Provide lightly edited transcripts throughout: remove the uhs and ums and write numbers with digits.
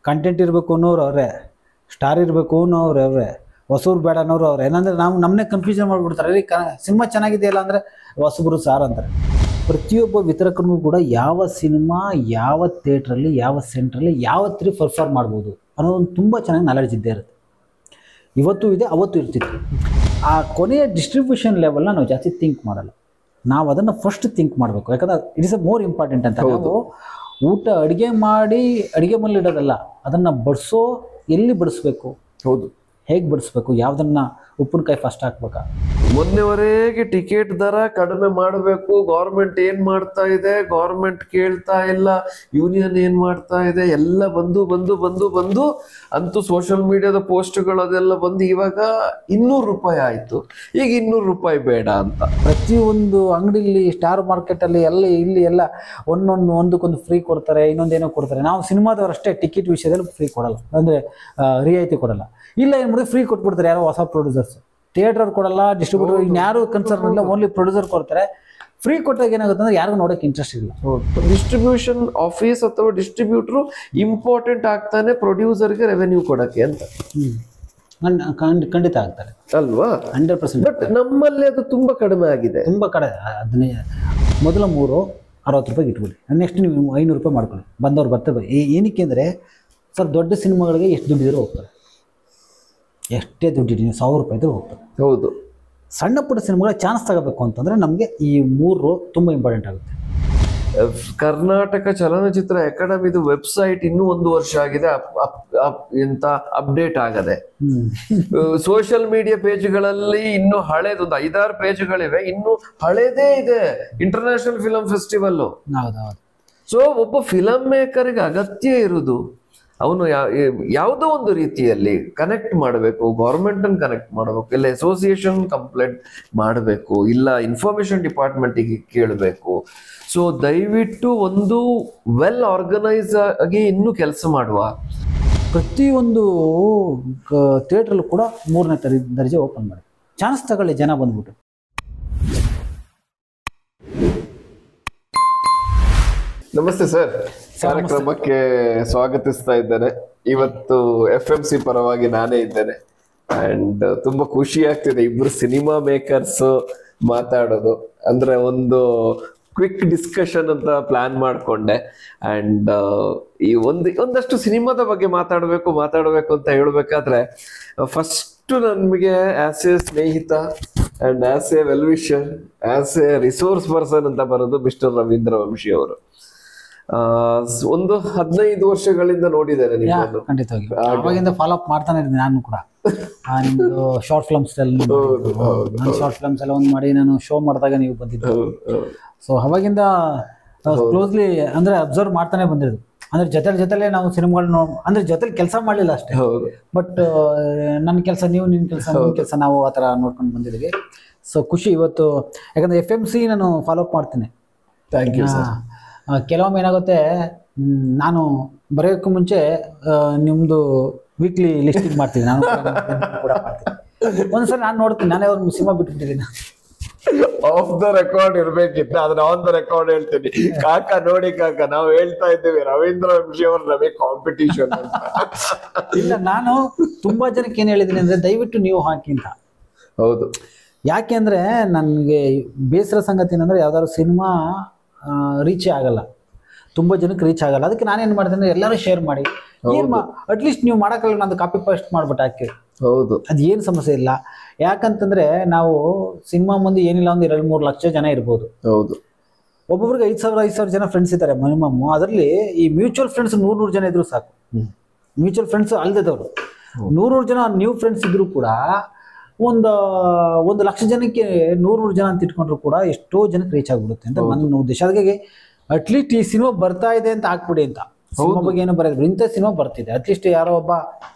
Content ಇರಬೇಕು ಅನ್ನೋರು ಅವರೇ, ಸ್ಟಾರ್ ಇರಬೇಕು ಅನ್ನೋರು ಅವರೇ, ಹೊಸೂರು ಬೇಡ ಅನ್ನೋರು ಅವ್ರೆ. ಏನಂದರೆ ನಾವು ನಮ್ಮನ್ನೇ ಕನ್ಫ್ಯೂಷನ್ ಮಾಡಿಬಿಡ್ತಾರೆ. ರೀ ಸಿನಿಮಾ ಚೆನ್ನಾಗಿದೆಯಲ್ಲ ಅಂದರೆ ಹೊಸಬ್ರು ಸಾರ್ ಅಂತಾರೆ. ಪ್ರತಿಯೊಬ್ಬ ವಿತರಕರಿಗೂ ಕೂಡ ಯಾವ ಸಿನಿಮಾ ಯಾವ ಥಿಯೇಟ್ರಲ್ಲಿ ಯಾವ ಸೆಂಟ್ರಲ್ಲಿ ಯಾವತ್ತೂ ಪರ್ಫಾರ್ಮ್ ಮಾಡ್ಬೋದು ಅನ್ನೋದೊಂದು ತುಂಬ ಚೆನ್ನಾಗಿ ನಾಲೆಡ್ಜ್ ಇದ್ದೇ ಇರುತ್ತೆ. ಇವತ್ತು ಇದೆ, ಅವತ್ತು ಇರ್ತಿತ್ತು. ಆ ಕೊನೆಯ ಡಿಸ್ಟ್ರಿಬ್ಯೂಷನ್ ಲೆವೆಲ್ನ ನಾವು ಜಾಸ್ತಿ ಥಿಂಕ್ ಮಾಡಲ್ಲ. ನಾವು ಅದನ್ನು ಫಸ್ಟ್ ಥಿಂಕ್ ಮಾಡಬೇಕು. ಯಾಕಂದರೆ it is a more important ಅಂತ. ನಾವು ಊಟ ಅಡುಗೆ ಮಾಡಿ ಅಡುಗೆ ಮೇಲೆ ಇಡೋದಲ್ಲ, ಅದನ್ನು ಬಡಿಸೋ ಎಲ್ಲಿ ಬಡಿಸ್ಬೇಕು, ಹೌದು, ಹೇಗೆ ಬಡಿಸ್ಬೇಕು, ಯಾವುದನ್ನು ಉಪ್ಪಿನಕಾಯಿ ಫಸ್ಟ್ ಹಾಕ್ಬೇಕಾ. ಮೊನ್ನೆವರೆಗೆ ಟಿಕೆಟ್ ದರ ಕಡಿಮೆ ಮಾಡಬೇಕು, ಗೌರ್ಮೆಂಟ್ ಏನ್ ಮಾಡ್ತಾ ಇದೆ, ಗೌರ್ಮೆಂಟ್ ಕೇಳ್ತಾ ಇಲ್ಲ, ಯೂನಿಯನ್ ಏನ್ ಮಾಡ್ತಾ ಇದೆ, ಎಲ್ಲ ಬಂದು ಬಂದು ಬಂದು ಬಂದು ಅಂತೂ ಸೋಷಿಯಲ್ ಮೀಡಿಯಾದ ಪೋಸ್ಟ್ಗಳದೆಲ್ಲ ಬಂದು ಇವಾಗ 200 ರೂಪಾಯಿ ಆಯ್ತು. ಈಗ 200 ರೂಪಾಯಿ ಬೇಡ ಅಂತ ಪ್ರತಿಯೊಂದು ಅಂಗಡಿಲಿ ಸ್ಟಾರ್ ಮಾರ್ಕೆಟಲ್ಲಿ ಎಲ್ಲ ಇಲ್ಲಿ ಎಲ್ಲ ಒಂದಕ್ಕೊಂದು ಫ್ರೀ ಕೊಡ್ತಾರೆ, ಇನ್ನೊಂದೇನೋ ಕೊಡ್ತಾರೆ. ನಾವು ಸಿನಿಮಾದವರಷ್ಟೇ ಟಿಕೆಟ್ ವಿಷಯದಲ್ಲಿ ಫ್ರೀ ಕೊಡಲ್ಲ, ಅಂದರೆ ರಿಯಾಯಿತಿ ಕೊಡಲ್ಲ. ಇಲ್ಲ ಏನು ಮಾಡಿದ್ರೆ ಫ್ರೀ ಕೊಟ್ಬಿಡ್ತಾರೆ ಯಾರೋ ಹೊಸ ಪ್ರೊಡ್ಯೂಸರ್ಸ್. ಥಿಯೇಟರ್ ಕೊಡಲ್ಲ, ಡಿಸ್ಟ್ರಿಬ್ಯೂಟರ್ ಇನ್ಯಾರು ಕನ್ಸರ್ನ್ ಇಲ್ಲ, ಓನ್ಲಿ ಪ್ರೊಡ್ಯೂಸರ್ ಕೊಡ್ತಾರೆ. ಫ್ರೀ ಕೊಟ್ಟಾಗ ಏನಾಗುತ್ತೆ ಅಂದರೆ ಯಾರಿಗೂ ನೋಡೋಕೆ ಇಂಟ್ರೆಸ್ಟ್ ಇಲ್ಲ. ಡಿಸ್ಟ್ರಿಬ್ಯೂಷನ್ ಆಫೀಸ್ ಅಥವಾ ಡಿಸ್ಟ್ರಿಬ್ಯೂಟರ್ ಇಂಪಾರ್ಟೆಂಟ್ ಆಗ್ತಾನೆ ಪ್ರೊಡ್ಯೂಸರ್ಗೆ ರೆವೆನ್ಯೂ ಕೊಡಕ್ಕೆ ಅಂತ. ಖಂಡಿತ ಆಗ್ತಾರೆ ಅಲ್ವಾ, 100%. ಬಟ್ ನಮ್ಮಲ್ಲಿ ಅದು ತುಂಬಾ ಕಡಿಮೆ ಆಗಿದೆ. ತುಂಬ ಕಡೆ ಅದನ್ನೇ ಮೊದಲ 60 ರೂಪಾಯಿಗೆ ಇಟ್ಬಿಡಿ, ನೆಕ್ಸ್ಟ್ ನೀವು 500 ರೂಪಾಯಿ ಮಾಡ್ಕೊಳ್ಳಿ, ಬಂದವ್ರು ಬರ್ತಾರೆ. ಏನಕ್ಕೆ ಅಂದರೆ ಸರ್ ದೊಡ್ಡ ಸಿನಿಮಾಗಳಿಗೆ ಎಷ್ಟು ದುಡ್ಡಿದ್ರು ಹೋಗ್ತಾರೆ, ಎಷ್ಟೇ ದುಡ್ಡಿಡಿ ನೀವು 1000 ರೂಪಾಯಿ ಇದ್ರೂ ಹೋಗ್ತಾರೆ. ಹೌದು, ಸಣ್ಣ ಪುಟ್ಟ ಸಿನಿಮಾಗಳ ಚಾನ್ಸ್ ತಗೋಬೇಕು ಅಂತಂದರೆ ನಮಗೆ ಈ 3 ತುಂಬ ಇಂಪಾರ್ಟೆಂಟ್ ಆಗುತ್ತೆ. ಕರ್ನಾಟಕ ಚಲನಚಿತ್ರ ಅಕಾಡೆಮಿದು ವೆಬ್ಸೈಟ್ ಇನ್ನೂ 1 ವರ್ಷ ಆಗಿದೆ ಎಂತ ಅಪ್ಡೇಟ್ ಆಗದೆ. ಸೋಷಿಯಲ್ ಮೀಡಿಯಾ ಪೇಜ್ಗಳಲ್ಲಿ ಇನ್ನು ಹಳೇದು ಒಂದು 5-6 ಪೇಜ್ಗಳಿವೆ, ಇನ್ನು ಹಳೇದೇ ಇದೆ ಇಂಟರ್ನ್ಯಾಷನಲ್ ಫಿಲಂ ಫೆಸ್ಟಿವಲ್. ಹೌದೌದು. ಸೊ ಒಬ್ಬ ಫಿಲಂ ಮೇಕರ್ಗೆ ಅಗತ್ಯ ಇರುವುದು ಅವನು ಯಾವುದೋ ಒಂದು ರೀತಿಯಲ್ಲಿ ಕನೆಕ್ಟ್ ಮಾಡಬೇಕು, ಗೌರ್ಮೆಂಟ್ ಅನ್ನು ಕನೆಕ್ಟ್ ಮಾಡಬೇಕು, ಇಲ್ಲ ಅಸೋಸಿಯೇಷನ್ ಕಂಪ್ಲೇಂಟ್ ಮಾಡಬೇಕು, ಇಲ್ಲ ಇನ್ಫಾರ್ಮೇಶನ್ ಡಿಪಾರ್ಟ್ಮೆಂಟಿಗೆ ಕೇಳಬೇಕು. ಸೊ ದಯವಿಟ್ಟು ಒಂದು ವೆಲ್ ಆರ್ಗನೈಸ್ ಆಗಿ ಇನ್ನೂ ಕೆಲಸ ಮಾಡುವ. ಪ್ರತಿಯೊಂದು ಥಿಯೇಟ್ರಲ್ಲೂ ಕೂಡ 3ನೇ ದರ್ಜೆ ಓಪನ್ ಮಾಡಿ, ಚಾನ್ಸ್ ತಗೊಳ್ಳಿ ಜನ ಬಂದ್ಬಿಟ್ಟು. ನಮಸ್ತೆ ಸರ್, ಕಾರ್ಯಕ್ರಮಕ್ಕೆ ಸ್ವಾಗತಿಸ್ತಾ ಇದ್ದೇನೆ. ಇವತ್ತು FMC ಪರವಾಗಿ ನಾನೇ ಇದ್ದೇನೆ ಅಂಡ್ ತುಂಬಾ ಖುಷಿ ಆಗ್ತಿದೆ ಇಬ್ರು ಸಿನಿಮಾ ಮೇಕರ್ಸ್ ಮಾತಾಡೋದು. ಅಂದ್ರೆ ಒಂದು ಕ್ವಿಕ್ ಡಿಸ್ಕಷನ್ ಅಂತ ಪ್ಲಾನ್ ಮಾಡ್ಕೊಂಡೆ ಅಂಡ್ ಈ ಒಂದಷ್ಟು ಸಿನಿಮಾದ ಬಗ್ಗೆ ಮಾತಾಡಬೇಕು ಅಂತ ಹೇಳ್ಬೇಕಾದ್ರೆ ಫಸ್ಟ್ ನನ್ಗೆ ಆಸ್ ಎ ಸ್ನೇಹಿತ and as A well wisher, as A resource person ಅಂತ ಬರೋದು ಮಿಸ್ಟರ್ ರವೀಂದ್ರ ವಂಶಿ ಅವರು. ಒಂದು 15 ವರ್ಷಗಳಿಂದ ನೋಡಿದ್ದೇನೆ ನಿಮ್ಮನ್ನು. ಖಂಡಿತವಾಗಿ ಅವಾಗಿಂದ ಫಾಲೋ ಅಪ್ ಮಾಡ್ತಾನೆ ಇದ್ದೀನಿ ನಾನು ಕೂಡ. ನಿಮ್ದು ಶಾರ್ಟ್ ಫಿಲ್ಮ್ಸ್ ನಾನು ಶಾರ್ಟ್ ಫಿಲ್ಮ್ಸ್ ಎಲ್ಲ ಒಂದು ಮಾಡಿ ನಾನು ಶೋ ಮಾಡಿದಾಗ ನೀವು ಬಂದಿದ್ದು. ಸೊ ಅವಾಗಿಂದ ಕ್ಲೋಸ್ಲಿ ಅಂದ್ರೆ ಅಬ್ಸರ್ವ್ ಮಾಡ್ತಾನೆ ಬಂದಿರೋದು. ಅಂದ್ರೆ ಜೊತೆಲೆ ನಾವು ಸಿನಿಮಾಗಳನ್ನ ಅಂದ್ರೆ ಜೊತೆಲಿ ಕೆಲಸ ಮಾಡಲಿಲ್ಲ ಅಷ್ಟೇ, ಬಟ್ ನನ್ನ ಕೆಲಸ ನೀವು, ನಿನ್ನ ಕೆಲಸ ನಾವು ಆ ಥರ ನೋಡ್ಕೊಂಡು ಬಂದಿದ್ದೀವಿ. ಸೊ ಖುಷಿ ಇವತ್ತು, ಯಾಕಂದ್ರೆ FMC ನಾನು ಫಾಲೋ ಅಪ್ ಮಾಡ್ತೀನಿ. Thank you sir. ಕೆಲವೊಮ್ಮೆ ಏನಾಗುತ್ತೆ, ನಾನು ಬರೆಯೋಕ್ಕೂ ಮುಂಚೆ ನಿಮ್ಮದು ವೀಕ್ಲಿ ಲಿಸ್ಟಿಂಗ್ ಮಾಡ್ತೀನಿ, ನಾನು ಕೂಡ ಮಾಡ್ತೀನಿ. ಒಂದ್ಸಲ ನಾನು ನೋಡ್ತೀನಿ, ನಾನೇ ಅವ್ರ ಸಿನಿಮಾ ಬಿಟ್ಬಿಟ್ಟಿದ್ದೀನಿ. ಆಫ್ ದ ರೆಕಾರ್ಡ್ ಇರ್ಬೇಕಿತ್ತು, ಅದನ್ನ ಆನ್ ದ ರೆಕಾರ್ಡ್ ಹೇಳ್ತೀನಿ. ಕಾಕ ನೋಡಿ ಕಾಕ, ನಾವು ಹೇಳ್ತಾ ಇದ್ದೇವೆ ರವೀಂದ್ರ ವಂಶಿ ಅವ್ರ ನಮಗೆ ಕಾಂಪಿಟಿಷನ್ ಅಂತ. ಇಲ್ಲ, ನಾನು ತುಂಬಾ ಜನಕ್ಕೆ ಏನ್ ಹೇಳಿದ್ದೀನಿ ಅಂದ್ರೆ ದಯವಿಟ್ಟು ನೀವು ಹಾಕಿ ಅಂತ. ಹೌದು, ಯಾಕೆ ಅಂದ್ರೆ ನನಗೆ ಬೇಸರ ಸಂಗತಿ ಏನಂದ್ರೆ ಯಾವ್ದಾದ್ರು ಸಿನಿಮಾ ರೀಚೇ ಆಗಲ್ಲ, ತುಂಬಾ ಜನಕ್ಕೆ ರೀಚ್ ಆಗಲ್ಲ. ಅದಕ್ಕೆ ನಾನೇನ್ ಮಾಡ್ತೀನಿ, ಎಲ್ಲರೂ ಶೇರ್ ಮಾಡಿ, ಅಟ್ಲೀಸ್ಟ್ ನೀವು ಮಾಡಕ್ಕಲ್ಲ, ನಂದು ಕಾಪಿ ಪೇಸ್ಟ್ ಮಾಡ್ಬಿಟ್ಟು ಹಾಕಿ. ಹೌದು, ಅದು ಏನು ಸಮಸ್ಯೆ ಇಲ್ಲ. ಯಾಕಂತಂದ್ರೆ ನಾವು ಸಿನಿಮಾ ಮುಂದೆ ಏನಿಲ್ಲ ಒಂದು 2-3 ಲಕ್ಷ ಜನ ಇರ್ಬೋದು. ಹೌದು, ಒಬ್ಬೊಬ್ರಿಗೆ 5,000 ಜನ ಫ್ರೆಂಡ್ಸ್ ಇದ್ದಾರೆ ಮಿನಿಮಮ್. ಅದರಲ್ಲಿ ಈ ಮ್ಯೂಚುವಲ್ ಫ್ರೆಂಡ್ಸ್ 100 ಜನ ಇದ್ರು ಸಾಕು. ಮ್ಯೂಚುವಲ್ ಫ್ರೆಂಡ್ಸ್ ಅಲ್ದದವರು 100 ಜನ ನ್ಯೂ ಫ್ರೆಂಡ್ಸ್ ಇದ್ರು ಕೂಡ ಒಂದು ಲಕ್ಷ ಜನಕ್ಕೆ 100 ಜನ ಅಂತ ಇಟ್ಕೊಂಡ್ರು ಕೂಡ ಎಷ್ಟೋ ಜನಕ್ಕೆ ರೀಚ್ ಆಗ್ಬಿಡುತ್ತೆ ಅಂತ ನನ್ನ ಉದ್ದೇಶ. ಅದಕ್ಕೆ ಅಟ್ಲೀಸ್ಟ್ ಈ ಸಿನಿಮಾ ಬರ್ತಾ ಇದೆ ಅಂತ ಹಾಕ್ಬಿಡಿ ಅಂತ. ಸಿನಿಮಾ ಬಗ್ಗೆ ಏನೋ ಬರೋದು, ಇಂಥ ಸಿನಿಮಾ ಬರ್ತಿದೆ, ಅಟ್ಲೀಸ್ಟ್ ಯಾರೋ ಒಬ್ಬ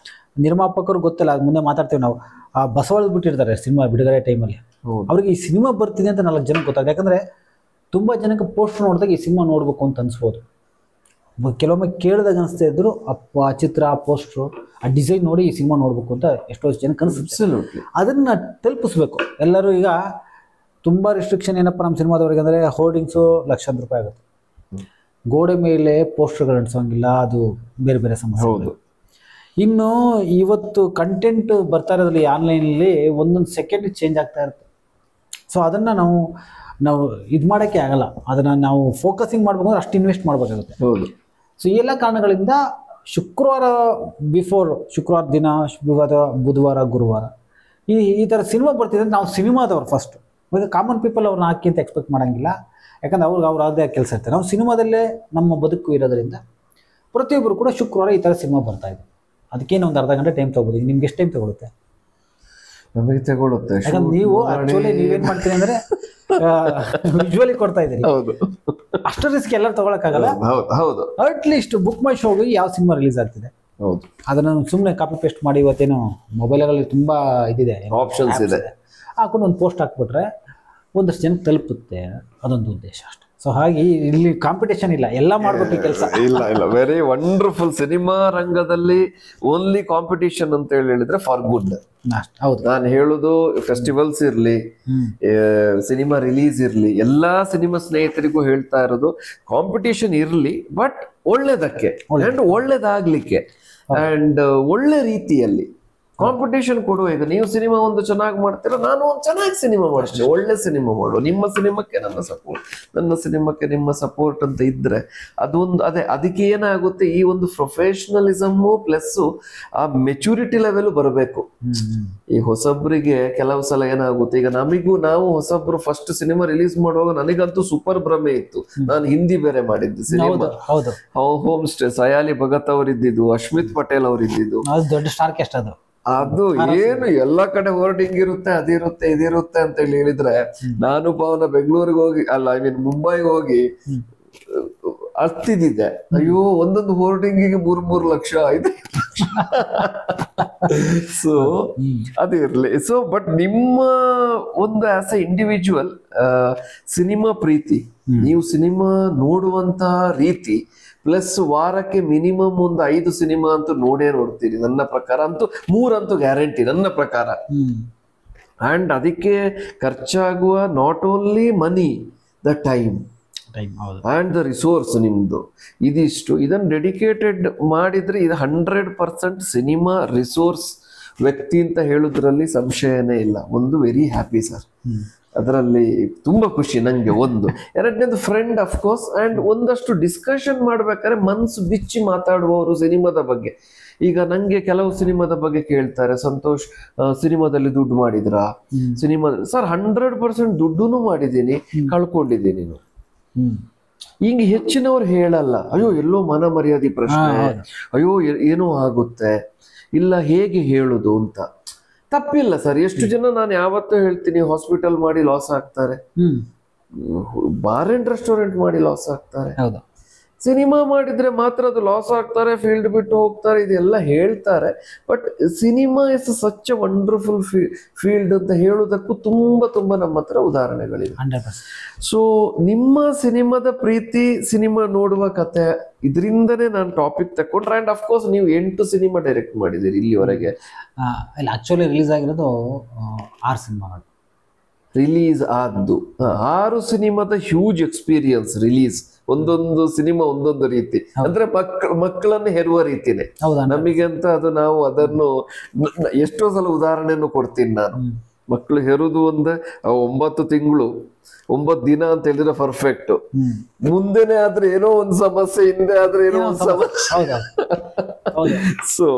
ನಿರ್ಮಾಪಕರು ಗೊತ್ತಿಲ್ಲ, ಅದು ಮುಂದೆ ಮಾತಾಡ್ತೀವಿ ನಾವು, ಆ ಬಸವಳದ್ ಬಿಟ್ಟಿರ್ತಾರೆ ಸಿನಿಮಾ ಬಿಡುಗಡೆ ಟೈಮಲ್ಲಿ, ಅವ್ರಿಗೆ ಈ ಸಿನಿಮಾ ಬರ್ತಿದೆ ಅಂತ 4 ಜನಕ್ಕೆ ಗೊತ್ತಾಗುತ್ತೆ. ಯಾಕಂದ್ರೆ ತುಂಬಾ ಜನಕ್ಕೆ ಪೋಸ್ಟರ್ ನೋಡಿದಾಗ ಈ ಸಿನಿಮಾ ನೋಡ್ಬೇಕು ಅಂತ ಅನ್ಸ್ಬೋದು. ಕೆಲವೊಮ್ಮೆ ಕೇಳಿದಾಗ ಅನಿಸ್ತಾ ಇದ್ರು ಆ ಚಿತ್ರ, ಆ ಪೋಸ್ಟ್ರು, ಆ ಡಿಸೈನ್ ನೋಡಿ ಈ ಸಿನಿಮಾ ನೋಡ್ಬೇಕು ಅಂತ ಎಷ್ಟೋ ಜನಕ್ಕೆ ಅನಿಸುತ್ತೆ. ಅದನ್ನ ತಲುಪಿಸ್ಬೇಕು ಎಲ್ಲರೂ. ಈಗ ತುಂಬಾ ರಿಸ್ಟ್ರಿಕ್ಷನ್ ಏನಪ್ಪ ನಮ್ಮ ಸಿನಿಮಾದವ್ರಿಗೆ ಅಂದರೆ ಹೋರ್ಡಿಂಗ್ಸು ಲಕ್ಷಾಂತರ ರೂಪಾಯಿ ಆಗುತ್ತೆ. ಗೋಡೆ ಮೇಲೆ ಪೋಸ್ಟರ್ಗಳು ಅಂಟಿಸೋಂಗಿಲ್ಲ, ಅದು ಬೇರೆ ಬೇರೆ ಸಮಸ್ಯೆ. ಹೌದು. ಇನ್ನು ಇವತ್ತು ಕಂಟೆಂಟ್ ಬರ್ತಾ ಇರೋದ್ರಲ್ಲಿ ಆನ್ಲೈನಲ್ಲಿ ಒಂದೊಂದು ಸೆಕೆಂಡ್ ಚೇಂಜ್ ಆಗ್ತಾ ಇರುತ್ತೆ. ಸೊ ಅದನ್ನು ನಾವು ಇದು ಮಾಡೋಕ್ಕೆ ಆಗಲ್ಲ, ಅದನ್ನು ನಾವು ಫೋಕಸಿಂಗ್ ಮಾಡ್ಬೇಕು ಅಂದ್ರೆ ಅಷ್ಟು ಇನ್ವೆಸ್ಟ್ ಮಾಡಬೇಕಾಗುತ್ತೆ. ಹೌದು. ಸೊ ಈ ಎಲ್ಲ ಕಾರಣಗಳಿಂದ ಶುಕ್ರವಾರ ದಿನ, ಬುಧವಾರ, ಗುರುವಾರ ಈ ಥರ ಸಿನಿಮಾ ಬರ್ತಿದ್ರೆ ನಾವು ಸಿನಿಮಾದವ್ರು ಫಸ್ಟ್. ಈಗ ಕಾಮನ್ ಪೀಪಲ್ ಅವ್ರನ್ನ ಹಾಕಿ ಅಂತ ಎಕ್ಸ್ಪೆಕ್ಟ್ ಮಾಡೋಂಗಿಲ್ಲ, ಯಾಕಂದ್ರೆ ಅವ್ರು ಅದೇ ಕೆಲಸ ಇರ್ತಾರೆ. ನಾವು ಸಿನಿಮಾದಲ್ಲೇ ನಮ್ಮ ಬದುಕು ಇರೋದ್ರಿಂದ ಪ್ರತಿಯೊಬ್ಬರು ಕೂಡ ಶುಕ್ರವಾರ ಈ ಥರ ಸಿನಿಮಾ ಬರ್ತಾ ಇದೆ. ಅದಕ್ಕೇನು ಒಂದು ಅರ್ಧ ಗಂಟೆ ಟೈಮ್ ತೊಗೋಬೋದು. ನಿಮ್ಗೆ ಎಷ್ಟು ಟೈಮ್ ತೊಗೊಳುತ್ತೆ? ನಮಗೆ ತಗೊಳುತ್ತೆ. ಯಾಕಂದ್ರೆ ನೀವು ಆಕ್ಚುಲಿ ನೀವೇನ್ ಮಾಡ್ತೀರಿ ಅಂದ್ರೆ ವಿಜುವಲಿ ಕೊಡ್ತಾ ಇದ್ದೀರಿ. ಹೌದು. ಅಷ್ಟು ರಿಸ್ಕ್ ಎಲ್ಲರೂ ತಗೊಳಕ್ಕಾಗಲ್ಲ. ಹೌದು. ಅಟ್ಲೀಸ್ಟ್ ಬುಕ್ ಮೈ ಶೋಗೆ ಯಾವ ಸಿನಿಮಾ ರಿಲೀಸ್ ಆಗ್ತಿದೆ ಹೌದು ಅದನ್ನು ಸುಮ್ಮನೆ ಕಾಪಿ ಪೇಸ್ಟ್ ಮಾಡಿ, ಇವತ್ತೇನು ಮೊಬೈಲಲ್ಲಿ ತುಂಬಾ ಇದಿದೆ, ಆಪ್ಷನ್ಸ್ ಇದೆ, ಹಾಕೊಂಡು ಒಂದು ಪೋಸ್ಟ್ ಹಾಕ್ಬಿಟ್ರೆ ಒಂದಷ್ಟು ಜನಕ್ಕೆ ತಲುಪುತ್ತೆ. ಅದೊಂದು ಉದ್ದೇಶ ಅಷ್ಟೆ. ಸೊ ಹಾಗೆ ಇಲ್ಲಿ ಕಾಂಪಿಟೇಷನ್ ಇಲ್ಲ, ಎಲ್ಲ ಮಾಡ್ಬೇಕು ಕೆಲಸ. ಇಲ್ಲ ವೆರಿ ವಂಡರ್ಫುಲ್. ಸಿನಿಮಾ ರಂಗದಲ್ಲಿ ಓನ್ಲಿ ಕಾಂಪಿಟೇಷನ್ ಅಂತ ಹೇಳಿದ್ರೆ ಫಾರ್ ಗುಡ್. ಹೌದು. ನಾನು ಹೇಳುದು ಫೆಸ್ಟಿವಲ್ಸ್ ಇರ್ಲಿ, ಸಿನಿಮಾ ರಿಲೀಸ್ ಇರ್ಲಿ, ಎಲ್ಲಾ ಸಿನಿಮಾ ಸ್ನೇಹಿತರಿಗೂ ಹೇಳ್ತಾ ಇರೋದು ಕಾಂಪಿಟೇಷನ್ ಇರ್ಲಿ, ಬಟ್ ಒಳ್ಳೇದಕ್ಕೆ ಅಂಡ್ ಒಳ್ಳೇದಾಗ್ಲಿಕ್ಕೆ ಅಂಡ್ ಒಳ್ಳೆ ರೀತಿಯಲ್ಲಿ ಕಾಂಪಿಟೇಷನ್ ಕೊಡುವ. ಈಗ ನೀವು ಸಿನಿಮಾ ಒಂದು ಚೆನ್ನಾಗಿ ಮಾಡ್ತೀರಾ, ನಾನು ಒಂದು ಚೆನ್ನಾಗಿ ಸಿನಿಮಾ ಮಾಡ್ತೀನಿ, ಒಳ್ಳೆ ಸಿನಿಮಾ ಮಾಡುವ. ನಿಮ್ಮ ಸಿನಿಮಾಕ್ಕೆ ನನ್ನ ಸಪೋರ್ಟ್, ನನ್ನ ಸಿನಿಮಾಕ್ಕೆ ನಿಮ್ಮ ಸಪೋರ್ಟ್ ಅಂತ ಇದ್ರೆ ಅದೊಂದು ಅದಕ್ಕೆ ಏನಾಗುತ್ತೆ, ಈ ಒಂದು ಪ್ರೊಫೆಷನಲಿಸಮು ಪ್ಲಸ್ ಆ ಮೆಚುರಿಟಿ ಲೆವೆಲ್ ಬರಬೇಕು. ಈ ಹೊಸಬ್ರಿಗೆ ಕೆಲವು ಸಲ ಏನಾಗುತ್ತೆ, ಈಗ ನಾವು ಹೊಸಬ್ರು ಫಸ್ಟ್ ಸಿನಿಮಾ ರಿಲೀಸ್ ಮಾಡುವಾಗ ನನಗಂತೂ ಸೂಪರ್ ಭ್ರಮೆ ಇತ್ತು. ನಾನು ಹಿಂದಿ ಬೇರೆ ಮಾಡಿದ್ದು cinema, home stay, Sayali Bhagat ಅವರಿದ್ದು, ಅಶ್ಮಿತ್ ಪಟೇಲ್ ಅವರಿದ್ದು, ದೊಡ್ಡ ಸ್ಟಾರ್ ಕ್ಯಾಸ್ಟ್ ಅದು ಏನು ಎಲ್ಲ ಕಡೆ ಹೋರ್ಡಿಂಗ್ ಇರುತ್ತೆ, ಅದಿರುತ್ತೆ ಇದಿರುತ್ತೆ ಅಂತ ಹೇಳಿದ್ರೆ, ನಾನು ಪವನ ಬೆಂಗಳೂರಿಗೆ ಹೋಗಿ ಮುಂಬೈಗೆ ಹೋಗಿ ಅಳ್ತಿದ್ದೆ. ಅಯ್ಯೋ, ಒಂದೊಂದು ಹೋರ್ಡಿಂಗಿಗೆ 3 ಲಕ್ಷ 5 ಲಕ್ಷ. ಸೊ ಅದಿರ್ಲಿ. ಸೊ ಬಟ್ ನಿಮ್ಮ ಒಂದು ಆಸ್ ಎ ಇಂಡಿವಿಜುವಲ್ ಸಿನಿಮಾ ಪ್ರೀತಿ, ನೀವು ಸಿನಿಮಾ ನೋಡುವಂತ ರೀತಿ ಪ್ಲಸ್ ವಾರಕ್ಕೆ ಮಿನಿಮಮ್ ಒಂದು 5 ಸಿನಿಮಾ ಅಂತೂ ನೋಡ್ತೀರಿ ನನ್ನ ಪ್ರಕಾರ. ಅಂತೂ 3 ಅಂತೂ ಗ್ಯಾರಂಟಿ ನನ್ನ ಪ್ರಕಾರ. ಅಂಡ್ ಅದಕ್ಕೆ ಖರ್ಚಾಗುವ not only money, the time and the resource ನಿಮ್ದು ಇದಿಷ್ಟು. ಇದನ್ನು ಡೆಡಿಕೇಟೆಡ್ ಮಾಡಿದ್ರೆ ಇದು 100% ಸಿನಿಮಾ ರಿಸೋರ್ಸ್ ವ್ಯಕ್ತಿ ಅಂತ ಹೇಳುದ್ರಲ್ಲಿ ಸಂಶಯನೇ ಇಲ್ಲ. ಒಂದು ವೆರಿ ಹ್ಯಾಪಿ ಸರ್, ಅದರಲ್ಲಿ ತುಂಬಾ ಖುಷಿ ನಂಗೆ. ಒಂದು ಎರಡನೇದು ಫ್ರೆಂಡ್ ಅಫ್ಕೋರ್ಸ್, ಅಂಡ್ ಒಂದಷ್ಟು ಡಿಸ್ಕಷನ್ ಮಾಡ್ಬೇಕಾದ್ರೆ ಮನ್ಸು ಬಿಚ್ಚಿ ಮಾತಾಡುವವರು ಸಿನಿಮಾದ ಬಗ್ಗೆ. ಈಗ ನಂಗೆ ಕೆಲವು ಸಿನಿಮಾದ ಬಗ್ಗೆ ಕೇಳ್ತಾರೆ, ಸಂತೋಷ್ ಸಿನಿಮಾದಲ್ಲಿ ದುಡ್ಡು ಮಾಡಿದ್ರಾ? ಸಿನಿಮಾ ಸರ್ 100% ದುಡ್ಡುನು ಮಾಡಿದ್ದೀನಿ, ಕಳ್ಕೊಂಡಿದ್ದೀನಿ. ಹಿಂಗೆ ಹೆಚ್ಚಿನವ್ರು ಹೇಳಲ್ಲ, ಅಯ್ಯೋ ಎಲ್ಲೋ ಮನ ಮರ್ಯಾದೆ ಪ್ರಶ್ನೆ, ಅಯ್ಯೋ ಏನೋ ಆಗುತ್ತೆ, ಇಲ್ಲ ಹೇಗೆ ಹೇಳುದು ಅಂತ. ತಪ್ಪಿಲ್ಲ ಸರ್. ಎಷ್ಟು ಜನ ನಾನು ಯಾವತ್ತೂ ಹೇಳ್ತೀನಿ, ಹಾಸ್ಪಿಟಲ್ ಮಾಡಿ ಲಾಸ್ ಆಗ್ತಾರೆ, ಬಾರ್ ಅಂಡ್ ರೆಸ್ಟೋರೆಂಟ್ ಮಾಡಿ ಲಾಸ್ ಆಗ್ತಾರೆ, ಸಿನಿಮಾ ಮಾಡಿದ್ರೆ ಮಾತ್ರ ಅದು ಲಾಸ್ ಆಗ್ತಾರೆ, ಫೀಲ್ಡ್ ಬಿಟ್ಟು ಹೋಗ್ತಾರೆ, ಇದೆಲ್ಲ ಹೇಳ್ತಾರೆ. But cinema is such a wonderful field ಅಂತ ಹೇಳೋದಕ್ಕೂ ತುಂಬಾ ನಮ್ಮ ಹತ್ರ ಉದಾಹರಣೆಗಳಿವೆ. ಸೊ ನಿಮ್ಮ ಸಿನಿಮಾದ ಪ್ರೀತಿ, ಸಿನಿಮಾ ನೋಡುವ ಕತೆ, ಇದರಿಂದನೇ ನಾನು ಟಾಪಿಕ್ ತಕೊಂಡ್ರೆ. ಅಂಡ್ ಅಫ್ಕೋರ್ಸ್ ನೀವು 8 ಸಿನಿಮಾ ಡೈರೆಕ್ಟ್ ಮಾಡಿದ್ದೀರಿ ಇಲ್ಲಿವರೆಗೆ. ಆಕ್ಚುಲಿ ರಿಲೀಸ್ ಆಗಿರೋದು 6 ಸಿನಿಮಾಗಳು. ರಿಲೀಸ್ ಆದ್ದು 6 ಸಿನಿಮಾದ ಹ್ಯೂಜ್ ಎಕ್ಸ್ಪೀರಿಯನ್ಸ್. ರಿಲೀಸ್ ಒಂದೊಂದು ಸಿನಿಮಾ ಒಂದೊಂದು ರೀತಿ, ಅಂದ್ರೆ ಮಕ್ಕಳನ್ನು ಹೆರುವ ರೀತಿನೇ ನಮಗೆ ಅಂತ. ಅದು ನಾವು ಅದನ್ನು ಎಷ್ಟೋ ಸಲ ಉದಾಹರಣೆಯನ್ನು ಕೊಡ್ತೀನಿ ನಾನು. ಮಕ್ಕಳು ಹೆರುದು 9 ತಿಂಗಳು 9 ದಿನ ಅಂತ ಹೇಳಿದ್ರೆ ಪರ್ಫೆಕ್ಟ್. ಮುಂದೆನೆ ಆದ್ರೆ ಏನೋ ಒಂದು ಸಮಸ್ಯೆ, ಹಿಂದೆ ಆದ್ರೆ ಏನೋ ಒಂದು ಸಮಸ್ಯೆ. ಸೊ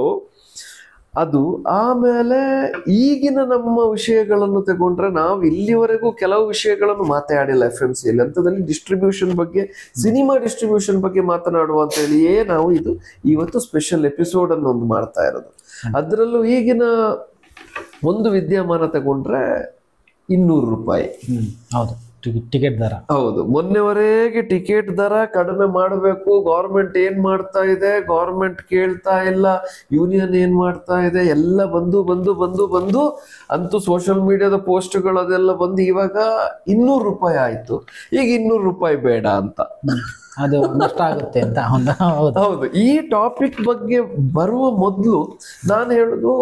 ಅದು ಆಮೇಲೆ ಈಗಿನ ನಮ್ಮ ವಿಷಯಗಳನ್ನು ತಗೊಂಡ್ರೆ, ನಾವು ಇಲ್ಲಿವರೆಗೂ ಕೆಲವು ವಿಷಯಗಳನ್ನು ಮಾತಾಡಿಲ್ಲ FMC ಅಲ್ಲಿ. ಅಂತದಲ್ಲಿ ಡಿಸ್ಟ್ರಿಬ್ಯೂಷನ್ ಬಗ್ಗೆ, ಸಿನಿಮಾ ಡಿಸ್ಟ್ರಿಬ್ಯೂಷನ್ ಬಗ್ಗೆ ಮಾತನಾಡುವ ಅಂತ ಹೇಳಿಯೇ ನಾವು ಇವತ್ತು ಸ್ಪೆಷಲ್ ಎಪಿಸೋಡ್ ಅನ್ನು ಒಂದು ಮಾಡ್ತಾ ಇರೋದು. ಅದರಲ್ಲೂ ಈಗಿನ ಒಂದು ವಿದ್ಯಮಾನ ತಗೊಂಡ್ರೆ 200 ರೂಪಾಯಿ. ಹೌದು, ಟಿಕೆಟ್ ದರ. ಹೌದು, ಮೊನ್ನೆವರೆಗೆ ಟಿಕೆಟ್ ದರ ಕಡಿಮೆ ಮಾಡಬೇಕು, ಗೌರ್ಮೆಂಟ್ ಏನ್ ಮಾಡ್ತಾ ಇದೆ, ಗೌರ್ಮೆಂಟ್ ಕೇಳ್ತಾ ಇಲ್ಲ, ಯೂನಿಯನ್ ಏನ್ ಮಾಡ್ತಾ ಇದೆ, ಎಲ್ಲ ಬಂದು ಅಂತೂ ಸೋಷಿಯಲ್ ಮೀಡಿಯಾದ ಪೋಸ್ಟ್ಗಳು ಅದೆಲ್ಲ ಬಂದು ಇವಾಗ 200 ರೂಪಾಯಿ ಆಯ್ತು. ಈಗ 200 ರೂಪಾಯಿ ಬೇಡ ಅಂತ, ಅದು ನಷ್ಟ ಆಗುತ್ತೆ ಅಂತ. ಹೌದು. ಈ ಟಾಪಿಕ್ ಬಗ್ಗೆ ಬರುವ ಮೊದಲು ನಾನು ಹೇಳುದು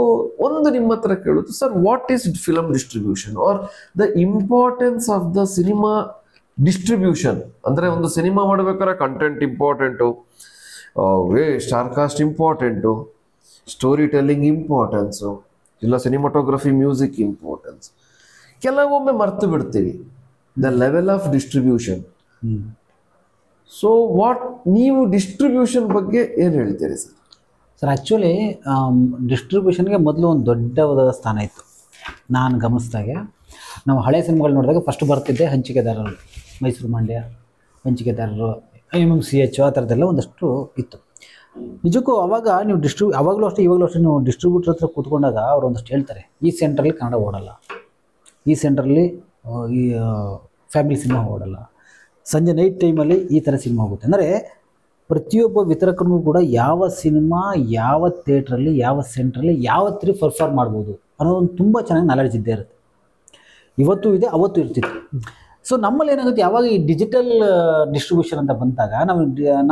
ಒಂದು, ನಿಮ್ಮ ಹತ್ರ ಕೇಳುದು, sir what is film distribution are the importance of the cinema distribution ಅಂದ್ರೆ ಒಂದು ಸಿನಿಮಾ ಮಾಡ್ಬೇಕಾದ್ರೆ content important, star cast important, story telling importance, ಇಲ್ಲ ಸಿನಿಮಾಟೋಗ್ರಫಿ ಮ್ಯೂಸಿಕ್ ಇಂಪಾರ್ಟೆನ್ಸ್. ಕೆಲವೊಮ್ಮೆ ಮರ್ತು ಬಿಡ್ತೀವಿ the level of distribution. So ನೀವು ಡಿಸ್ಟ್ರಿಬ್ಯೂಷನ್ ಬಗ್ಗೆ ಏನು ಹೇಳ್ತೀರಿ ಸರ್? ಸರ್ ಆ್ಯಕ್ಚುಲಿ ಡಿಸ್ಟ್ರಿಬ್ಯೂಷನ್ಗೆ ಮೊದಲು ಒಂದು ದೊಡ್ಡವಾದ ಸ್ಥಾನ ಇತ್ತು. ನಾನು ಗಮನಿಸಿದಾಗೆ ನಾವು ಹಳೆ ಸಿನಿಮಾಗಳು ನೋಡಿದಾಗ ಫಸ್ಟ್ ಬರ್ತಿದ್ದೆ ಹಂಚಿಕೆದಾರರು, ಮೈಸೂರು ಮಂಡ್ಯ ಹಂಚಿಕೆದಾರರು, MMCH ಆ ಥರದ್ದೆಲ್ಲ ಒಂದಷ್ಟು ಇತ್ತು. ನಿಜಕ್ಕೂ ಅವಾಗ ನೀವು ಅವಾಗಲೂ ಅಷ್ಟೇ ಇವಾಗಲೂ ಅಷ್ಟೇ ನೀವು ಡಿಸ್ಟ್ರಿಬ್ಯೂಟರ್ ಹತ್ರ ಕೂತ್ಕೊಂಡಾಗ ಅವ್ರು ಒಂದಷ್ಟು ಹೇಳ್ತಾರೆ, ಈ ಸೆಂಟ್ರಲ್ಲಿ ಕನ್ನಡ ಓಡಲ್ಲ, ಈ ಸೆಂಟ್ರಲ್ಲಿ ಈ ಫ್ಯಾಮಿಲಿ ಸಿನಿಮಾ ಓಡಲ್ಲ, ಸಂಜೆ ನೈಟ್ ಟೈಮಲ್ಲಿ ಈ ಥರ ಸಿನಿಮಾ ಹೋಗುತ್ತೆ. ಅಂದರೆ ಪ್ರತಿಯೊಬ್ಬ ವಿತರಕನಿಗೂ ಕೂಡ ಯಾವ ಸಿನಿಮಾ ಯಾವ ಥಿಯೇಟ್ರಲ್ಲಿ ಯಾವ ಸೆಂಟ್ರಲ್ಲಿ ಯಾವತ್ತೂ ಪರ್ಫಾರ್ಮ್ ಮಾಡ್ಬೋದು ಅನ್ನೋದೊಂದು ತುಂಬ ಚೆನ್ನಾಗಿ ನಾಲೆಡ್ಜ್ ಇದ್ದೇ ಇರುತ್ತೆ. ಇವತ್ತು ಇದೆ, ಅವತ್ತು ಇರ್ತಿತ್ತು. ಸೊ ನಮ್ಮಲ್ಲಿ ಏನಾಗುತ್ತೆ, ಯಾವಾಗ ಈ ಡಿಜಿಟಲ್ ಡಿಸ್ಟ್ರಿಬ್ಯೂಷನ್ ಅಂತ ಬಂದಾಗ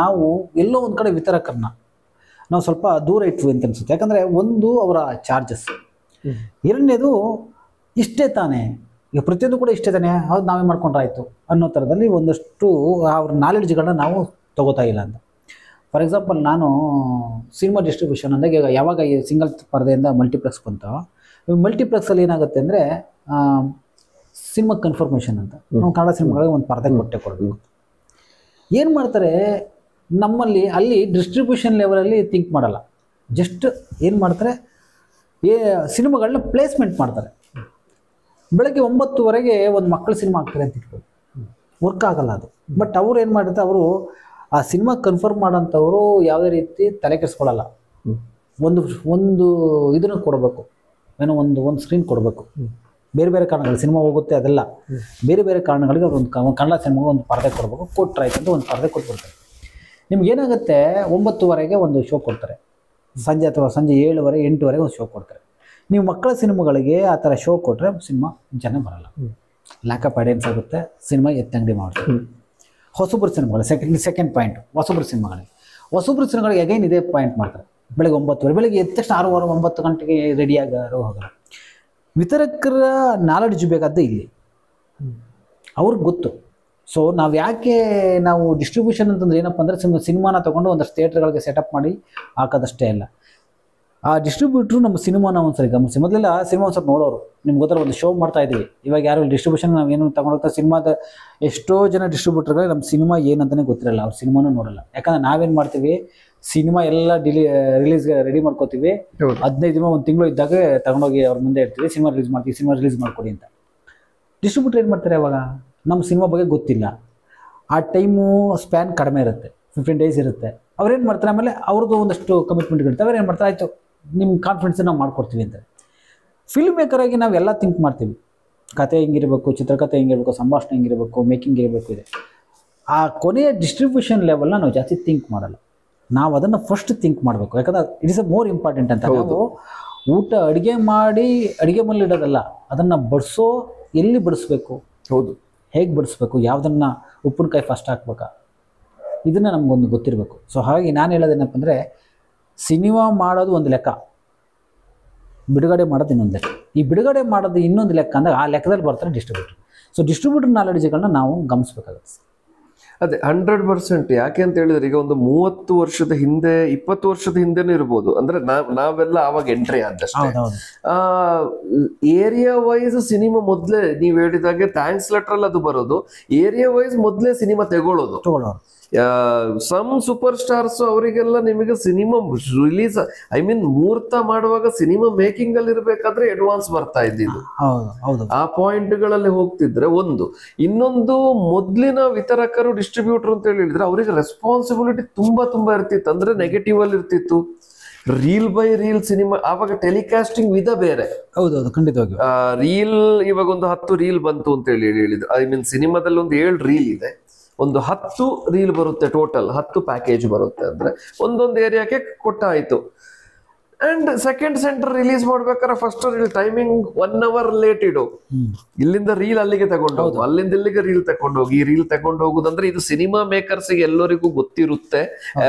ನಾವು ಎಲ್ಲೋ ಒಂದು ಕಡೆ ವಿತರಕರನ್ನ ನಾವು ಸ್ವಲ್ಪ ದೂರ ಇಟ್ವಿ ಅಂತ ಅನಿಸುತ್ತೆ. ಯಾಕಂದರೆ ಒಂದು ಅವರ ಚಾರ್ಜಸ್, ಎರಡನೇದು ಇಷ್ಟೇ ತಾನೇ, ಈಗ ಪ್ರತಿಯೊಂದು ಕೂಡ ಇಷ್ಟೇ ತಾನೇ, ಹೌದು ನಾವೇ ಮಾಡ್ಕೊಂಡ್ರಾಯ್ತು ಅನ್ನೋ ಥರದಲ್ಲಿ ಒಂದಷ್ಟು ಅವ್ರ ನಾಲೆಡ್ಜ್ಗಳನ್ನ ನಾವು ತಗೋತಾ ಇಲ್ಲ ಅಂತ. ಫಾರ್ ಎಕ್ಸಾಂಪಲ್ ನಾನು ಸಿನಿಮಾ ಡಿಸ್ಟ್ರಿಬ್ಯೂಷನ್ ಅಂದಾಗ ಈಗ ಯಾವಾಗ ಈ ಸಿಂಗಲ್ ಪರದೆಯಿಂದ ಮಲ್ಟಿಪ್ಲೆಕ್ಸ್ ಬಂತೋ, ಮಲ್ಟಿಪ್ಲೆಕ್ಸಲ್ಲಿ ಏನಾಗುತ್ತೆ ಅಂದರೆ ಸಿನಿಮಾ ಕನ್ಫರ್ಮೇಷನ್ ಅಂತ ನಾವು ಕನ್ನಡ ಸಿನಿಮಾಗಳಿಗೆ ಒಂದು ಪರದೆ ಕೊಡಬೇಕು. ಏನು ಮಾಡ್ತಾರೆ ನಮ್ಮಲ್ಲಿ ಅಲ್ಲಿ ಡಿಸ್ಟ್ರಿಬ್ಯೂಷನ್ ಲೆವೆಲಲ್ಲಿ ಥಿಂಕ್ ಮಾಡಲ್ಲ, ಜಸ್ಟ್ ಏನು ಮಾಡ್ತಾರೆ ಸಿನಿಮಾಗಳನ್ನ ಪ್ಲೇಸ್ಮೆಂಟ್ ಮಾಡ್ತಾರೆ. ಬೆಳಗ್ಗೆ 9:00 ಒಂದು ಮಕ್ಕಳ ಸಿನಿಮಾ ಆಗ್ತದೆ ಅಂತ ಇಟ್ಬೋದು, ವರ್ಕ್ ಆಗಲ್ಲ ಅದು. ಬಟ್ ಅವ್ರು ಏನು ಮಾಡಿರ್ತಾರೆ, ಅವರು ಆ ಸಿನಿಮಾ ಕನ್ಫರ್ಮ್ ಮಾಡೋಂಥವ್ರು ಯಾವುದೇ ರೀತಿ ತಲೆ ಕೆಡಿಸ್ಕೊಳ್ಳಲ್ಲ. ಒಂದು ಇದನ್ನು ಕೊಡಬೇಕು, ಏನೋ ಒಂದು ಸ್ಕ್ರೀನ್ ಕೊಡಬೇಕು. ಬೇರೆ ಬೇರೆ ಕಾರಣಗಳು ಸಿನಿಮಾ ಹೋಗುತ್ತೆ, ಅದೆಲ್ಲ ಬೇರೆ ಬೇರೆ ಕಾರಣಗಳಿಗೆ ಅವ್ರು ಒಂದು ಕನ್ನಡ ಸಿನಿಮಾಗೆ ಒಂದು ಪರದೆ ಕೊಡಬೇಕು, ಕೊಟ್ಟರಾಯ್ತು ಅಂತ ಒಂದು ಪರದೆ ಕೊಟ್ಬಿಡ್ತಾರೆ. ನಿಮ್ಗೇನಾಗುತ್ತೆ 9:00 ಒಂದು ಶೋ ಕೊಡ್ತಾರೆ, ಸಂಜೆ 7:00 8:00 ಒಂದು ಶೋ ಕೊಡ್ತಾರೆ. ನೀವು ಮಕ್ಕಳ ಸಿನಿಮಾಗಳಿಗೆ ಆ ಥರ ಶೋ ಕೊಟ್ಟರೆ ಸಿನಿಮಾ ಜನ ಬರಲ್ಲ, ಲ್ಯಾಕ್ ಆಫ್ ಆಡಿಯನ್ಸ್ ಆಗುತ್ತೆ, ಸಿನಿಮಾ ಎತ್ತಂಗಡಿ ಮಾಡ್ತಾರೆ. ಹೊಸಬ್ರ ಸಿನಿಮಾಗಳು ಸೆಕೆಂಡ್ ಪಾಯಿಂಟ್, ಹೊಸಬ್ರ ಸಿನಿಮಾಗಳಿಗೆ ಅಗೈನ್ ಇದೇ ಪಾಯಿಂಟ್ ಮಾಡ್ತಾರೆ. ಬೆಳಗ್ಗೆ 9:00 ಬೆಳಗ್ಗೆ ಎದ್ದ ತಕ್ಷಣ 6:15 9 ಗಂಟೆಗೆ ರೆಡಿಯಾಗಾರೋ ಹೋಗಲ್ಲ. ವಿತರಕರ ನಾಲೆಡ್ಜ್ ಬೇಕಾದ್ದೇ ಇಲ್ಲಿ, ಅವ್ರಿಗೆ ಗೊತ್ತು. ಸೊ ನಾವು ಡಿಸ್ಟ್ರಿಬ್ಯೂಷನ್ ಅಂತಂದ್ರೆ ಏನಪ್ಪ ಅಂದರೆ ಸಿನಿಮಾನ ತೊಗೊಂಡು ಒಂದಷ್ಟು ಥಿಯೇಟ್ರ್ಗಳಿಗೆ ಸೆಟಪ್ ಮಾಡಿ ಹಾಕೋದಷ್ಟೇ ಅಲ್ಲ. ಆ ಡಿಸ್ಟ್ರಿಬ್ಯೂಟ್ರು ನಮ್ಮ ಸಿನಿಮಾನ ಒಂದ್ಸರಿ ಗಮನಿಸಿ. ಮೊದಲೆಲ್ಲ ಸಿನಿಮಾ ಒಂದ್ಸರಿ ನೋಡೋರು, ನಿಮ್ಗೆ ಗೊತ್ತರ ಒಂದು ಶೋ ಮಾಡ್ತಾ ಇದ್ದೀವಿ, ಇವಾಗ ಯಾರು ಡಿಸ್ಟ್ರಿಬ್ಯೂಷನ್ ನಾವೇನು ತಗೊಂಡೋಗ್ತಾ ಸಿನಿಮಾದ ಎಷ್ಟೋ ಜನ ಡಿಸ್ಟ್ರಿಬ್ಯೂಟರ್ಗಳಿಗೆ ನಮ್ಮ ಸಿನಿಮಾ ಏನಂತಲೇ ಗೊತ್ತಿರಲ್ಲ, ಅವ್ರ ಸಿನಿಮಾನೂ ನೋಡಲ್ಲ. ಯಾಕಂದ್ರೆ ನಾವೇನು ಮಾಡ್ತೀವಿ, ಸಿನಿಮಾ ಎಲ್ಲ ರಿಲೀಸ್ಗೆ ರೆಡಿ ಮಾಡ್ಕೋತೀವಿ, 15 ದಿನ 1 ತಿಂಗಳು ಇದ್ದಾಗ ತಗೊಂಡೋಗಿ ಅವ್ರ ಮುಂದೆ ಇರ್ತೀವಿ, ಸಿನಿಮಾ ರಿಲೀಸ್ ಮಾಡ್ಕೊಡಿ ಅಂತ. ಡಿಸ್ಟ್ರಿಬ್ಯೂಟರ್ ಏನು ಮಾಡ್ತಾರೆ, ಅವಾಗ ನಮ್ಮ ಸಿನಿಮಾ ಬಗ್ಗೆ ಗೊತ್ತಿಲ್ಲ, ಆ ಟೈಮು ಸ್ಪ್ಯಾನ್ ಕಡಿಮೆ ಇರುತ್ತೆ, 15 ಡೇಸ್ ಇರುತ್ತೆ. ಅವ್ರೇನು ಮಾಡ್ತಾರೆ, ಆಮೇಲೆ ಅವ್ರದ್ದು ಒಂದಷ್ಟು ಕಮಿಟ್ಮೆಂಟ್ ಇರುತ್ತೆ, ಅವ್ರೇನು ಮಾಡ್ತಾರೆ, ಆಯಿತು ನಿಮ್ಮ ಕಾನ್ಫಿಡೆನ್ಸ್ ನಾವು ಮಾಡ್ಕೊಡ್ತೀವಿ ಅಂತ. ಫಿಲ್ಮ್ ಮೇಕರಾಗಿ ನಾವೆಲ್ಲ ಥಿಂಕ್ ಮಾಡ್ತೀವಿ, ಕತೆ ಹೆಂಗಿರಬೇಕು, ಚಿತ್ರಕಥೆ ಹೆಂಗಿರಬೇಕು, ಸಂಭಾಷಣೆ ಹೆಂಗಿರಬೇಕು, ಮೇಕಿಂಗ್ ಇರಬೇಕು ಇದೆ. ಆ ಕೊನೆಯ ಡಿಸ್ಟ್ರಿಬ್ಯೂಷನ್ ಲೆವೆಲ್ನ ನಾವು ಜಾಸ್ತಿ ಥಿಂಕ್ ಮಾಡಲ್ಲ, ನಾವು ಅದನ್ನು ಫಸ್ಟ್ ಥಿಂಕ್ ಮಾಡಬೇಕು. ಯಾಕಂದ್ರೆ it is a more important ಅಂತ. ನಾವು ಊಟ ಅಡುಗೆ ಮಾಡಿ ಅಡುಗೆ ಮನೇಲಿ ಇಡೋದಲ್ಲ, ಅದನ್ನು ಬಡಿಸೋ ಎಲ್ಲಿ ಬಡಿಸ್ಬೇಕು, ಹೌದು ಹೇಗೆ ಬಡಿಸ್ಬೇಕು, ಯಾವುದನ್ನು ಉಪ್ಪಿನಕಾಯಿ ಫಸ್ಟ್ ಹಾಕ್ಬೇಕಾ, ಇದನ್ನು ನಮಗೊಂದು ಗೊತ್ತಿರಬೇಕು. ಸೊ ಹಾಗಾಗಿ ನಾನು ಹೇಳೋದೇನಪ್ಪ ಅಂದರೆ, ಸಿನಿಮಾ ಮಾಡೋದು ಒಂದು ಲೆಕ್ಕ, ಬಿಡುಗಡೆ ಮಾಡೋದು ಇನ್ನೊಂದು ಲೆಕ್ಕ. ಈ ಬಿಡುಗಡೆ ಮಾಡೋದು ಇನ್ನೊಂದು ಲೆಕ್ಕ ಅಂದರೆ ಆ ಲೆಕ್ಕದಲ್ಲಿ ಬರ್ತಾರೆ ಡಿಸ್ಟ್ರಿಬ್ಯೂಟರ್. ಸೊ ಡಿಸ್ಟ್ರಿಬ್ಯೂಟರ್ ನಾಲೆಡ್ಜ್ಗಳನ್ನ ನಾವು ಗಮನಿಸ್ಬೇಕಾಗುತ್ತೆ. ಅದೇ 100%. ಯಾಕೆ ಅಂತ ಹೇಳಿದ್ರೆ, ಈಗ ಒಂದು 30 ವರ್ಷದ ಹಿಂದೆ 20 ವರ್ಷದ ಹಿಂದೆನೂ ಇರ್ಬೋದು, ಅಂದ್ರೆ ನಾವೆಲ್ಲ ಆವಾಗ ಎಂಟ್ರಿ ಆದಷ್ಟೇ. ಏರಿಯಾ ವೈಸ್ ಸಿನಿಮಾ ಮೊದ್ಲೇ ನೀವು ಹೇಳಿದಾಗೆ ಥ್ಯಾಂಕ್ಸ್ ಲೆಟರ್ ಅದು ಬರೋದು, ಏರಿಯಾ ವೈಸ್ ಮೊದ್ಲೇ ಸಿನಿಮಾ ತಗೊಳ್ಳೋದು. ಸಮ್ ಸೂಪರ್ ಸ್ಟಾರ್ಸ್ ಅವರಿಗೆಲ್ಲ ನಿಮಗೆ ಸಿನಿಮಾ ರಿಲೀಸ್ ಮುಹೂರ್ತ ಮಾಡುವಾಗ ಸಿನಿಮಾ ಮೇಕಿಂಗ್ ಅಲ್ಲಿ ಇರ್ಬೇಕಾದ್ರೆ ಅಡ್ವಾನ್ಸ್ ಬರ್ತಾ ಇದ್ದಿದ್ದು, ಆ ಪಾಯಿಂಟ್ ಗಳಲ್ಲಿ ಹೋಗ್ತಿದ್ರೆ ಒಂದು. ಇನ್ನೊಂದು, ಮೊದ್ಲಿನ ವಿತರಕರು ಡಿಸ್ಟ್ರಿಬ್ಯೂಟರ್ ಅಂತ ಹೇಳಿದ್ರೆ ಅವರಿಗೆ ರೆಸ್ಪಾನ್ಸಿಬಿಲಿಟಿ ತುಂಬಾ ಇರ್ತಿತ್ತು, ಅಂದ್ರೆ ನೆಗೆಟಿವ್ ಅಲ್ಲಿ ಇರ್ತಿತ್ತು. ರೀಲ್ ಬೈ ರೀಲ್ ಸಿನಿಮಾ, ಆವಾಗ ಟೆಲಿಕಾಸ್ಟಿಂಗ್ ವಿಧ ಬೇರೆ. ಹೌದೌದು, ಖಂಡಿತವಾಗಿ. ರೀಲ್ ಇವಾಗ ಒಂದು 10 ರೀಲ್ ಬಂತು ಅಂತ ಹೇಳಿದ್ರು. ಸಿನಿಮಾದಲ್ಲಿ ಒಂದು 7 ರೀಲ್ ಇದೆ, ಒಂದು 10 ರೀಲ್ ಬರುತ್ತೆ, ಟೋಟಲ್ 10 ಪ್ಯಾಕೇಜ್ ಬರುತ್ತೆ. ಅಂದ್ರೆ ಒಂದೊಂದು ಏರಿಯಾಕ್ಕೆ ಕೊಟ್ಟಾಯ್ತು. ಅಂಡ್ ಸೆಕೆಂಡ್ ಸೆಂಟರ್ ರಿಲೀಸ್ ಮಾಡ್ಬೇಕಾದ್ರೆ first reel timing 1 hour late ಇಡು, ಇಲ್ಲಿಂದ ರೀಲ್ ಅಲ್ಲಿಗೆ ತಗೊಂಡೋಗು, ಅಲ್ಲಿಂದ ಇಲ್ಲಿಗೆ ರೀಲ್ ತಗೊಂಡೋಗಿ, ಈ ರೀಲ್ ತಗೊಂಡು ಹೋಗುದಂದ್ರೆ ಇದು ಸಿನಿಮಾ ಮೇಕರ್ಸ್ ಎಲ್ಲರಿಗೂ ಗೊತ್ತಿರುತ್ತೆ.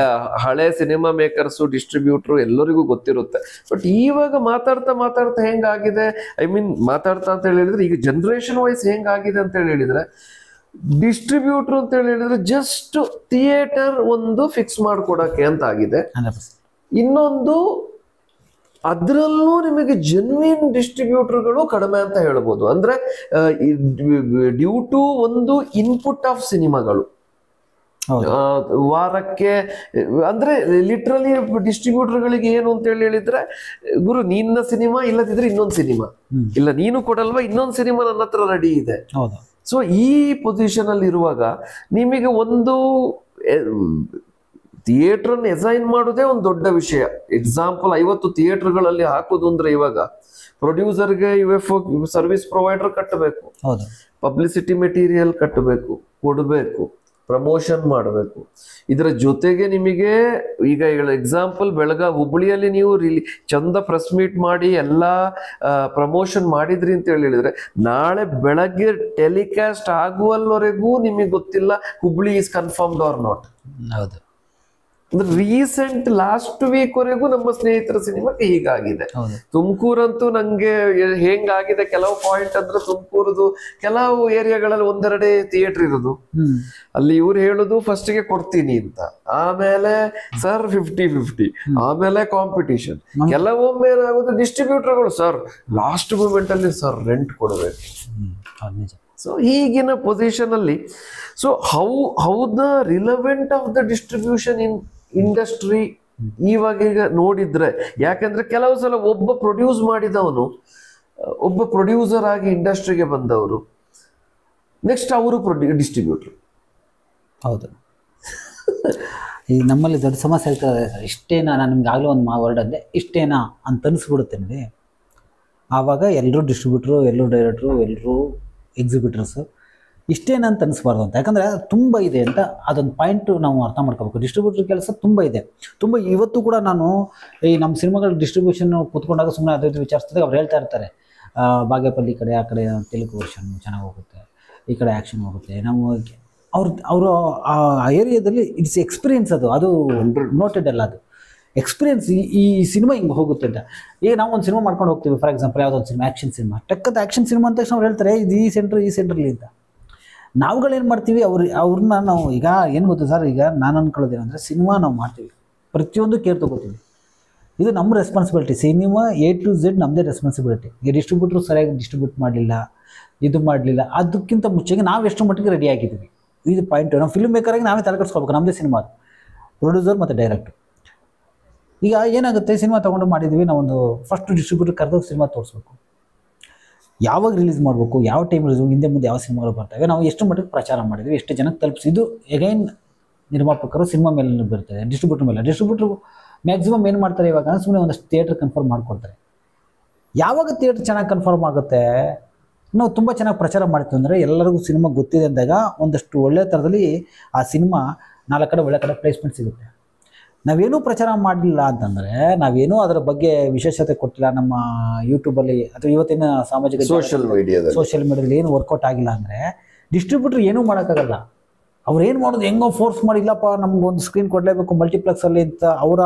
ಹಳೆ ಸಿನಿಮಾ ಮೇಕರ್ಸ್ ಡಿಸ್ಟ್ರಿಬ್ಯೂಟರ್ ಎಲ್ಲರಿಗೂ ಗೊತ್ತಿರುತ್ತೆ. ಬಟ್ ಇವಾಗ ಮಾತಾಡ್ತಾ ಹೆಂಗಾಗಿದೆ, ಮಾತಾಡ್ತಾ ಅಂತ ಹೇಳಿದ್ರೆ ಈಗ ಜನರೇಷನ್ ವೈಸ್ ಹೆಂಗಾಗಿದೆ ಅಂತ ಹೇಳಿದ್ರೆ, ಡಿಸ್ಟ್ರಿಬ್ಯೂಟರ್ ಅಂತ ಹೇಳಿದ್ರೆ ಜಸ್ಟ್ ಥಿಯೇಟರ್ ಒಂದು ಫಿಕ್ಸ್ ಮಾಡ್ಕೊಡಕ್ಕೆ ಅಂತ ಆಗಿದೆ. 100%. ಇನ್ನೊಂದು ಅದರಲ್ಲೂ ನಿಮಗೆ ಜೆನ್ವಿನ್ ಡಿಸ್ಟ್ರಿಬ್ಯೂಟರ್ಗಳು ಕಡಿಮೆ ಅಂತ ಹೇಳ್ಬೋದು. ಅಂದ್ರೆ ಡ್ಯೂ ಟು ಒಂದು ಇನ್ಪುಟ್ ಆಫ್ ಸಿನಿಮಾಗಳು ವಾರಕ್ಕೆ, ಅಂದ್ರೆ ಲಿಟ್ರಲಿ ಡಿಸ್ಟ್ರಿಬ್ಯೂಟರ್ಗಳಿಗೆ ಏನು ಅಂತ ಹೇಳಿದ್ರೆ, ಗುರು ನಿನ್ನ ಸಿನಿಮಾ ಇಲ್ಲದಿದ್ರೆ ಇನ್ನೊಂದು ಸಿನಿಮಾ ಇಲ್ಲ, ನೀನು ಕೊಡಲ್ವಾ ಇನ್ನೊಂದು ಸಿನಿಮಾ ನನ್ನ ಹತ್ರ ರೆಡಿ ಇದೆ. ಸೊ ಈ ಪೊಸಿಷನ್ ಅಲ್ಲಿ ಇರುವಾಗ ನಿಮಗೆ ಒಂದು ಥಿಯೇಟರ್ ಅನ್ನು ಎಸೈನ್ ಮಾಡೋದೇ ಒಂದು ದೊಡ್ಡ ವಿಷಯ. ಎಕ್ಸಾಂಪಲ್ 50 ಥಿಯೇಟರ್ಗಳಲ್ಲಿ ಹಾಕೋದು ಅಂದ್ರೆ ಇವಾಗ ಪ್ರೊಡ್ಯೂಸರ್ಗೆ UFO ಸರ್ವಿಸ್ ಪ್ರೊವೈಡರ್ ಕಟ್ಟಬೇಕು, ಪಬ್ಲಿಸಿಟಿ ಮೆಟೀರಿಯಲ್ ಕಟ್ಟಬೇಕು, ಕೊಡಬೇಕು, ಪ್ರಮೋಷನ್ ಮಾಡಬೇಕು. ಇದರ ಜೊತೆಗೆ ನಿಮಗೆ ಈಗ ಎಕ್ಸಾಂಪಲ್ ಹುಬ್ಬಳ್ಳಿಯಲ್ಲಿ ನೀವು ಚಂದ ಪ್ರೆಸ್ ಮೀಟ್ ಮಾಡಿ ಎಲ್ಲ ಪ್ರಮೋಷನ್ ಮಾಡಿದ್ರಿ ಅಂತ ಹೇಳಿದ್ರೆ, ನಾಳೆ ಬೆಳಗ್ಗೆ ಟೆಲಿಕಾಸ್ಟ್ ಆಗುವಲ್ವರೆಗೂ ನಿಮಗೆ ಗೊತ್ತಿಲ್ಲ Hubballi is confirmed or not. ಹೌದು. ಅಂದ್ರೆ ರೀಸೆಂಟ್ ಲಾಸ್ಟ್ ವೀಕ್ ವರೆಗೂ ನಮ್ಮ ಸ್ನೇಹಿತರ ಸಿನಿಮಾಕ್ಕೆ ಹೀಗಾಗಿದೆ. ತುಮಕೂರಂತೂ ನಂಗೆ ಹೆಂಗಾಗಿದೆ ಕೆಲವು ಪಾಯಿಂಟ್ ಅಂದ್ರೆ, ತುಮಕೂರದು ಕೆಲವು ಏರಿಯಾಗಳಲ್ಲಿ 1-2 ಥಿಯೇಟರ್ ಇರೋದು, ಅಲ್ಲಿ ಇವ್ರು ಹೇಳುದು ಫಸ್ಟ್ ಗೆ ಕೊಡ್ತೀನಿ ಅಂತ, ಆಮೇಲೆ ಸರ್ 50-50, ಆಮೇಲೆ ಕಾಂಪಿಟಿಷನ್. ಕೆಲವೊಮ್ಮೆ ಏನಾಗುತ್ತೆ ಡಿಸ್ಟ್ರಿಬ್ಯೂಟರ್ಗಳು ಸರ್ ಲಾಸ್ಟ್ ಮೂಮೆಂಟ್ ಅಲ್ಲಿ ಸರ್ ರೆಂಟ್ ಕೊಡಬೇಕು. ಸೊ ಈಗಿನ ಪೊಸಿಷನ್ ಅಲ್ಲಿ how the relevant of the distribution in industry ಇವಾಗ ನೋಡಿದ್ರೆ, ಯಾಕಂದ್ರೆ ಕೆಲವು ಸಲ ಒಬ್ಬ ಪ್ರೊಡ್ಯೂಸ್ ಮಾಡಿದವನು, ಒಬ್ಬ ಪ್ರೊಡ್ಯೂಸರ್ ಆಗಿ ಇಂಡಸ್ಟ್ರಿಗೆ ಬಂದವರು, ನೆಕ್ಸ್ಟ್ ಅವರು ಡಿಸ್ಟ್ರಿಬ್ಯೂಟರ್. ಹೌದು. ಈ ನಮ್ಮಲ್ಲಿ ದೊಡ್ಡ ಸಮಸ್ಯೆ ಆಗ್ತದೆ. ಇಷ್ಟೇನಾ, ನಾನು ನಿಮ್ಗೆ ಆಗಲೂ ಒಂದು ವರ್ಡ್ ಅಂದೆ, ಇಷ್ಟೇನಾ ಅಂತ ಅನಿಸ್ಬಿಡುತ್ತೆ ನೋಡಿ. ಆವಾಗ ಎಲ್ಲರೂ ಡಿಸ್ಟ್ರಿಬ್ಯೂಟ್ರು, ಎಲ್ಲರೂ ಡೈರೆಕ್ಟ್ರು, ಎಲ್ಲರೂ ಎಕ್ಸಿಬಿಟರ್ಸು ಇಷ್ಟೇನಂತ ಅನಿಸ್ಬಾರ್ದು ಅಂತ. ಯಾಕಂದರೆ ತುಂಬ ಇದೆ ಅಂತ ಅದೊಂದು ಪಾಯಿಂಟು ನಾವು ಅರ್ಥ ಮಾಡ್ಕೋಬೇಕು. ಡಿಸ್ಟ್ರಿಬ್ಯೂಟರ್ ಕೆಲಸ ತುಂಬ ಇದೆ, ತುಂಬ. ಇವತ್ತು ಕೂಡ ನಾನು ಈ ನಮ್ಮ ಸಿನಿಮಾಗಳ ಡಿಸ್ಟ್ರಿಬ್ಯೂಷನ್ ಕೂತ್ಕೊಂಡಾಗ ಸುಮ್ಮನೆ ಅದೇ ವಿಚಾರಿಸಿದಾಗ ಅವ್ರು ಹೇಳ್ತಾ ಇರ್ತಾರೆ, ಬಾಗೇಪಲ್ಲಿ ಕಡೆ ಆ ಕಡೆ ತೆಲುಗು ವರ್ಷನ್ ಚೆನ್ನಾಗಿ ಹೋಗುತ್ತೆ, ಈ ಕಡೆ ಆ್ಯಕ್ಷನ್ ಹೋಗುತ್ತೆ. ನಾವು ಅವರು ಆ ಏರಿಯಾದಲ್ಲಿ ಇಟ್ಸ್ ಎಕ್ಸ್ಪೀರಿಯನ್ಸ್, ಅದು ನೋಟೆಡ್ ಅಲ್ಲ, ಅದು ಎಕ್ಸ್ಪೀರಿಯನ್ಸ್. ಈ ಸಿನಿಮಾ ಹಿಂಗೆ ಹೋಗುತ್ತೆ ಅಂತ. ಈಗ ನಾವು ಒಂದು ಸಿನಿಮಾ ಮಾಡ್ಕೊಂಡು ಹೋಗ್ತೀವಿ, ಫಾರ್ ಎಕ್ಸಾಂಪಲ್ ಯಾವುದೊಂದು ಸಿನಿಮಾ, ಆ್ಯಕ್ಷನ್ ಸಿನಿಮಾ, ಟಕ್ಕದ ಆ್ಯಕ್ಷನ್ ಸಿನಿಮಾ ಅಂತ ತಕ್ಷಣ ಅವ್ರು ಹೇಳ್ತಾರೆ ಇದು ಈ ಸೆಂಟ್ರಲ್ಲಿ ಅಂತ. ನಾವುಗಳೇನು ಮಾಡ್ತೀವಿ, ಅವ್ರನ್ನ ನಾವು ಈಗ ಏನು ಗೊತ್ತು ಸರ್, ಈಗ ನಾನು ಅನ್ಕೊಳ್ಳೋದೇನೆಂದರೆ, ಸಿನಿಮಾ ನಾವು ಮಾಡ್ತೀವಿ, ಪ್ರತಿಯೊಂದು ಕೇರ್ ತೊಗೋತೀವಿ, ಇದು ನಮ್ಮ responsibility. Cinema A to Z ನಮ್ಮದೇ ರೆಸ್ಪಾನ್ಸಿಬಿಲಿಟಿ. ಈಗ ಡಿಸ್ಟ್ರಿಬ್ಯೂಟ್ರು ಸರಿಯಾಗಿ ಡಿಸ್ಟ್ರಿಬ್ಯೂಟ್ ಮಾಡಲಿಲ್ಲ, ಇದು ಮಾಡಲಿಲ್ಲ, ಅದಕ್ಕಿಂತ ಮುಂಚೆಗೆ ನಾವು ಎಷ್ಟು ಮಟ್ಟಿಗೆ ರೆಡಿ ಆಗಿದ್ದೀವಿ, ಇದು ಪಾಯಿಂಟು. ನಾವು ಫಿಲ್ಮ್ ಮೇಕರಾಗಿ ನಾವೇ ತಲೆ ಕೆಡಿಸ್ಕೊಳ್ಬೇಕು, ನಮ್ಮದೇ ಸಿನಿಮಾ, ಪ್ರೊಡ್ಯೂಸರ್ ಮತ್ತು ಡೈರೆಕ್ಟರ್. ಈಗ ಏನಾಗುತ್ತೆ, ಸಿನಿಮಾ ತೊಗೊಂಡು ಮಾಡಿದ್ವಿ, ನಾವೊಂದು ಫಸ್ಟ್ ಡಿಸ್ಟ್ರಿಬ್ಯೂಟರ್ ಕರೆದು ಸಿನಿಮಾ ತೋರಿಸ್ಬೇಕು, ಯಾವಾಗ ರಿಲೀಸ್ ಮಾಡಬೇಕು, ಯಾವ ಟೈಮ್ ರಿಲೀಸ್, ಹಿಂದೆ ಮುಂದೆ ಯಾವ ಸಿನಿಮಾಗಳು ಬರ್ತವೆ, ನಾವು ಎಷ್ಟು ಮಟ್ಟಿಗೆ ಪ್ರಚಾರ ಮಾಡಿದ್ವಿ, ಎಷ್ಟು ಜನಕ್ಕೆ ತಲುಪಿಸಿದ್ದು. ಎಗೈನ್ ನಿರ್ಮಾಪಕರು ಸಿನಿಮಾ ಮೇಲೆ ಬರ್ತದೆ, ಡಿಸ್ಟ್ರಿಬ್ಯೂಟರ್ ಮೇಲೆ. ಡಿಸ್ಟ್ರಿಬ್ಯೂಟ್ರು ಮ್ಯಾಕ್ಸಿಮಮ್ ಏನು ಮಾಡ್ತಾರೆ ಇವಾಗ, ಸುಮ್ಮನೆ ಒಂದಷ್ಟು ಥಿಯೇಟ್ರ್ ಕನ್ಫರ್ಮ್ ಮಾಡ್ಕೊಡ್ತಾರೆ. ಯಾವಾಗ ಥಿಯೇಟ್ರ್ ಚೆನ್ನಾಗಿ ಕನ್ಫರ್ಮ್ ಆಗುತ್ತೆ, ನಾವು ತುಂಬ ಚೆನ್ನಾಗಿ ಪ್ರಚಾರ ಮಾಡ್ತೀವಿ ಅಂದರೆ, ಎಲ್ಲರಿಗೂ ಸಿನಿಮಾ ಗೊತ್ತಿದೆ ಅಂದಾಗ ಒಂದಷ್ಟು ಒಳ್ಳೆಯ ಥರದಲ್ಲಿ ಆ ಸಿನಿಮಾ 4 ಕಡೆ ಒಳ್ಳೆ ಕಡೆ ಪ್ಲೇಸ್ಮೆಂಟ್ ಸಿಗುತ್ತೆ. ನಾವೇನೂ ಪ್ರಚಾರ ಮಾಡಲಿಲ್ಲ ಅಂತಂದರೆ, ನಾವೇನೂ ಅದರ ಬಗ್ಗೆ ವಿಶೇಷತೆ ಕೊಟ್ಟಿಲ್ಲ ನಮ್ಮ ಯೂಟ್ಯೂಬಲ್ಲಿ ಅಥವಾ ಇವತ್ತಿನ ಸಾಮಾಜಿಕ ಸೋಷಿಯಲ್ ಮೀಡಿಯಾದಲ್ಲಿ ಏನು ವರ್ಕೌಟ್ ಆಗಿಲ್ಲ ಅಂದರೆ, ಡಿಸ್ಟ್ರಿಬ್ಯೂಟ್ರ್ ಏನೂ ಮಾಡೋಕ್ಕಾಗಲ್ಲ. ಅವ್ರು ಏನು ಮಾಡೋದು, ಹೆಂಗೋ ಫೋರ್ಸ್ ಮಾಡಿ, ಇಲ್ಲಪ್ಪ ನಮಗೊಂದು ಸ್ಕ್ರೀನ್ ಕೊಡಲೇಬೇಕು ಮಲ್ಟಿಪ್ಲೆಕ್ಸಲ್ಲಿ ಅಂತ ಅವರ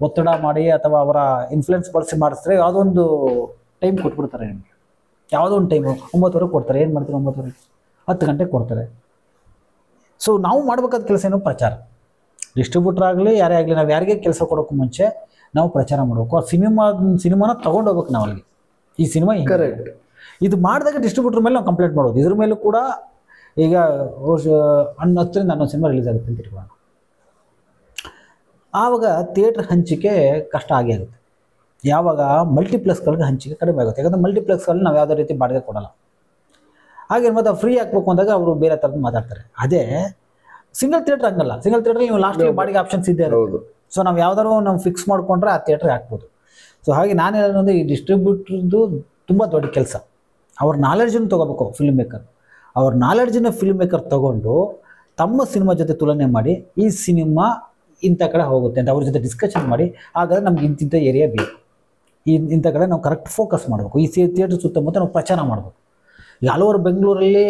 ಒತ್ತಡ ಮಾಡಿ ಅಥವಾ ಅವರ ಇನ್ಫ್ಲುಯೆನ್ಸ್ ಬಳಸಿ ಮಾಡಿಸಿದ್ರೆ ಯಾವುದೊಂದು ಟೈಮ್ ಕೊಟ್ಬಿಡ್ತಾರೆ ನಿಮಗೆ. ಯಾವುದೋ ಒಂದು ಟೈಮು 9 ಕೊಡ್ತಾರೆ. ಏನು ಮಾಡ್ತಾರೆ, 9 10 ಗಂಟೆಗೆ ಕೊಡ್ತಾರೆ. ಸೊ ನಾವು ಮಾಡಬೇಕಾದ ಕೆಲಸ ಏನು, ಪ್ರಚಾರ. ಡಿಸ್ಟ್ರಿಬ್ಯೂಟರ್ ಆಗಲಿ ಯಾರೇ ಆಗಲಿ, ನಾವು ಯಾರಿಗೆ ಕೆಲಸ ಕೊಡೋಕ್ಕೂ ಮುಂಚೆ ನಾವು ಪ್ರಚಾರ ಮಾಡಬೇಕು. ಆ ಸಿನಿಮಾನ ತೊಗೊಂಡು ಹೋಗ್ಬೇಕು ನಾವು ಅಲ್ಲಿಗೆ. ಈ ಸಿನಿಮಾ ಕರೆಕ್ಟ್, ಇದು ಮಾಡಿದಾಗ ಡಿಸ್ಟ್ರಿಬ್ಯೂಟರ್ ಮೇಲೆ ನಾವು ಕಂಪ್ಲೇಂಟ್ ಮಾಡೋದು. ಇದ್ರ ಮೇಲೂ ಕೂಡ ಈಗ 10ರಿಂದ 11 ಸಿನಿಮಾ ರಿಲೀಸ್ ಆಗುತ್ತೆ ಅಂತ ಇಟ್ಕೊಳ್ಳೋಣ. ಆವಾಗ ಥಿಯೇಟ್ರ್ ಹಂಚಿಕೆ ಕಷ್ಟ ಆಗೇ ಆಗುತ್ತೆ. ಯಾವಾಗ ಮಲ್ಟಿಪ್ಲೆಕ್ಸ್ಗಳಿಗೆ ಹಂಚಿಕೆ ಕಡಿಮೆ ಆಗುತ್ತೆ. ಯಾಕಂದರೆ ಮಲ್ಟಿಪ್ಲೆಕ್ಸ್ಗಳಲ್ಲಿ ನಾವು ಯಾವುದೇ ರೀತಿ ಬಾಡಿಗೆ ಕೊಡೋಲ್ಲ. ಹಾಗೆ ಮತ್ತು ಫ್ರೀ ಹಾಕ್ಬೇಕು ಅಂದಾಗ ಅವರು ಬೇರೆ ಥರದ್ದು ಮಾತಾಡ್ತಾರೆ. ಅದೇ ಸಿಂಗಲ್ ಥಿಯೇಟ್ರ್ ಹಂಗಲ್ಲ. ಸಿಂಗಲ್ ಥಿಯೇಟ್ರಲ್ಲಿ ನೀವು ಲಾಸ್ಟಿಗೆ ಬಾಡಿಗೆ ಆಪ್ಷನ್ಸ್ ಇದೆ. ಸೊ ನಾವು ಯಾವ್ದಾದ್ರು ನಾವು ಫಿಕ್ಸ್ ಮಾಡ್ಕೊಂಡ್ರೆ ಆ ಥಿಯೇಟ್ರಿಗೆ ಹಾಕ್ಬೋದು. ಸೊ ಹಾಗೆ ನಾನು ಹೇಳೋದು, ಈ ಡಿಸ್ಟ್ರಿಬ್ಯೂಟ್ರದ್ದು ತುಂಬ ದೊಡ್ಡ ಕೆಲಸ. ಅವ್ರ ನಾಲೆಡ್ಜನ್ನು ತೊಗೋಬೇಕು ಫಿಲ್ಮ್ ಮೇಕರ್. ಅವ್ರ ನಾಲೆಡ್ಜನ್ನು ಫಿಲ್ಮ್ ಮೇಕರ್ ತೊಗೊಂಡು ತಮ್ಮ ಸಿನಿಮಾ ಜೊತೆ ತುಲನೆ ಮಾಡಿ, ಈ ಸಿನಿಮಾ ಇಂಥ ಕಡೆ ಹೋಗುತ್ತೆ ಅಂತ ಅವ್ರ ಜೊತೆ ಡಿಸ್ಕಷನ್ ಮಾಡಿ, ಹಾಗಾದ್ರೆ ನಮ್ಗೆ ಇಂತಿಂಥ ಏರಿಯಾ ಬೇಕು, ಇಂಥ ಕಡೆ ನಾವು ಕರೆಕ್ಟ್ ಫೋಕಸ್ ಮಾಡಬೇಕು. ಈ ಥಿಯೇಟ್ರ್ ಸುತ್ತಮುತ್ತ ನಾವು ಪ್ರಚಾರ ಮಾಡಬೇಕು. ಈಗ ಹಲವಾರು ಬೆಂಗಳೂರಲ್ಲಿ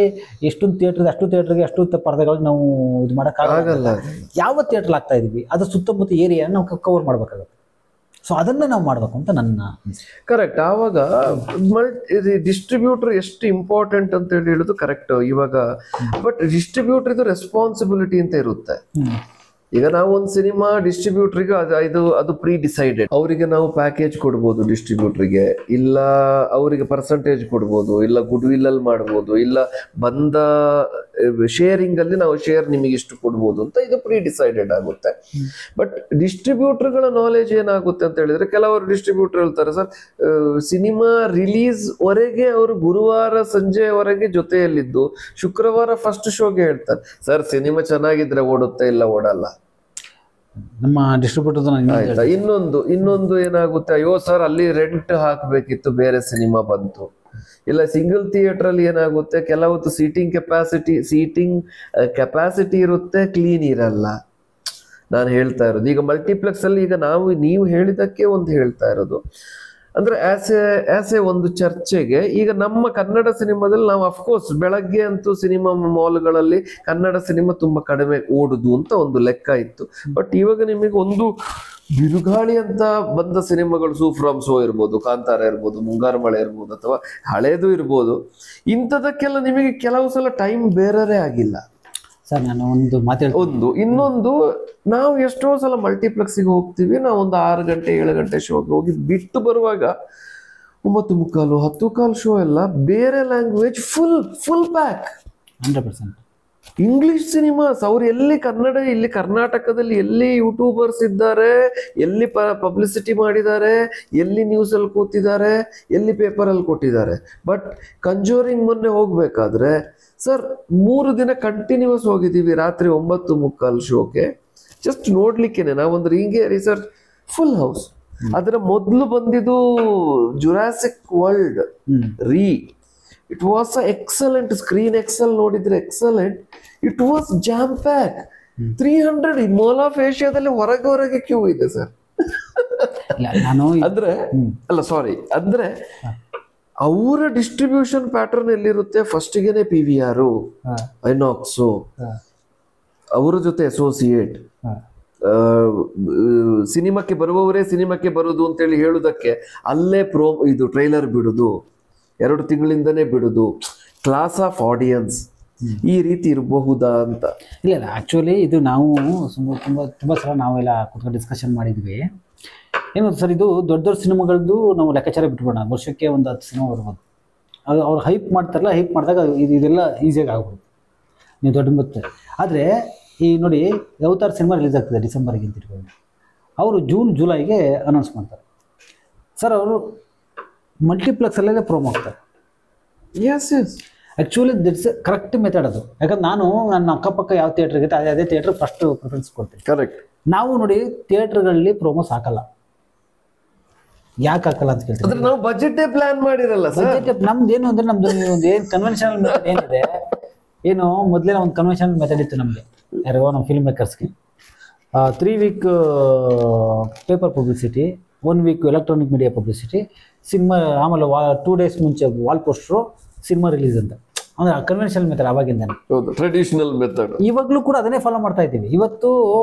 ಎಷ್ಟೊಂದು ಥಿಯೇಟ್ರ್, ಅಷ್ಟು ಥಿಯೇಟ್ರಿಗೆ ಅಷ್ಟು ಪರದೆಗಳು ನಾವು ಇದು ಮಾಡೋಕ್ಕಾಗಲ್ಲ. ಯಾವ ಥಿಯೇಟ್ರಲ್ಲಿ ಆಗ್ತಾ ಇದೀವಿ ಅದ್ರ ಸುತ್ತಮುತ್ತ ಏರಿಯಾನ ನಾವು ಕವರ್ ಮಾಡಬೇಕಾಗುತ್ತೆ. ಸೊ ಅದನ್ನ ನಾವು ಮಾಡ್ಬೇಕು ಅಂತ ನನ್ನ ಕರೆಕ್ಟ್. ಆವಾಗ ಡಿಸ್ಟ್ರಿಬ್ಯೂಟರ್ ಎಷ್ಟು ಇಂಪಾರ್ಟೆಂಟ್ ಅಂತ ಹೇಳುದು ಕರೆಕ್ಟ್ ಇವಾಗ. ಬಟ್ ಡಿಸ್ಟ್ರಿಬ್ಯೂಟರ್ ಇದು ರೆಸ್ಪಾನ್ಸಿಬಿಲಿಟಿ ಅಂತ ಇರುತ್ತೆ. ಈಗ ನಾವು ಒಂದು ಸಿನಿಮಾ ಡಿಸ್ಟ್ರಿಬ್ಯೂಟರ್ಗೆ ಅದು ಪ್ರೀ ಡಿಸೈಡೆಡ್. ಅವರಿಗೆ ನಾವು ಪ್ಯಾಕೇಜ್ ಕೊಡ್ಬೋದು ಡಿಸ್ಟ್ರಿಬ್ಯೂಟರ್ಗೆ, ಇಲ್ಲ ಅವರಿಗೆ ಪರ್ಸೆಂಟೇಜ್ ಕೊಡ್ಬೋದು, ಇಲ್ಲ ಗುಡ್ ವಿಲ್ ಅಲ್ಲಿ ಮಾಡ್ಬೋದು, ಇಲ್ಲ ಬಂದ ಶೇರಿಂಗ್ ಅಲ್ಲಿ ನಾವು ಶೇರ್ ನಿಮಗೆ ಇಷ್ಟು ಕೊಡ್ಬೋದು ಅಂತ ಇದು ಪ್ರೀ ಡಿಸೈಡೆಡ್ ಆಗುತ್ತೆ. ಬಟ್ ಡಿಸ್ಟ್ರಿಬ್ಯೂಟರ್ಗಳ ನಾಲೆಜ್ ಏನಾಗುತ್ತೆ ಅಂತ ಹೇಳಿದ್ರೆ, ಕೆಲವರು ಡಿಸ್ಟ್ರಿಬ್ಯೂಟರ್ ಹೇಳ್ತಾರೆ ಸರ್ ಸಿನಿಮಾ ರಿಲೀಸ್ ವರೆಗೆ ಅವರು ಗುರುವಾರ ಸಂಜೆವರೆಗೆ ಜೊತೆಯಲ್ಲಿದ್ದು ಶುಕ್ರವಾರ ಫಸ್ಟ್ ಶೋಗೆ ಹೇಳ್ತಾರೆ ಸರ್ ಸಿನಿಮಾ ಚೆನ್ನಾಗಿದ್ರೆ ಓಡುತ್ತೆ, ಇಲ್ಲ ಓಡಲ್ಲ. ನಮ್ಮ ಡಿಸ್ಟ್ರಿಬ್ಯೂಟರ್ ಇನ್ನೊಂದು ಏನಾಗುತ್ತೆ, ಅಯ್ಯೋ ಸರ್ ಅಲ್ಲಿ ರೆಂಟ್ ಹಾಕ್ಬೇಕಿತ್ತು, ಬೇರೆ ಸಿನಿಮಾ ಬಂತು. ಇಲ್ಲ ಸಿಂಗಲ್ ಥಿಯೇಟರ್ ಅಲ್ಲಿ ಏನಾಗುತ್ತೆ, ಕೆಲವತ್ತು ಸೀಟಿಂಗ್ ಕೆಪಾಸಿಟಿ ಇರುತ್ತೆ, ಕ್ಲೀನ್ ಇರಲ್ಲ. ನಾನು ಹೇಳ್ತಾ ಇರೋದು ಈಗ ಮಲ್ಟಿಪ್ಲೆಕ್ಸ್ ಅಲ್ಲಿ ಈಗ ನೀವು ಹೇಳಿದಕ್ಕೆ ಒಂದು ಹೇಳ್ತಾ ಇರೋದು ಅಂದ್ರೆ ಆಸ್ ಎ ಒಂದು ಚರ್ಚೆಗೆ. ಈಗ ನಮ್ಮ ಕನ್ನಡ ಸಿನಿಮಾದಲ್ಲಿ ನಾವು ಅಫ್ಕೋರ್ಸ್ ಬೆಳಗ್ಗೆ ಅಂತೂ ಸಿನಿಮಾ ಮಾಲ್ಗಳಲ್ಲಿ ಕನ್ನಡ ಸಿನಿಮಾ ತುಂಬಾ ಕಡಿಮೆ ಓಡುದು ಅಂತ ಒಂದು ಲೆಕ್ಕ ಇತ್ತು. ಬಟ್ ಇವಾಗ ನಿಮಗೆ ಒಂದು ಬಿರುಗಾಳಿ ಅಂತ ಬಂದ ಸಿನಿಮಾಗಳು ಸೂಫ್ರಾಮ್ ಸೋ ಇರ್ಬೋದು, ಕಾಂತಾರ ಇರ್ಬೋದು, ಮುಂಗಾರು ಮಳೆ ಇರ್ಬೋದು, ಅಥವಾ ಹಳೇದು ಇರ್ಬೋದು, ಇಂಥದಕ್ಕೆಲ್ಲ ನಿಮಗೆ ಕೆಲವು ಸಲ ಟೈಮ್ ಬೇರೆ ಆಗಿಲ್ಲ ಸರ್. ನಾನು ಒಂದು ಇನ್ನೊಂದು ನಾವು ಎಷ್ಟೋ ಸಲ ಮಲ್ಟಿಪ್ಲೆಕ್ಸಿಗೆ ಹೋಗ್ತೀವಿ, ನಾವು ಒಂದು 6 ಗಂಟೆ 7 ಗಂಟೆ ಶೋಗೆ ಹೋಗಿ ಬಿಟ್ಟು ಬರುವಾಗ 9:15 10:15 ಶೋ ಎಲ್ಲ ಬೇರೆ language full back 100%. English cinemas. ಅವ್ರು ಎಲ್ಲಿ ಕನ್ನಡ, ಇಲ್ಲಿ ಕರ್ನಾಟಕದಲ್ಲಿ ಎಲ್ಲಿ ಯೂಟ್ಯೂಬರ್ಸ್ ಇದ್ದಾರೆ, ಎಲ್ಲಿ ಪಬ್ಲಿಸಿಟಿ ಮಾಡಿದ್ದಾರೆ, ಎಲ್ಲಿ ನ್ಯೂಸ್ ಅಲ್ಲಿ ಕೂತಿದ್ದಾರೆ, ಎಲ್ಲಿ ಪೇಪರ್ ಅಲ್ಲಿ ಕೊಟ್ಟಿದ್ದಾರೆ. ಬಟ್ ಕಂಜೋರಿಂಗ್ ಮೊನ್ನೆ ಹೋಗ್ಬೇಕಾದ್ರೆ ಸರ್ 3 ದಿನ ಕಂಟಿನ್ಯೂಸ್ ಹೋಗಿದ್ದೀವಿ, ರಾತ್ರಿ 9:15 ಶೋಗೆ. ಜಸ್ಟ್ ನೋಡ್ಲಿಕ್ಕೇನೆ ನಾವೊಂದು ಹಿಂಗೆ ರಿಸರ್ಚ್ ಫುಲ್ ಹೌಸ್. ಅದರ ಮೊದಲು ಬಂದಿದ್ದು Jurassic World it was excellent. Screen excel ನೋಡಿದ್ರೆ excellent. It was jam packed. 300 mall of ಏಷ್ಯಾದಲ್ಲಿ ಹೊರಗೆ ಕ್ಯೂ ಇದೆ ಸರ್. ಅಂದ್ರೆ ಅವರ ಡಿಸ್ಟ್ರಿಬ್ಯೂಷನ್ ಪ್ಯಾಟರ್ನ್ ಎಲ್ಲಿರುತ್ತೆ, ಫಸ್ಟ್ಗೆನೆ PVR, ಐನಾಕ್ಸು, ಅವರ ಜೊತೆ ಅಸೋಸಿಯೇಟ್, ಸಿನಿಮಾಕ್ಕೆ ಬರುವವರೇ ಸಿನಿಮಾಕ್ಕೆ ಬರುದು ಅಂತೇಳಿ ಹೇಳುದಕ್ಕೆ ಅಲ್ಲೇ ಇದು ಟ್ರೈಲರ್ ಬಿಡುದು, 2 ತಿಂಗಳಿಂದನೇ ಬಿಡುದು, ಕ್ಲಾಸ್ ಆಫ್ ಆಡಿಯನ್ಸ್ ಈ ರೀತಿ ಇರಬಹುದಾ ಅಂತ. ಇಲ್ಲ ಆಕ್ಚುಲಿ ಇದು ನಾವು ತುಂಬಾ ಸಲ ನಾವೆಲ್ಲ ಕೂತ್ಕೊಂಡು ಡಿಸ್ಕಷನ್ ಮಾಡಿದ್ವಿ. ಏನು ಸರ್, ಇದು ದೊಡ್ಡ ಸಿನಿಮಾಗಳದ್ದು ನಾವು ಲೆಕ್ಕಾಚಾರ ಬಿಟ್ಬಿಡೋಣ. ವರ್ಷಕ್ಕೆ ಒಂದು 10 ಸಿನಿಮಾ ಬರ್ಬೋದು. ಅದು ಅವ್ರು ಹೈಪ್ ಮಾಡ್ತಾರಲ್ಲ, ಹೈಪ್ ಮಾಡಿದಾಗ ಇದೆಲ್ಲ ಈಸಿಯಾಗಿ ಆಗ್ಬೋದು, ನೀವು ದೊಡ್ಡ ಮತ್ತೆ. ಆದರೆ ಈ ನೋಡಿ, ಅವತಾರ್ ಸಿನಿಮಾ ರಿಲೀಸ್ ಆಗ್ತದೆ ಡಿಸೆಂಬರ್ಗೆ ಅಂತ ಇಟ್ಕೊಂಡು, ಅವರು ಜುಲೈಗೆ ಅನೌನ್ಸ್ ಮಾಡ್ತಾರೆ ಸರ್. ಅವರು ಮಲ್ಟಿಪ್ಲೆಕ್ಸಲ್ಲೇ ಪ್ರೋಮೋ ಆಗ್ತಾರೆ. Yes actually that's a correct method ಅದು. ಯಾಕಂದ್ರೆ ನಾನು ನನ್ನ ಅಕ್ಕಪಕ್ಕ ಯಾವ ಥಿಯೇಟರ್ ಇರುತ್ತೆ ಅದೇ ಥಿಯೇಟರ್ ಫಸ್ಟ್ ಪ್ರಿಫರೆನ್ಸ್ ಕೊಡ್ತೀನಿ. ಕರೆಕ್ಟ್. ನಾವು ನೋಡಿ ಥಿಯೇಟರ್ಗಳಲ್ಲಿ ಪ್ರೋಮೋಸ್ ಹಾಕಲ್ಲ. ಯಾಕೆ ಹಾಕಲ್ಲ ಅಂತ ಕೇಳ್ತಾರೆ. ನಾವು ಬಜೆಟ್ ಪ್ಲಾನ್ ಮಾಡಿರಲ್ಲ ಸರ್. ನಮ್ದು ಏನು ಅಂದ್ರೆ ನಮ್ದು ಒಂದು ಏನು ಕನ್ವೆನ್ಷನಲ್ ಮೆಥಡ್ ಏನಿದೆ, ಏನು ಮೊದಲೇ ಒಂದು ಕನ್ವೆನ್ಷನಲ್ ಮೆಥಡ್ ಇತ್ತು ನಮಗೆ, ಯಾರೋ ನಮ್ಮ ಫಿಲ್ಮ್ ಮೇಕರ್ಸ್ಗೆ. 3 week paper publicity, 1 week electronic media publicity, cinema, ಆಮೇಲೆ 2 ಡೇಸ್ ಮುಂಚೆ ವಾಲ್ ಪೋಸ್ಟ್ರು, ಸಿನಿಮಾ ರಿಲೀಸ್ ಅಂತ. ಅಂದ್ರೆ ಕನ್ವೆನ್ಷನಲ್ ಮೆಥಡ್ ಅವಾಗಿಂದಾನೆ, ಟ್ರೆಡಿಷನಲ್ ಮೆಥಡ್. ಇವಾಗಲೂ ಕೂಡ ಅದನ್ನೇ ಫಾಲೋ ಮಾಡ್ತಾ ಇದ್ದೀವಿ. ಇವತ್ತು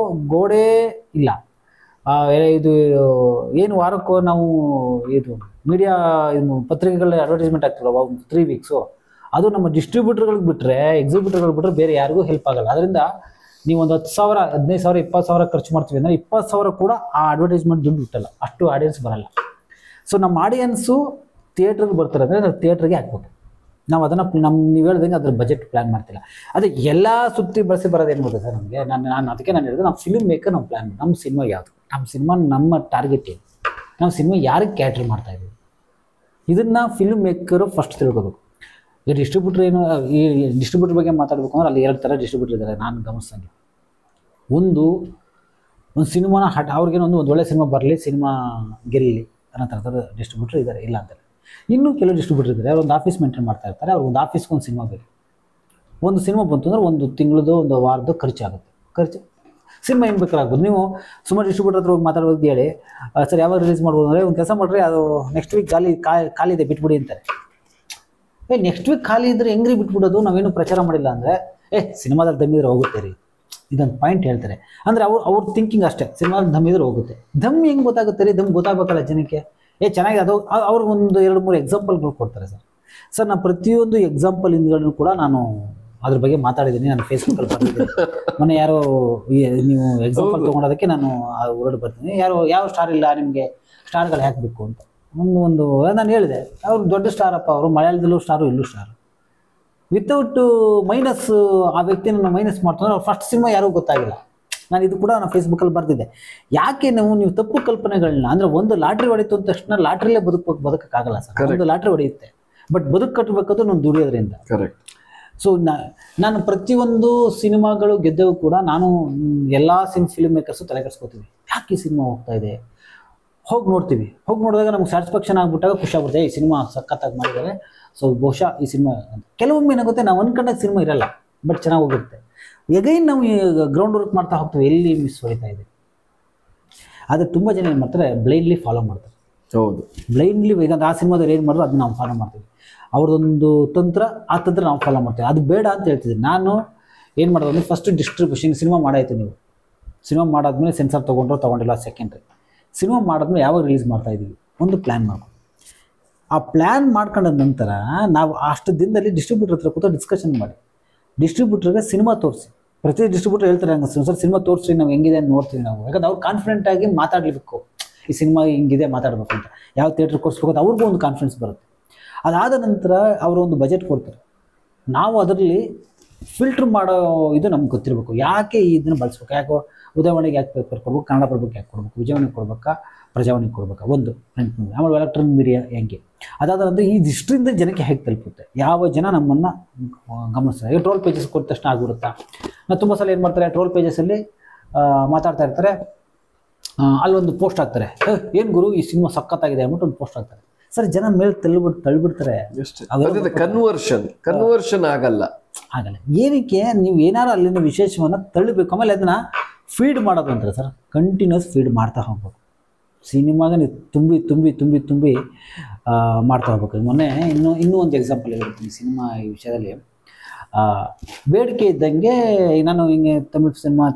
ಗೋಡೆ ಇಲ್ಲ, ಇದು ಏನು ವಾರಕ್ಕೂ ನಾವು ಇದು ಮೀಡಿಯಾ ಪತ್ರಿಕೆಗಳ ಅಡ್ವರ್ಟೈಸ್ಮೆಂಟ್ ಆಗ್ತಿಲ್ಲ 3 ವೀಕ್ಸು. ಅದು ನಮ್ಮ ಡಿಸ್ಟ್ರಿಬ್ಯೂಟರ್ಗಳಿಗೆ ಬಿಟ್ಟರೆ, ಎಕ್ಸಿಬ್ಯೂಟರ್ಗಳಿಗೆ ಬಿಟ್ಟರೆ ಬೇರೆ ಯಾರಿಗೂ ಹೆಲ್ಪ್ ಆಗಲ್ಲ. ಅದರಿಂದ ನೀವು ಒಂದು 10,000 15,000 20,000 ಖರ್ಚು ಮಾಡ್ತೀವಿ ಅಂದರೆ 20,000 ಕೂಡ ಆ ಅಡ್ವರ್ಟೈಸ್ಮೆಂಟ್ ದುಡ್ಡು ಬಿಟ್ಟಲ್ಲ, ಅಷ್ಟು ಆಡಿಯನ್ಸ್ ಬರಲ್ಲ. ಸೊ ನಮ್ಮ ಆಡಿಯನ್ಸು ಥಿಯೇಟ್ರಿಗೆ ಬರ್ತಾರೆ ಅಂದರೆ ನಾವು ಥಿಯೇಟ್ರಿಗೆ ಹಾಕ್ಬೇಕು. ನಾವು ಅದನ್ನು ನೀವು ಹೇಳ್ದಂಗೆ ಅದ್ರ ಬಜೆಟ್ ಪ್ಲ್ಯಾನ್ ಮಾಡ್ತಿಲ್ಲ. ಅದೇ ಎಲ್ಲ ಸುತ್ತಿ ಬಳಸಿ ಬರೋದು ಏನು ಗೊತ್ತಾ ಸರ್ ನಮಗೆ, ಅದಕ್ಕೆ ನಾನು ಹೇಳಿದೆ, ನಾವು ಫಿಲ್ಮ್ ಮೇಕರ್ ನಾವು ಪ್ಲ್ಯಾನ್, ನಮ್ಮ ಸಿನಿಮಾ ಯಾವುದು, ನಮ್ಮ ಸಿನಿಮಾ ನಮ್ಮ ಟಾರ್ಗೆಟ್ ಏನು, ನಾವು ಸಿನಿಮಾ ಯಾರಿಗೆ ಕ್ಯಾಟ್ರ್ ಮಾಡ್ತಾ ಇದ್ದೀವಿ, ಇದನ್ನು ಫಿಲ್ಮ್ ಮೇಕರು ಫಸ್ಟ್ ತಿಳ್ಕೋಬೇಕು. ಈಗ ಡಿಸ್ಟ್ರಿಬ್ಯೂಟರ್ ಏನು, ಈ ಡಿಸ್ಟ್ರಿಬ್ಯೂಟರ್ ಬಗ್ಗೆ ಮಾತಾಡಬೇಕು ಅಂದ್ರೆ ಅಲ್ಲಿ 2 ಥರ ಡಿಸ್ಟ್ರಿಬ್ಯೂಟರ್ ಇದ್ದಾರೆ ನಾನು ಗಮನಿಸ್ದಂಗೆ. ಒಂದು ಸಿನಿಮಾನ ಅವ್ರಿಗೇನೋ ಒಂದು ಒಳ್ಳೆ ಸಿನಿಮಾ ಬರಲಿ, ಸಿನಿಮಾ ಗೆಲ್ಲಿ ಅನ್ನೋ ಥರದ ಡಿಸ್ಟ್ರಿಬ್ಯೂಟರ್ ಇದ್ದಾರೆ, ಇಲ್ಲ ಅಂತಾರೆ. ಇನ್ನೂ ಕೆಲವು ಡಿಸ್ಟ್ರಿಬ್ಯೂಟರ್ ಇದ್ದಾರೆ, ಅವ್ರು ಒಂದು ಆಫೀಸ್ ಮೇಂಟೈನ್ ಮಾಡ್ತಾ ಇರ್ತಾರೆ. ಅವ್ರಿಗೆ ಒಂದು ಆಫೀಸ್ಗೆ ಒಂದು ಸಿನಿಮಾ ಬೇಕು. ಒಂದು ಸಿನಿಮಾ ಬಂತು ಅಂದರೆ 1 ತಿಂಗಳದ್ದು 1 ವಾರದ್ದು ಖರ್ಚು ಸಿನಿಮಾ ಏನು ಬೇಕಾಗ್ಬೋದು. ನೀವು ಸುಮಾರು ಡಿಸ್ಟ್ರಿಬ್ಯೂಟರ್ ಹತ್ರ ಹೋಗಿ ಮಾತಾಡೋದು ಹೇಳಿ, ಸರ್ ಯಾವಾಗ ರಿಲೀಸ್ ಮಾಡ್ಬೋದು ಅಂದರೆ ಒಂದು ಕೆಲಸ ಮಾಡಿರಿ, ಅದು ನೆಕ್ಸ್ಟ್ ವೀಕ್ ಖಾಲಿ ಇದೆ ಬಿಟ್ಬಿಡಿ ಅಂತಾರೆ. ನೆಕ್ಸ್ಟ್ ವೀಕ್ ಖಾಲಿ ಇದ್ದರೆ ಹೆಂಗ್ರಿ ಬಿಟ್ಬಿಡೋದು, ನಾವೇನು ಪ್ರಚಾರ ಮಾಡಿಲ್ಲ ಅಂದರೆ ಸಿನಿಮಾದಲ್ಲಿ ದಮ್ಮಿದ್ರೆ ಹೋಗುತ್ತೆ ರೀ. ಇದೊಂದು ಪಾಯಿಂಟ್ ಹೇಳ್ತಾರೆ. ಅಂದರೆ ಅವ್ರ ಥಿಂಕಿಂಗ್ ಅಷ್ಟೇ, ಸಿನಿಮಾ ದಮ್ ಇದ್ರೆ ಹೋಗುತ್ತೆ. ದಮ್ ಹೆಂಗೆ ಗೊತ್ತಾಗುತ್ತೆ ರೀ? ದಮ್ ಗೊತ್ತಾಗಬೇಕಲ್ಲ ಜನಕ್ಕೆ. ಚೆನ್ನಾಗಿದೆ ಅದು. ಅವ್ರು ಒಂದು 2-3 ಎಕ್ಸಾಂಪಲ್ಗಳು ಕೊಡ್ತಾರೆ ಸರ್. ನಾನು ಪ್ರತಿಯೊಂದು ಎಕ್ಸಾಂಪಲ್ ಹಿಂದ್ಗಳನ್ನು ಕೂಡ ನಾನು ಅದ್ರ ಬಗ್ಗೆ ಮಾತಾಡಿದ್ದೀನಿ, ನಾನು ಫೇಸ್ಬುಕ್ಕಲ್ಲಿ ಬರ್ತಿದ್ದೀನಿ. ಮೊನ್ನೆ ಯಾರೋ ನೀವು ಎಕ್ಸಾಂಪಲ್ ತೊಗೊಳೋದಕ್ಕೆ ನಾನು ಹೊರಡು ಬರ್ತೀನಿ, ಯಾವ ಸ್ಟಾರ್ ಇಲ್ಲ ನಿಮಗೆ, ಸ್ಟಾರ್ಗಳು ಹಾಕಬೇಕು ಅಂತ ಒಂದು ನಾನು ಹೇಳಿದೆ. ಅವ್ರು ದೊಡ್ಡ ಸ್ಟಾರಪ್ಪ, ಅವರು ಮಲಯಾಳದಲ್ಲೂ ಸ್ಟಾರು, ಇಲ್ಲೂ ಸ್ಟಾರು. ವಿತೌಟ್ ಮೈನಸ್ ಆ ವ್ಯಕ್ತಿನ ಮೈನಸ್ ಮಾಡ್ತಾರೆ. ಅವ್ರು ಫಸ್ಟ್ ಸಿನಿಮಾ ಯಾರಿಗೂ ಗೊತ್ತಾಗಿಲ್ಲ. ನಾನು ಇದು ಕೂಡ ನಾನು ಫೇಸ್ಬುಕ್ಕಲ್ಲಿ ಬರ್ತಿದ್ದೆ. ಯಾಕೆ ನೀವು ತಪ್ಪು ಕಲ್ಪನೆಗಳನ್ನ, ಅಂದರೆ ಒಂದು ಲಾಟ್ರಿ ಹೊಡಿತು ಅಂದ ತಕ್ಷಣ ಲಾಟ್ರಿಲೇ ಬದುಕಕ್ಕಾಗಲ್ಲ ಸರ್. ಒಂದು ಲಾಟ್ರಿ ಹೊಡೆಯುತ್ತೆ, ಬಟ್ ಬದುಕು ಕಟ್ಟಬೇಕಾದ್ರೂ ನಾನು ದುಡಿಯೋದ್ರಿಂದ. ಸೊ ನಾನು ಪ್ರತಿಯೊಂದು ಸಿನಿಮಾಗಳು ಗೆದ್ದವು ಕೂಡ ನಾನು ಎಲ್ಲ ಫಿಲ್ಮ್ ಮೇಕರ್ಸು ತಲೆ ಕೆಡಿಸ್ಕೊತೀವಿ. ಯಾಕೆ ಈ ಸಿನಿಮಾ ಹೋಗ್ತಾ ಇದೆ, ಹೋಗಿ ನೋಡ್ತೀವಿ. ಹೋಗಿ ನೋಡಿದಾಗ ನಮ್ಗೆ ಸ್ಯಾಟಿಸ್ಫ್ಯಾಕ್ಷನ್ ಆಗಿಬಿಟ್ಟಾಗ ಖುಷಿ ಆಗುತ್ತೆ, ಈ ಸಿನಿಮಾ ಸಖತ್ತಾಗಿ ಮಾಡಿದ್ದಾರೆ. ಸೊ ಬಹುಶಃ ಈ ಸಿನಿಮಾ ಕೆಲವೊಮ್ಮೆ ಏನಾಗುತ್ತೆ, ನಾವು ಅನ್ಕೊಂಡಾಗ ಸಿನಿಮಾ ಇರಲ್ಲ, ಬಟ್ ಚೆನ್ನಾಗಿ ಹೋಗುತ್ತೆ. ಎಗೈನ್ ನಾವು ಗ್ರೌಂಡ್ ವರ್ಕ್ ಮಾಡ್ತಾ ಹೋಗ್ತೀವಿ, ಎಲ್ಲಿ ಮಿಸ್ ಹೊಡಿತಾ ಇದೆ. ಆದರೆ ತುಂಬ ಜನ ಏನು ಮಾಡ್ತಾರೆ, ಬ್ಲೈಂಡ್ಲಿ ಫಾಲೋ ಮಾಡ್ತಾರೆ. ಹೌದು, ಬ್ಲೈಂಡ್ಲಿ. ಈಗ ಆ ಸಿನಿಮಾದಲ್ಲಿ ಏನು ಮಾಡಿದ್ರು ಅದನ್ನ ನಾವು ಫಾಲೋ ಮಾಡ್ತೀವಿ. ಅವ್ರದ್ದೊಂದು ತಂತ್ರ, ಆ ತಂತ್ರ ನಾವು ಫಾಲೋ ಮಾಡ್ತೀವಿ. ಅದು ಬೇಡ ಅಂತ ಹೇಳ್ತಿದ್ದೀನಿ. ನಾನು ಏನು ಮಾಡೋದು ಅಂದರೆ, ಫಸ್ಟ್ ಡಿಸ್ಟ್ರಿಬ್ಯೂಷನ್ ಸಿನಿಮಾ ಮಾಡಾಯ್ತು. ನೀವು ಸಿನಿಮಾ ಮಾಡಾದ್ಮೇಲೆ ಸೆನ್ಸಾರ್ ತೊಗೊಂಡಿಲ್ಲ, ಸೆಕೆಂಡ್ರಿ. ಸಿನಿಮಾ ಮಾಡಾದ್ಮೇಲೆ ಯಾವಾಗ ರಿಲೀಸ್ ಮಾಡ್ತಾ ಇದ್ದೀವಿ, ಒಂದು ಪ್ಲ್ಯಾನ್ ಮಾಡ್ಕೊಂಡು, ಆ ಪ್ಲ್ಯಾನ್ ಮಾಡ್ಕೊಂಡ ನಂತರ ನಾವು ಅಷ್ಟು ದಿನದಲ್ಲಿ ಡಿಸ್ಟ್ರಿಬ್ಯೂಟರ್ ಹತ್ರ ಕೂತ ಡಿಸ್ಕಷನ್ ಮಾಡಿ, ಡಿಸ್ಟ್ರಿಬ್ಯೂಟರ್ಗೆ ಸಿನಿಮಾ ತೋರಿಸಿ. ಪ್ರತಿ ಡಿಸ್ಟ್ರಿಬ್ಯೂಟರ್ ಹೇಳ್ತಾರೆ, ಹಂಗೆ ಸರ್ ಸಿನಿಮಾ ತೋರಿಸಿ, ನಾವು ಹೆಂಗಿದೆ ಅಂತ ನೋಡ್ತೀವಿ ನಾವು. ಯಾಕಂದ್ರೆ ಅವ್ರು ಕಾನ್ಫಿಡೆಂಟಾಗಿ ಮಾತಾಡಲೇಬೇಕು, ಈ ಸಿನಿಮಾ ಹಿಂಗಿದೆ ಮಾತಾಡಬೇಕು ಅಂತ. ಯಾವ ಥಿಯೇಟ್ರ್ ಕೊಡಿಸ್ಬೇಕು ಅಂತ ಅವ್ರಿಗೂ ಒಂದು ಕಾನ್ಫಿಡೆನ್ಸ್ ಬರುತ್ತೆ. ಅದಾದ ನಂತರ ಅವರು ಒಂದು ಬಜೆಟ್ ಕೊಡ್ತಾರೆ. ನಾವು ಅದರಲ್ಲಿ ಫಿಲ್ಟ್ರ್ ಮಾಡೋ ಇದು ನಮ್ಗೆ ಗೊತ್ತಿರಬೇಕು. ಯಾಕೆ ಇದನ್ನು ಬಳಸ್ಬೇಕು, ಯಾಕೋ ಉದಯವಾಣಿಗೆ ಯಾಕೆ ಪೇಪರ್ ಕೊಡ್ಬೇಕು, ಕನ್ನಡ ಪ್ರಭಕ್ಕೆ ಯಾಕೆ ಕೊಡ್ಬೇಕು, ವಿಜಯವಾಣಿಗೆ ಕೊಡ್ಬೇಕಾ, ಪ್ರಜಾವಾಣಿಗೆ ಕೊಡ್ಬೇಕಾ, ಒಂದು ಪ್ರಿಂಟ್ ಮೀಡಿಯಾ, ಆಮೇಲೆ ಎಲೆಕ್ಟ್ರಾನಿಕ್ ಮೀಡಿಯಾ ಹೆಂಗೆ. ಅದಾದ ನಂತರ ಈ ಹಿಸ್ಟ್ರಿಯಿಂದ ಜನಕ್ಕೆ ಹೇಗೆ ತಲುಪುತ್ತೆ, ಯಾವ ಜನ ನಮ್ಮನ್ನು ಗಮನಿಸ್ತಾರೆ. ಈಗ ಟ್ರೋಲ್ ಪೇಜಸ್ ಕೊಟ್ಟ ತಕ್ಷಣ ಆಗಿಬಿಡುತ್ತಾ. ನಾವು ತುಂಬ ಸಲ ಏನು ಮಾಡ್ತಾರೆ, ಟ್ರೋಲ್ ಪೇಜಸಲ್ಲಿ ಮಾತಾಡ್ತಾ ಇರ್ತಾರೆ, ಅಲ್ಲೊಂದು ಪೋಸ್ಟ್ ಹಾಕ್ತಾರೆ, ಏನು ಗುರು ಈ ಸಿನಿಮಾ ಸಖತ್ತಾಗಿದೆ ಅಂದ್ಬಿಟ್ಟು ಒಂದು ಪೋಸ್ಟ್ ಹಾಕ್ತಾರೆ. ಸರ್ ಜನ ಮೇಲೆ ತಳ್ಳಿಬಿಡ್ತಾರೆ. ಕನ್ವರ್ಷನ್ ಆಗಲ್ಲ. ಏನಕ್ಕೆ, ನೀವು ಏನಾರು ಅಲ್ಲಿನ ವಿಶೇಷವನ್ನು ತಳ್ಳಬೇಕು, ಆಮೇಲೆ ಅದನ್ನ ಫೀಡ್ ಮಾಡೋದು ಅಂತಾರೆ ಸರ್. ಕಂಟಿನ್ಯೂಸ್ ಫೀಡ್ ಮಾಡ್ತಾ ಹೋಗ್ಬೇಕು. ಸಿನಿಮಾಗ ನೀವು ತುಂಬಿ ತುಂಬಿ ತುಂಬಿ ತುಂಬಿ ಮಾಡ್ತಾ ಹೋಗ್ಬೇಕು. ಮೊನ್ನೆ ಇನ್ನೂ ಒಂದು ಎಕ್ಸಾಂಪಲ್ ಹೇಳ್ತೀನಿ ಸಿನಿಮಾ ಈ ವಿಷಯದಲ್ಲಿ. ಬೇಡಿಕೆ ಇದ್ದಂಗೆ ನಾನು ಹಿಂಗೆ ತಮಿಳ್ ಸಿನಿಮಾ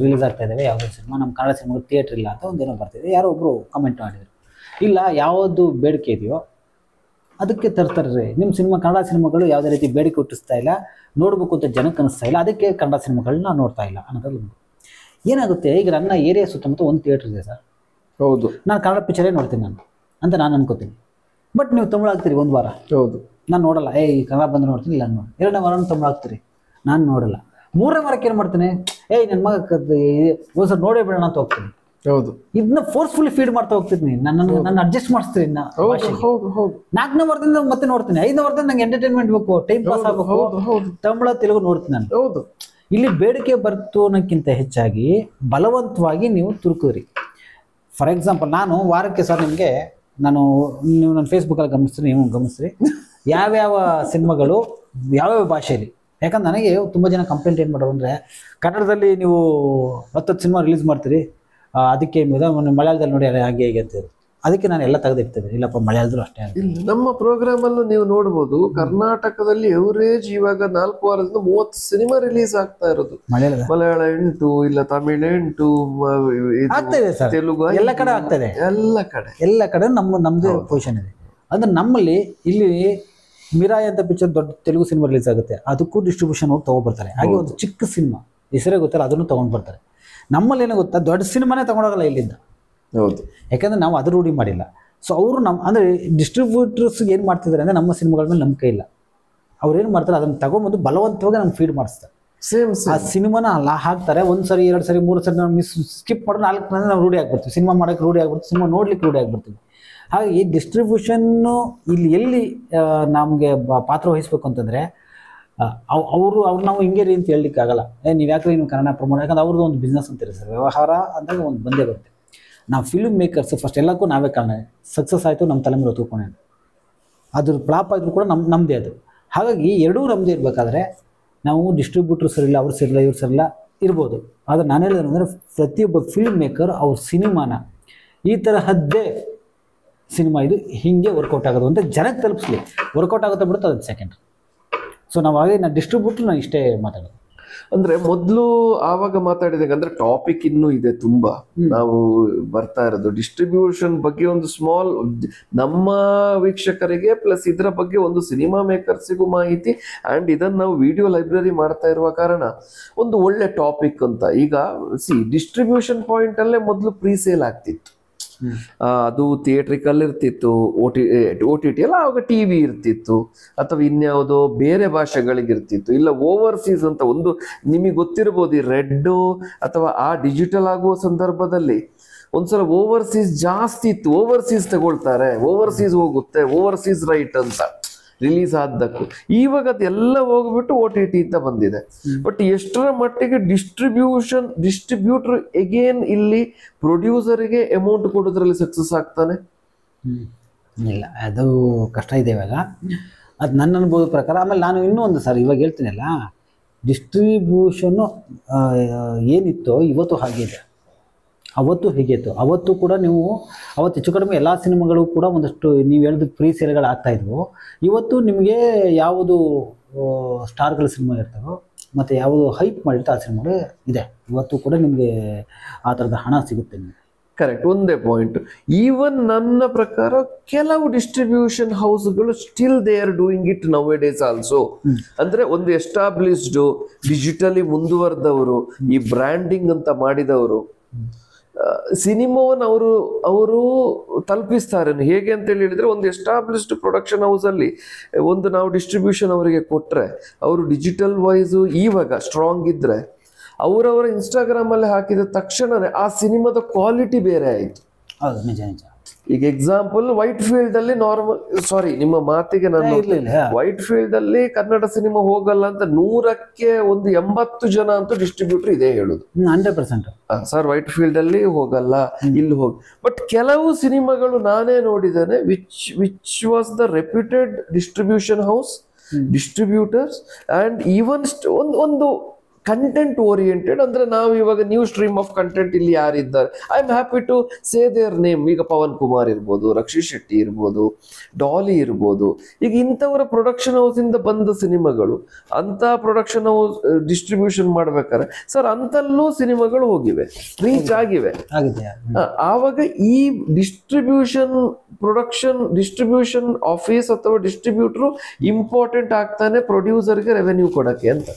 ರಿಲೀಸ್ ಆಗ್ತಾ ಇದ್ದಾವೆ, ಯಾವುದೋ ಸಿನಿಮಾ, ನಮ್ಮ ಕನ್ನಡ ಸಿನಿಮಾಗೆ ಥಿಯೇಟ್ರ್ ಇಲ್ಲ ಅಂತ ಒಂದೇನೋ ಬರ್ತಿದೆ. ಯಾರೋ ಒಬ್ಬರು ಕಮೆಂಟ್ ಮಾಡಿದರು, ಇಲ್ಲ ಯಾವುದು ಬೇಡಿಕೆ ಇದೆಯೋ ಅದಕ್ಕೆ ತರ್ತಾರೆ. ನಿಮ್ಮ ಸಿನಿಮಾ, ಕನ್ನಡ ಸಿನಿಮಾಗಳು ಯಾವುದೇ ರೀತಿ ಬೇಡಿಕೆ ಹುಟ್ಟಿಸ್ತಾ ಇಲ್ಲ, ನೋಡಬೇಕು ಅಂತ ಜನಕ್ಕೆ ಅನ್ನಿಸ್ತಾ ಇಲ್ಲ, ಅದಕ್ಕೆ ಕನ್ನಡ ಸಿನಿಮಾಗಳನ್ನ ನೋಡ್ತಾ ಇಲ್ಲ ಅನ್ನೋದ್ರಲ್ಲಿ ಏನಾಗುತ್ತೆ. ಈಗ ನನ್ನ ಏರಿಯಾ ಸುತ್ತಮುತ್ತ ಒಂದು ಥಿಯೇಟ್ರ್ ಇದೆ ಸರ್. ಹೌದು, ನಾನು ಕನ್ನಡ ಪಿಕ್ಚರೇ ನೋಡ್ತೀನಿ ಅಂತ ನಾನು ಅನ್ಕೋತೀನಿ. ಬಟ್ ನೀವು ತಮಿಳು ಆಗ್ತೀರಿ ಒಂದು ವಾರ. ಹೌದು, ನಾನು ನೋಡಲ್ಲ. ಈ ಕನ್ನಡ ಬಂದು ನೋಡ್ತೀನಿ, ಇಲ್ಲ ನೋಡಿ. 2ನೇ ವಾರ ತಮಿಳು ಆಗ್ತೀರಿ, ನಾನು ನೋಡಲ್ಲ. 3ನೇ ವಾರಕ್ಕೆ ಏನು ಮಾಡ್ತೀನಿ, ನನ್ನ ಮಗ ಒಂದ್ಸಲ ನೋಡೇ ಬಿಡೋಣ ಅಂತ ಹೋಗ್ತೀನಿ. ಹೌದು, ಇದನ್ನ ಫೋರ್ಸ್ಫುಲಿ ಫೀಡ್ ಮಾಡ್ತಾ ಹೋಗ್ತಿದ್ನಿ. ನನ್ನ ಅಡ್ಜಸ್ಟ್ ಮಾಡಿಸ್ತೀನಿ. 4ನೇ ವಾರದಿಂದ ಮತ್ತೆ ನೋಡ್ತೀನಿ. 5ನೇ ವಾರದಿಂದ ನಂಗೆ ಎಂಟರ್ಟೈನ್ಮೆಂಟ್ ಬೇಕು, ಟೈಮ್ ಪಾಸ್ ಆಗಬೇಕು, ತಮಿಳು ತೆಲುಗು ನೋಡ್ತೀನಿ ನಾನು. ಹೌದು, ಇಲ್ಲಿ ಬೇಡಿಕೆ ಬರ್ತು ಅನ್ನೋಕ್ಕಿಂತ ಹೆಚ್ಚಾಗಿ ಬಲವಂತವಾಗಿ ನೀವು ತುರುಕುರಿ. ಫಾರ್ ಎಕ್ಸಾಂಪಲ್, ನಾನು ವಾರಕ್ಕೆ ಸರ್ ನಿಮಗೆ ನೀವು ನನ್ನ ಫೇಸ್ಬುಕ್ಕಲ್ಲಿ ಗಮನಿಸ್ತೀರಿ, ನೀವು ಗಮನಿಸ್ರಿ, ಯಾವ್ಯಾವ ಸಿನಿಮಾಗಳು ಯಾವ್ಯಾವ ಭಾಷೆಯಲ್ಲಿ. ಯಾಕಂದ್ರೆ ನನಗೆ ತುಂಬ ಜನ ಕಂಪ್ಲೇಂಟ್ ಏನು ಮಾಡೋರು ಅಂದರೆ, ಕನ್ನಡದಲ್ಲಿ ನೀವು 10 ಸಿನಿಮಾ ರಿಲೀಸ್ ಮಾಡ್ತೀರಿ, ಅದಕ್ಕೆ ಮಲಯಾಳದಲ್ಲಿ ನೋಡಿ ಹಾಗೆ ಹೇಗೆ ಅಂತ. ಅದಕ್ಕೆ ನಾನು ಎಲ್ಲ ತೆಗೆದಿರ್ತೇನೆ. ಇಲ್ಲಪ್ಪ ಮಲಯಾಳದಲ್ಲೂ ಅಷ್ಟೇ. ನಮ್ಮ ಪ್ರೋಗ್ರಾಮ್ ಅಲ್ಲೂ ನೀವು ನೋಡ್ಬೋದು, ಕರ್ನಾಟಕದಲ್ಲಿ ಎವರೇಜ್ ಇವಾಗ 4 ವಾರದಿಂದ 30 ಸಿನಿಮಾ ರಿಲೀಸ್ ಆಗ್ತಾ ಇರೋದು. ಮಲಯಾಳ 8, ಇಲ್ಲ ತಮಿಳ್ 8, ಆಗ್ತಾಯಿದೆ ಸರ್, ತೆಲುಗು ಎಲ್ಲ ಕಡೆ ಆಗ್ತಾಯಿದೆ. ಎಲ್ಲ ಕಡೆ ನಮ್ಮದೇ ಪೊಸಿಷನ್ ಇದೆ. ಅಂದ್ರೆ ನಮ್ಮಲ್ಲಿ ಇಲ್ಲಿ ಮಿರಾಯ್ ಅಂತ ಪಿಕ್ಚರ್ ದೊಡ್ಡ ತೆಲುಗು ಸಿನಿಮಾ ರಿಲೀಸ್ ಆಗುತ್ತೆ, ಅದಕ್ಕೂ ಡಿಸ್ಟ್ರಿಬ್ಯೂಷನ್ ಹೋಗಿ ತೊಗೊಬರ್ತಾರೆ. ಹಾಗೆ ಒಂದು ಚಿಕ್ಕ ಸಿನಿಮಾ ಹೆಸರೇ ಗೊತ್ತಲ್ಲ, ಅದನ್ನು ತೊಗೊಂಡು ಬರ್ತಾರೆ. ನಮ್ಮಲ್ಲಿ ಏನೋ ಗೊತ್ತಾ, ದೊಡ್ಡ ಸಿನಿಮಾನೇ ತೊಗೊಂಡೋಗಲ್ಲ ಇಲ್ಲಿಂದ. ಹೌದು, ಯಾಕಂದ್ರೆ ನಾವು ಅದು ರೂಢಿ ಮಾಡಿಲ್ಲ. ಸೊ ಅವರು ಅಂದರೆ ಡಿಸ್ಟ್ರಿಬ್ಯೂಟರ್ಸ್ ಏನು ಮಾಡ್ತಿದ್ದಾರೆ ಅಂದರೆ, ನಮ್ಮ ಸಿನಿಮಾಗಳ ಮೇಲೆ ನಂಬಿಕೆ ಇಲ್ಲ. ಅವ್ರು ಏನು ಮಾಡ್ತಾರೆ, ಅದನ್ನು ತಗೊಂಡ್ಬಂದು ಬಲವಂತವಾಗಿ ನಮ್ಗೆ ಫೀಡ್ ಮಾಡಿಸ್ತಾರೆ. ಆ ಸಿನಿಮಾನ ಹಾಕ್ತಾರೆ. 1 ಸರಿ 2 ಸರಿ 3 ಸರಿ ನಾವು ಸ್ಕಿಪ್ ಮಾಡೋ 4 ನಾವು ರೂಢಿ ಆಗ್ಬಿಡ್ತೀವಿ. ಸಿನಿಮಾ ಮಾಡೋಕ್ಕೆ ರೂಢಿ ಆಗ್ಬಿಡ್ತೀವಿ, ಸಿನಿಮಾ ನೋಡ್ಲಿಕ್ಕೆ ರೂಢಿ ಆಗ್ಬಿಡ್ತೀವಿ. ಹಾಗೆ ಈ ಡಿಸ್ಟ್ರಿಬ್ಯೂಷನ್ನು ಇಲ್ಲಿ ಎಲ್ಲಿ ನಮಗೆ ಪಾತ್ರ ವಹಿಸ್ಬೇಕು ಅಂತಂದರೆ, ಅವರು ನಾವು ಹಿಂಗೆ ರೀ ಅಂತ ಹೇಳಲಿಕ್ಕೆ ಆಗಲ್ಲ. ನೀವು ಯಾಕೆ ನೀವು ಕನ್ನಡ ಪ್ರಮೋಟ್, ಯಾಕಂದ್ರೆ ಅವ್ರದ್ದು ಒಂದು ಬಿಸ್ನೆಸ್ ಅಂತೀರಿ ಸರ್. ವ್ಯವಹಾರ ಅಂದಾಗ ಒಂದು ಬಂದೇ ಬರುತ್ತೆ. ನಾವು ಫಿಲ್ಮ್ ಮೇಕರ್ಸ್ ಫಸ್ಟ್ ಎಲ್ಲಕ್ಕೂ ನಾವೇ ಕಾರಣ. ಸಕ್ಸಸ್ ಆಯಿತು ನಮ್ಮ ತಲೆ ಮೇಲೆ ಹೊತ್ಕೊಂಡೆ, ಅದ್ರ ಫ್ಲಾಪ್ ಆದರೂ ಕೂಡ ನಮ್ಮದೇ ಅದು. ಹಾಗಾಗಿ ಎರಡೂ ನಮ್ಮದೇ ಇರಬೇಕಾದ್ರೆ ನಾವು ಡಿಸ್ಟ್ರಿಬ್ಯೂಟರ್ ಸರಿಯಿಲ್ಲ, ಅವ್ರು ಸರಿಯಿಲ್ಲ, ಇವ್ರು ಸರಿಯಿಲ್ಲ ಇರ್ಬೋದು. ಆದರೆ ನಾನು ಹೇಳಿದ್ರೆ ಅಂದರೆ, ಪ್ರತಿಯೊಬ್ಬ ಫಿಲ್ಮ್ ಮೇಕರ್ ಅವ್ರ ಸಿನಿಮಾನ ಈ ತರಹದ್ದೇ ಸಿನಿಮಾ ಇದು ಹಿಂಗೆ ವರ್ಕೌಟ್ ಆಗೋದು ಅಂತ ಜನಕ್ಕೆ ತಲುಪಿಸ್ಲಿ. ವರ್ಕೌಟ್ ಆಗುತ್ತೆ ಬಿಡುತ್ತೆ, ಅದು ಸೆಕೆಂಡ್. ಸೊ ನಾವು ಹಾಗೆ ಡಿಸ್ಟ್ರಿಬ್ಯೂಟರ್ ನಾನು ಇಷ್ಟೇ ಮಾತಾಡೋದು. ಅಂದ್ರೆ ಮೊದ್ಲು ಆವಾಗ ಮಾತಾಡಿದಾಗ ಅಂದ್ರೆ ಟಾಪಿಕ್ ಇನ್ನೂ ಇದೆ ತುಂಬಾ. ನಾವು ಬರ್ತಾ ಇರೋದು ಡಿಸ್ಟ್ರಿಬ್ಯೂಷನ್ ಬಗ್ಗೆ ಒಂದು ಸ್ಮಾಲ್ ನಮ್ಮ ವೀಕ್ಷಕರಿಗೆ ಪ್ಲಸ್ ಇದರ ಬಗ್ಗೆ ಒಂದು ಸಿನಿಮಾ ಮೇಕರ್ಸಿಗೂ ಮಾಹಿತಿ, ಅಂಡ್ ಇದನ್ನ ನಾವು ವಿಡಿಯೋ ಲೈಬ್ರರಿ ಮಾಡ್ತಾ ಇರುವ ಕಾರಣ ಒಂದು ಒಳ್ಳೆ ಟಾಪಿಕ್ ಅಂತ. ಈಗ ಡಿಸ್ಟ್ರಿಬ್ಯೂಷನ್ ಪಾಯಿಂಟ್ ಅಲ್ಲೇ ಮೊದಲು ಪ್ರೀ ಸೇಲ್ ಆಗ್ತಿತ್ತು. ಅದು ಥಿಯೇಟ್ರಿಕಲ್ ಇರ್ತಿತ್ತು, ಓ ಟಿ ಟಿ ಎಲ್ಲ ಆವಾಗ ಟಿವಿ ಇರ್ತಿತ್ತು, ಅಥವಾ ಇನ್ಯಾವುದೋ ಬೇರೆ ಭಾಷೆಗಳಿಗೆ ಇರ್ತಿತ್ತು, ಇಲ್ಲ ಓವರ್ಸೀಸ್ ಅಂತ ಒಂದು ನಿಮಗೆ ಗೊತ್ತಿರಬಹುದು. ಈ ರೆಡ್ ಅಥವಾ ಆ ಡಿಜಿಟಲ್ ಆಗುವ ಸಂದರ್ಭದಲ್ಲಿ ಒಂದ್ಸಲ ಓವರ್ಸೀಸ್ ಜಾಸ್ತಿ ಇತ್ತು. ಓವರ್ಸೀಸ್ ತಗೊಳ್ತಾರೆ, ಓವರ್ಸೀಸ್ ಹೋಗುತ್ತೆ, ಓವರ್ಸೀಸ್ ರೈಟ್ ಅಂತ ರಿಲೀಸ್ ಆದ್ದಕ್ಕೂ. ಇವಾಗ ಅದೆಲ್ಲ ಹೋಗ್ಬಿಟ್ಟು ಓ ಟಿ ಟಿ ಅಂತ ಬಂದಿದೆ. ಬಟ್ ಎಷ್ಟರ ಮಟ್ಟಿಗೆ ಡಿಸ್ಟ್ರಿಬ್ಯೂಟರ್ ಎಗೇನ್ ಇಲ್ಲಿ ಪ್ರೊಡ್ಯೂಸರ್ಗೆ ಅಮೌಂಟ್ ಕೊಡೋದ್ರಲ್ಲಿ ಸಕ್ಸಸ್ ಆಗ್ತಾನೆ? ಇಲ್ಲ, ಅದು ಕಷ್ಟ ಇದೆ ಇವಾಗ. ಅದು ನನ್ನ ಅನುಭವದ ಪ್ರಕಾರ. ಆಮೇಲೆ ನಾನು ಇನ್ನೂ ಒಂದು ಸರ್ ಇವಾಗ ಹೇಳ್ತೀನಲ್ಲ, ಡಿಸ್ಟ್ರಿಬ್ಯೂಷನ್ನು ಏನಿತ್ತೋ ಇವತ್ತು ಹಾಗಿದೆ, ಅವತ್ತು ಹೇಗಿತ್ತು. ಅವತ್ತು ಕೂಡ ನೀವು ಅವತ್ತು ಹೆಚ್ಚು ಕಡಿಮೆ ಎಲ್ಲ ಸಿನಿಮಾಗಳು ಕೂಡ ಒಂದಷ್ಟು ನೀವು ಹೇಳಿದ ಪ್ರೀ ಸೇಲ್ಗಳು ಆಗ್ತಾಯಿದ್ವು. ಇವತ್ತು ನಿಮಗೆ ಯಾವುದು ಸ್ಟಾರ್ಗಳ ಸಿನಿಮಾ ಇರ್ತಾವೋ ಮತ್ತು ಯಾವುದು ಹೈಪ್ ಮಾಡಿರ್ತಾ ಆ ಸಿನಿಮಾಗಳು ಇದೆ, ಇವತ್ತು ಕೂಡ ನಿಮಗೆ ಆ ಥರದ ಹಣ ಸಿಗುತ್ತೆ ನಿಮಗೆ. ಕರೆಕ್ಟ್, ಒಂದೇ ಪಾಯಿಂಟ್. ಈವನ್ ನನ್ನ ಪ್ರಕಾರ ಕೆಲವು ಡಿಸ್ಟ್ರಿಬ್ಯೂಷನ್ ಹೌಸ್ಗಳು still they are doing it nowadays also. ಅಂದ್ರೆ ಒಂದು ಎಸ್ಟಾಬ್ಲಿಷ್ಡ್ ಡಿಜಿಟಲಿ ಮುಂದುವರೆದವರು, ಈ ಬ್ರ್ಯಾಂಡಿಂಗ್ ಅಂತ ಮಾಡಿದವರು ಸಿನಿಮಾವನ್ನು ಅವರು ತಲುಪಿಸ್ತಾರೆ. ಹೇಗೆ ಅಂತ ಹೇಳಿದ್ರೆ, ಒಂದು ಎಸ್ಟಾಬ್ಲಿಷ್ಡ್ ಪ್ರೊಡಕ್ಷನ್ ಹೌಸ್ ಅಲ್ಲಿ ಒಂದು ನಾವು ಡಿಸ್ಟ್ರಿಬ್ಯೂಷನ್ ಅವರಿಗೆ ಕೊಟ್ರೆ, ಅವರು ಡಿಜಿಟಲ್ ವೈಸ್ ಇವಾಗ ಸ್ಟ್ರಾಂಗ್ ಇದ್ರೆ ಅವರವರ ಇನ್ಸ್ಟಾಗ್ರಾಮ್ ಅಲ್ಲಿ ಹಾಕಿದ ತಕ್ಷಣನೇ ಆ ಸಿನಿಮಾದ ಕ್ವಾಲಿಟಿ ಬೇರೆ ಆಯ್ತು. ಹೌದು, ನಿಜ ನಿಜ. ಈಗ ಎಕ್ಸಾಂಪಲ್ ವೈಟ್ ಫೀಲ್ಡ್ ಅಲ್ಲಿ ನಾರ್ಮಲ್, ಸಾರಿ ನಿಮ್ಮ ಮಾತಿಗೆ ನಾನು, ವೈಟ್ ಫೀಲ್ಡ್ ಅಲ್ಲಿ ಕನ್ನಡ ಸಿನಿಮಾ ಹೋಗಲ್ಲ ಅಂತ 100ಕ್ಕೆ 80 ಜನ ಅಂತೂ ಡಿಸ್ಟ್ರಿಬ್ಯೂಟರ್ ಇದೇ ಹೇಳುದು. 100% ಸರ್ ವೈಟ್ ಫೀಲ್ಡ್ ಅಲ್ಲಿ ಹೋಗಲ್ಲ, ಇಲ್ಲಿ ಹೋಗಿ. ಬಟ್ ಕೆಲವು ಸಿನಿಮಾಗಳು ನಾನೇ ನೋಡಿದ್ದೇನೆ which was the reputed distribution house, distributors, and even ಒಂದು ಕಂಟೆಂಟ್ ಓರಿಯೆಂಟೆಡ್. ಅಂದ್ರೆ ನಾವು ಇವಾಗ ನ್ಯೂ ಸ್ಟ್ರೀಮ್ ಆಫ್ ಕಂಟೆಂಟ್ ಇಲ್ಲಿ ಯಾರಿದ್ದಾರೆ, I am happy to say their name. ಈಗ ಪವನ್ ಕುಮಾರ್ ಇರ್ಬೋದು, ರಕ್ಷಿತ್ ಶೆಟ್ಟಿ ಇರ್ಬೋದು, ಡಾಲಿ ಇರ್ಬೋದು. ಈಗ ಇಂಥವರ ಪ್ರೊಡಕ್ಷನ್ ಹೌಸ್ ಇಂದ ಬಂದ ಸಿನಿಮಾಗಳು ಅಂತ ಪ್ರೊಡಕ್ಷನ್ ಹೌಸ್ ಡಿಸ್ಟ್ರಿಬ್ಯೂಷನ್ ಮಾಡ್ಬೇಕಾದ್ರೆ ಸರ್ ಅಂತಲ್ಲೂ ಸಿನಿಮಾಗಳು ಹೋಗಿವೆ, ರೀಚ್ ಆಗಿವೆ. ಆವಾಗ ಈ ಡಿಸ್ಟ್ರಿಬ್ಯೂಷನ್ ಆಫೀಸ್ ಅಥವಾ ಡಿಸ್ಟ್ರಿಬ್ಯೂಟರ್ ಇಂಪಾರ್ಟೆಂಟ್ ಆಗ್ತಾನೆ ಪ್ರೊಡ್ಯೂಸರ್ಗೆ ರೆವೆನ್ಯೂ ಕೊಡಕ್ಕೆ ಅಂತ.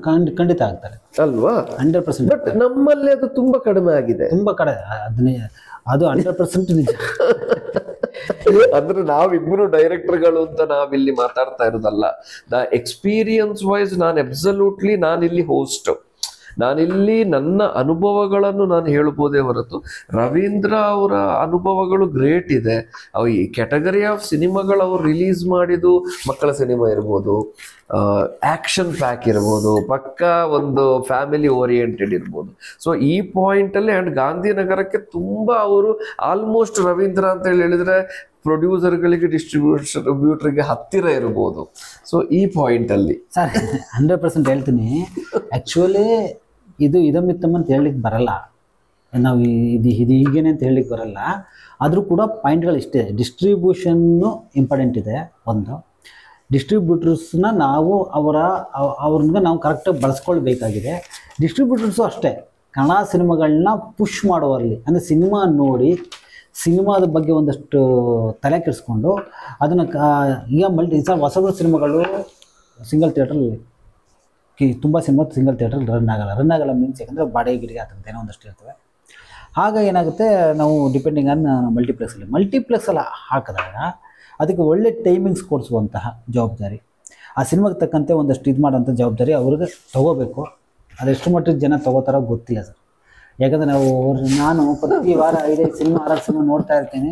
ಖಂಡಿತ ಆಗ್ತಾರೆ ಅಲ್ವಾ? 100%. ಬಟ್ ನಮ್ಮಲ್ಲಿ ಅದು ತುಂಬಾ ಕಡಿಮೆ ಆಗಿದೆ, ತುಂಬಾ ಕಡಿಮೆ. ಅದು 100% ನಿಜ. ಅಂದ್ರೆ ನಾವಿಬ್ರು ಡೈರೆಕ್ಟರ್ಗಳು ಅಂತ ನಾವಿಲ್ಲಿ ಮಾತಾಡ್ತಾ ಇರೋದಲ್ಲ. ಎಕ್ಸ್ಪೀರಿಯನ್ಸ್ ವೈಸ್ ನಾನಿಲ್ಲಿ ಹೋಸ್ಟ್, ನಾನಿಲ್ಲಿ ನನ್ನ ಅನುಭವಗಳನ್ನು ನಾನು ಹೇಳ್ಬೋದೇ ಹೊರತು ರವೀಂದ್ರ ಅವರ ಅನುಭವಗಳು ಗ್ರೇಟ್ ಇದೆ. ಈ ಕ್ಯಾಟಗರಿ ಆಫ್ ಸಿನಿಮಾಗಳು ಅವ್ರು ರಿಲೀಸ್ ಮಾಡಿದ್ದು ಮಕ್ಕಳ ಸಿನಿಮಾ ಇರ್ಬೋದು, ಆಕ್ಷನ್ ಪ್ಯಾಕ್ ಇರ್ಬೋದು, ಪಕ್ಕಾ ಒಂದು ಫ್ಯಾಮಿಲಿ ಓರಿಯೆಂಟೆಡ್ ಇರ್ಬೋದು. ಸೊ ಈ ಪಾಯಿಂಟ್ ಅಲ್ಲಿ ಅಂಡ್ ಗಾಂಧಿನಗರಕ್ಕೆ ತುಂಬಾ ಅವರು ಆಲ್ಮೋಸ್ಟ್ ರವೀಂದ್ರ ಅಂತ ಹೇಳಿದ್ರೆ ಪ್ರೊಡ್ಯೂಸರ್ಗಳಿಗೆ ಡಿಸ್ಟ್ರಿಬ್ಯೂಟರ್ಗೆ ಹತ್ತಿರ ಇರ್ಬೋದು. ಸೊ ಈ ಪಾಯಿಂಟ್ ಅಲ್ಲಿ ಸರ್ 100% ಹೇಳ್ತೀನಿ. ಆ್ಯಕ್ಚುಲಿ ಇದು ಇದಮಿತ್ತಮ್ಮ ಅಂತ ಹೇಳಲಿಕ್ಕೆ ಬರಲ್ಲ, ನಾವು ಇದು ಹೀಗೇನೆ ಅಂತ ಹೇಳಲಿಕ್ಕೆ ಬರಲ್ಲ. ಆದರೂ ಕೂಡ ಪಾಯಿಂಟ್ಗಳು ಇಷ್ಟೇ. ಡಿಸ್ಟ್ರಿಬ್ಯೂಷನ್ನು ಇಂಪಾರ್ಟೆಂಟ್ ಇದೆ. ಒಂದು, ಡಿಸ್ಟ್ರಿಬ್ಯೂಟರ್ಸ್ನ ನಾವು ಅವ್ರನ್ನ ನಾವು ಕರೆಕ್ಟಾಗಿ ಬಳಸ್ಕೊಳ್ಬೇಕಾಗಿದೆ. ಡಿಸ್ಟ್ರಿಬ್ಯೂಟರ್ಸು ಅಷ್ಟೇ ಕನ್ನಡ ಸಿನಿಮಾಗಳನ್ನ ಪುಷ್ ಮಾಡುವಲ್ಲಿ, ಅಂದರೆ ಸಿನಿಮಾ ನೋಡಿ ಸಿನಿಮಾದ ಬಗ್ಗೆ ಒಂದಷ್ಟು ತಲೆ ಕೆಡಿಸ್ಕೊಂಡು ಅದನ್ನು ಈಗ ಹೊಸಬ್ರ ಸಿನಿಮಾಗಳು ಸಿಂಗಲ್ ಥಿಯೇಟ್ರಲ್ಲಿ ತುಂಬ ಸಿನಿಮಾ ಸಿಂಗಲ್ ಥಿಯೇಟ್ರಲ್ಲಿ ರನ್ ಆಗಲ್ಲ ಮೀನ್ಸ್ ಯಾಕಂದರೆ ಬಾಡಿಗೆಗೆ ಆ ಥರದ್ದು ಏನೋ ಒಂದಷ್ಟು ಇರ್ತವೆ. ಆಗ ಏನಾಗುತ್ತೆ, ನಾವು ಡಿಪೆಂಡಿಂಗ್ ಆನ್ ಮಲ್ಟಿಪ್ಲೆಕ್ಸಲ್ಲಿ ಹಾಕಿದಾಗ ಅದಕ್ಕೆ ಒಳ್ಳೆ ಟೈಮಿಂಗ್ಸ್ ಕೊಡಿಸುವಂತಹ ಜವಾಬ್ದಾರಿ, ಆ ಸಿನಿಮಾಗೆ ತಕ್ಕಂತೆ ಒಂದಷ್ಟು ಇದು ಮಾಡೋಂಥ ಜವಾಬ್ದಾರಿ ಅವ್ರಿಗೆ ತೊಗೋಬೇಕು. ಅದೆಷ್ಟು ಮಟ್ಟಿಗೆ ಜನ ತೊಗೋತಾರೋ ಗೊತ್ತಿಲ್ಲ ಸರ್. ಯಾಕಂದರೆ ನಾನು ಪ್ರತಿ ವಾರ 5 ಸಿನಿಮಾ 6 ಸಿನಿಮಾ ನೋಡ್ತಾ ಇರ್ತೀನಿ,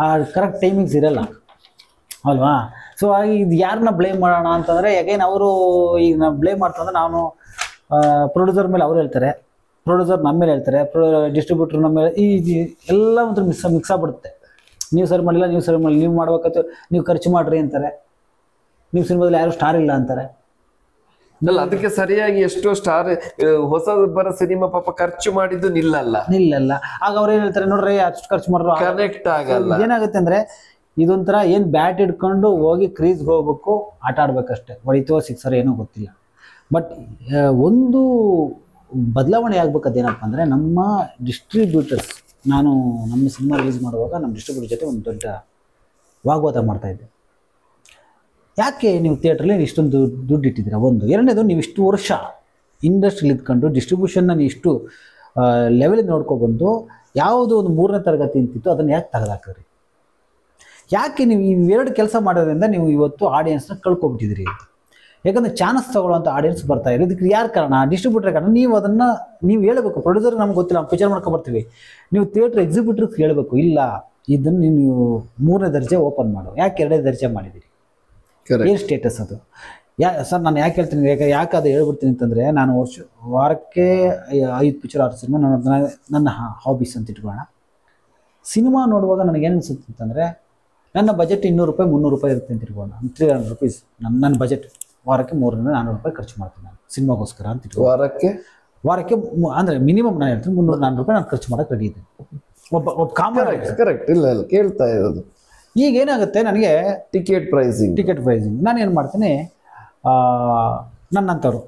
ಆ ಕರೆಕ್ಟ್ ಟೈಮಿಂಗ್ಸ್ ಇರಲ್ಲ ಅಲ್ವಾ? ಸೊ ಹಾಗೆ ಇದು ಯಾರನ್ನ ಬ್ಲೇಮ್ ಮಾಡೋಣ ಅಂತಂದರೆ, ಯಾಕೇನು ಅವರು ಈಗ ನಾವು ಬ್ಲೇಮ್ ಮಾಡ್ತಂದ್ರೆ ನಾನು ಪ್ರೊಡ್ಯೂಸರ್ ಮೇಲೆ ಅವ್ರು ಹೇಳ್ತಾರೆ, ಪ್ರೊಡ್ಯೂಸರ್ ನಮ್ಮ ಮೇಲೆ ಹೇಳ್ತಾರೆ, ಡಿಸ್ಟ್ರಿಬ್ಯೂಟರ್ ನಮ್ಮ ಮೇಲೆ, ಈ ಎಲ್ಲ ಒಂಥರ ಮಿಕ್ಸ್ ಆಗ್ಬಿಡುತ್ತೆ. ನೀವು ಸರಿ ಮಾಡಿಲ್ಲ, ನೀವು ಮಾಡ್ಬೇಕಂತ ನೀವು ಖರ್ಚು ಮಾಡ್ರಿ ಅಂತಾರೆ, ನೀವು ಸಿನಿಮಾದಲ್ಲಿ ಯಾರು ಸ್ಟಾರ್ ಇಲ್ಲ ಅಂತಾರೆ. ಅಲ್ಲ, ಅದಕ್ಕೆ ಸರಿಯಾಗಿ ಎಷ್ಟೋ ಸ್ಟಾರ್ ಹೊಸಬರ ಸಿನಿಮಾ ಪಾಪ ಖರ್ಚು ಮಾಡಿದ್ದು ನಿಲ್ಲಲ್ಲ. ಆಗ ಅವ್ರು ಏನ್ ಹೇಳ್ತಾರೆ, ನೋಡ್ರಿ ಅಷ್ಟು ಖರ್ಚು ಮಾಡ್ರು ಕನೆಕ್ಟ್ ಆಗಲ್ಲ. ಏನಾಗುತ್ತೆ ಅಂದ್ರೆ ಇದೊಂಥರ ಏನ್ ಬ್ಯಾಟ್ ಹಿಡ್ಕೊಂಡು ಹೋಗಿ ಕ್ರೀಸ್ಗೆ ಹೋಗ್ಬೇಕು, ಆಟ ಆಡ್ಬೇಕಷ್ಟೇ, ಹೊಡಿತೋ ಸಿಕ್ಸರ್ ಏನೋ ಗೊತ್ತಿಲ್ಲ. ಬಟ್ ಒಂದು ಬದಲಾವಣೆ ಆಗ್ಬೇಕದೇನಪ್ಪ ಅಂದರೆ ನಮ್ಮ ಡಿಸ್ಟ್ರಿಬ್ಯೂಟರ್ಸ್, ನಾನು ನಮ್ಮ ಸಿನಿಮಾ ರಿಲೀಸ್ ಮಾಡುವಾಗ ನಮ್ಮ ಡಿಸ್ಟ್ರಿಬ್ಯೂಟರ್ ಜೊತೆ ಒಂದು ದೊಡ್ಡ ವಾಗ್ವಾದ ಮಾಡ್ತಾಯಿದ್ದೆ. ಯಾಕೆ ನೀವು ಥಿಯೇಟ್ರಲ್ಲಿ ಇಷ್ಟೊಂದು ದುಡ್ಡು ಇಟ್ಟಿದ್ದೀರಾ? ಒಂದು. ಎರಡನೇದು, ನೀವು ಇಷ್ಟು ವರ್ಷ ಇಂಡಸ್ಟ್ರಿಲಿ ಇದ್ಕೊಂಡು ಡಿಸ್ಟ್ರಿಬ್ಯೂಷನ್ನ ನೀವು ಇಷ್ಟು ಲೆವೆಲಿಂದ ನೋಡ್ಕೊಬಂದು ಯಾವುದೋ ಒಂದು 3ನೇ ತರಗತಿ ಅಂತಿತ್ತು, ಅದನ್ನು ಯಾಕೆ ತೆಗೆದಾಕ್ರಿ? ಯಾಕೆ ನೀವು ಇವೆರಡು ಕೆಲಸ ಮಾಡೋದ್ರಿಂದ ನೀವು ಇವತ್ತು ಆಡಿಯನ್ಸ್ನ ಕಳ್ಕೊಬಿಟ್ಟಿದ್ದೀರಿ? ಯಾಕಂದರೆ ಚಾನ್ಸ್ ತಗೊಳ್ಳೋಂಥ ಆಡಿಯನ್ಸ್ ಬರ್ತಾ ಇಲ್ಲ. ಇದಕ್ಕೆ ಯಾರು ಕಾರಣ? ಡಿಸ್ಟ್ರಿಬ್ಯೂಟರ್ ಕಾರಣ. ನೀವು ಅದನ್ನು ನೀವು ಹೇಳಬೇಕು. ಪ್ರೊಡ್ಯೂಸರ್ ನಮ್ಗೆ ಗೊತ್ತಿಲ್ಲ, ನಾವು ಪಿಕ್ಚರ್ ಮಾಡ್ಕೊಬರ್ತೀವಿ. ನೀವು ಥಿಯೇಟ್ರ್ ಎಕ್ಸಿಬಿಟ್ರಿಗೆ ಹೇಳಬೇಕು, ಇಲ್ಲ ಇದನ್ನು ನೀವು 3ನೇ ದರ್ಜೆ ಓಪನ್ ಮಾಡು. ಯಾಕೆ 2ನೇ ದರ್ಜೆ ಮಾಡಿದ್ದೀರಿ? ಏನು ಸ್ಟೇಟಸ್ ಅದು? ಸರ್ ನಾನು ಯಾಕೆ ಹೇಳ್ತೀನಿ, ಯಾಕೆ ಅದು ಹೇಳ್ಬಿಡ್ತೀನಿ ಅಂತಂದರೆ, ನಾನು ವಾರಕ್ಕೆ 5 ಪಿಕ್ಚರ್ 6 ಸಿನಿಮಾ ನನ್ನ ಹಾಬೀಸ್ ಅಂತ ಇಟ್ಕೊಳ್ಳೋಣ. ಸಿನಿಮಾ ನೋಡುವಾಗ ನನಗೇನು ಅನಿಸುತ್ತೆ ಅಂತಂದರೆ, ನನ್ನ ಬಜೆಟ್ 200 ರೂಪಾಯಿ 300 ರೂಪಾಯಿ ಇರುತ್ತೆ ಅಂತ ಇಟ್ಕೊಳ್ಳೋಣ. 300 ರೂಪೀಸ್ ನನ್ನ ಬಜೆಟ್. ವಾರಕ್ಕೆ 300-400 ರೂಪಾಯಿ ಖರ್ಚು ಮಾಡ್ತೀನಿ ನಾನು ಸಿನಿಮಾಗೋಸ್ಕರ ಅಂತ ಇಟ್ಕೊಳ್ಳಿ. ವಾರಕ್ಕೆ ಅಂದರೆ ಮಿನಿಮಮ್ ನಾನು ಹೇಳ್ತೀನಿ 300-400 ರೂಪಾಯಿ ನಾನು ಖರ್ಚು ಮಾಡೋಕ್ಕೆ ರೆಡಿ ಇದ್ದೀನಿ. ಒಬ್ಬ ಕಾಮನ್. ಕರೆಕ್ಟ್. ಇಲ್ಲ ಕೇಳ್ತಾ ಇರೋದು. ಈಗ ಏನಾಗುತ್ತೆ, ನನಗೆ ಟಿಕೆಟ್ ಪ್ರೈಸಿಂಗ್ ನಾನೇನು ಮಾಡ್ತೀನಿ, ನನ್ನಂಥವ್ರು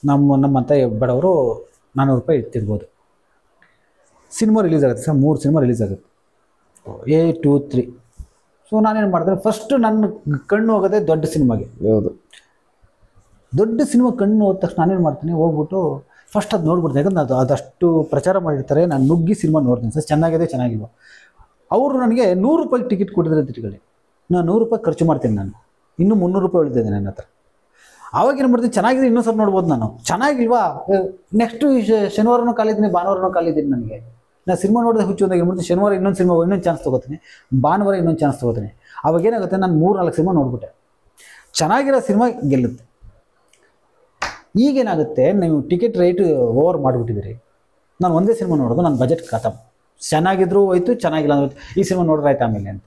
ನಮ್ಮಂಥ ಬಡವರು 400 ರೂಪಾಯಿ ಇರ್ತಿರ್ಬೋದು. ಸಿನಿಮಾ ರಿಲೀಸ್ ಆಗುತ್ತೆ ಸರ್, 3 ಸಿನಿಮಾ ರಿಲೀಸ್ ಆಗುತ್ತೆ, A 2 3. ಸೊ ನಾನೇನು ಮಾಡ್ತೀನಿ, ಫಸ್ಟು ನನ್ನ ಕಣ್ಣು ಹೋಗೋದೆ ದೊಡ್ಡ ಸಿನಿಮಾಗೆ. ಹೌದು. ದೊಡ್ಡ ಸಿನಿಮಾ ಕಣ್ಣು ಹೋದ ತಕ್ಷಣ ನಾನೇನು ಮಾಡ್ತೀನಿ, ಹೋಗ್ಬಿಟ್ಟು ಫಸ್ಟ್ ಅದು ನೋಡ್ಬಿಡ್ತೀನಿ. ಯಾಕಂದ್ರೆ ಅದಷ್ಟು ಪ್ರಚಾರ ಮಾಡಿರ್ತಾರೆ. ನಾನು ನುಗ್ಗಿ ಸಿನಿಮಾ ನೋಡ್ತೀನಿ, ಸರ್ ಚೆನ್ನಾಗಿದೆ ಚೆನ್ನಾಗಿಲ್ವ. ಅವರು ನನಗೆ 100 ರೂಪಾಯಿಗೆ ಟಿಕೆಟ್ ಕೊಟ್ಟಿದ್ರೆ ಅಂತ ಇಟ್ಕೊಳ್ಳಿ, ನಾನು 100 ರೂಪಾಯಿ ಖರ್ಚು ಮಾಡ್ತೀನಿ. ನಾನು ಇನ್ನೂ 300 ರೂಪಾಯಿ ಉಳಿದಿದೆ ನನ್ನ ಹತ್ರ. ಆವಾಗ ಏನು ಮಾಡ್ತೀನಿ, ಚೆನ್ನಾಗಿದೆ ಇನ್ನೂ ಸ್ವಲ್ಪ ನೋಡ್ಬೋದು. ನಾನು ಚೆನ್ನಾಗಿಲ್ವಾ, ನೆಕ್ಸ್ಟು ಶನಿವಾರನೂ ಕಾಲಿದ್ದೀನಿ, ಭಾನುವಾರನೂ ಕಾಲಿದ್ದೀನಿ. ನನಗೆ ನಾನು ಸಿನಿಮಾ ನೋಡಿದ್ರೆ ಹುಚ್ಚು ಒಂದಾಗಿ ಮಾಡ್ತೀನಿ. ಶನಿವಾರ ಇನ್ನೊಂದು ಚಾನ್ಸ್ ತೊಗೋತೀನಿ, ಭಾನುವಾರ ಇನ್ನೊಂದು ಚಾನ್ಸ್ ತೊಗೋತೀನಿ. ಅವಾಗ ಏನಾಗುತ್ತೆ, ನಾನು 3-4 ಸಿನಿಮಾ ನೋಡ್ಬಿಟ್ಟೆ. ಚೆನ್ನಾಗಿರೋ ಸಿನಿಮಾ ಗೆಲ್ಲುತ್ತೆ. ಈಗೇನಾಗುತ್ತೆ, ನೀವು ಟಿಕೆಟ್ ರೇಟ್ ಓವರ್ ಮಾಡಿಬಿಟ್ಟಿದ್ದೀರಿ. ನಾನು ಒಂದೇ ಸಿನಿಮಾ ನೋಡೋದು, ನನ್ನ ಬಜೆಟ್ ಖತಮ್. ಚೆನ್ನಾಗಿದ್ರು ಹೋಯ್ತು, ಚೆನ್ನಾಗಿಲ್ಲ ಅಂದ್ರೆ ಈ ಸಿನಿಮಾ ನೋಡಿದ್ರೆ ಆಯ್ತು ಆಮೇಲೆ ಅಂತ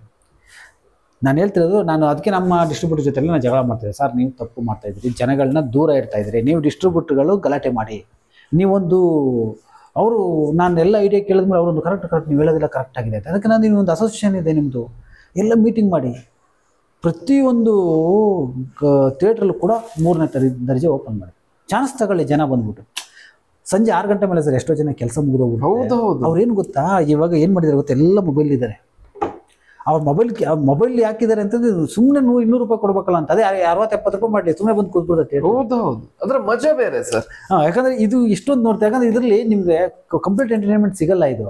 ನಾನು ಹೇಳ್ತಿರೋದು. ನಾನು ಅದಕ್ಕೆ ನಮ್ಮ ಡಿಸ್ಟ್ರಿಬ್ಯೂಟರ್ ಜೊತೆಲಿ ನಾನು ಜಗಳ ಮಾಡ್ತಿದ್ದೆ. ಸರ್ ನೀವು ತಪ್ಪು ಮಾಡ್ತಾಯಿದ್ದೀರಿ, ಜನಗಳನ್ನ ದೂರ ಇಡ್ತಾಯಿದ್ದೀರಿ. ನೀವು ಡಿಸ್ಟ್ರಿಬ್ಯೂಟರ್ಗಳು ಗಲಾಟೆ ಮಾಡಿ, ನೀವೊಂದು ಅವರು ನಾನು ಎಲ್ಲ ಐಡಿಯಾ ಕೇಳಿದ್ಮೇಲೆ ಅವರೊಂದು ಕರೆಕ್ಟ್ ನೀವು ಹೇಳೋದಿಲ್ಲ ಕರೆಕ್ಟ್ ಆಗಿದೆ ಅಂತ. ಅದಕ್ಕೆ ನಾನು ಒಂದು ಅಸೋಸಿಯೇಷನ್ ಇದೆ ನಿಮ್ಮದು, ಎಲ್ಲ ಮೀಟಿಂಗ್ ಮಾಡಿ ಪ್ರತಿಯೊಂದು ಥಿಯೇಟ್ರಲ್ಲೂ ಕೂಡ 3ನೇ ದರ್ಜೆ ಓಪನ್ ಮಾಡಿ, ಚಾನ್ಸ್ ತಗೊಳ್ಳಿ. ಜನ ಬಂದ್ಬಿಟ್ಟು ಸಂಜೆ 6 ಗಂಟೆ ಮೇಲೆ ಸರ್ ಎಷ್ಟೋ ಜನ ಕೆಲಸ ಮುಗಿದೋಗ್ಬಿಟ್ಟು. ಹೌದು. ಅವ್ರೇನು ಗೊತ್ತಾ, ಇವಾಗ ಏನು ಮಾಡಿದ್ದಾರೆ ಗೊತ್ತಾ, ಎಲ್ಲ ಮೊಬೈಲ್ ಇದ್ದಾರೆ. ಅವ್ರ ಮೊಬೈಲ್ ಯಾಕಿದ್ದಾರೆ ಅಂತಂದ್ರೆ, ಸುಮ್ಮನೆ 200 ರೂಪಾಯಿ ಕೊಡ್ಬೇಕಲ್ಲ ಅಂತ. ಅದೇ 60-70 ರೂಪಾಯಿ ಮಾಡಲಿ, ಸುಮ್ಮನೆ ಬಂದು ಕೂತ್ಬಿಡ್ತೈತೆ. ಹೌದು. ಅದ್ರ ಮಜಾ ಬೇರೆ ಸರ್. ಯಾಕಂದ್ರೆ ಇದು ಇಷ್ಟೊಂದು ನೋಡ್ತಾ, ಯಾಕಂದ್ರೆ ಇದರಲ್ಲಿ ನಿಮ್ಗೆ ಕಂಪ್ಲೀಟ್ ಎಂಟರ್ಟೈನ್ಮೆಂಟ್ ಸಿಗಲ್ಲ ಇದು,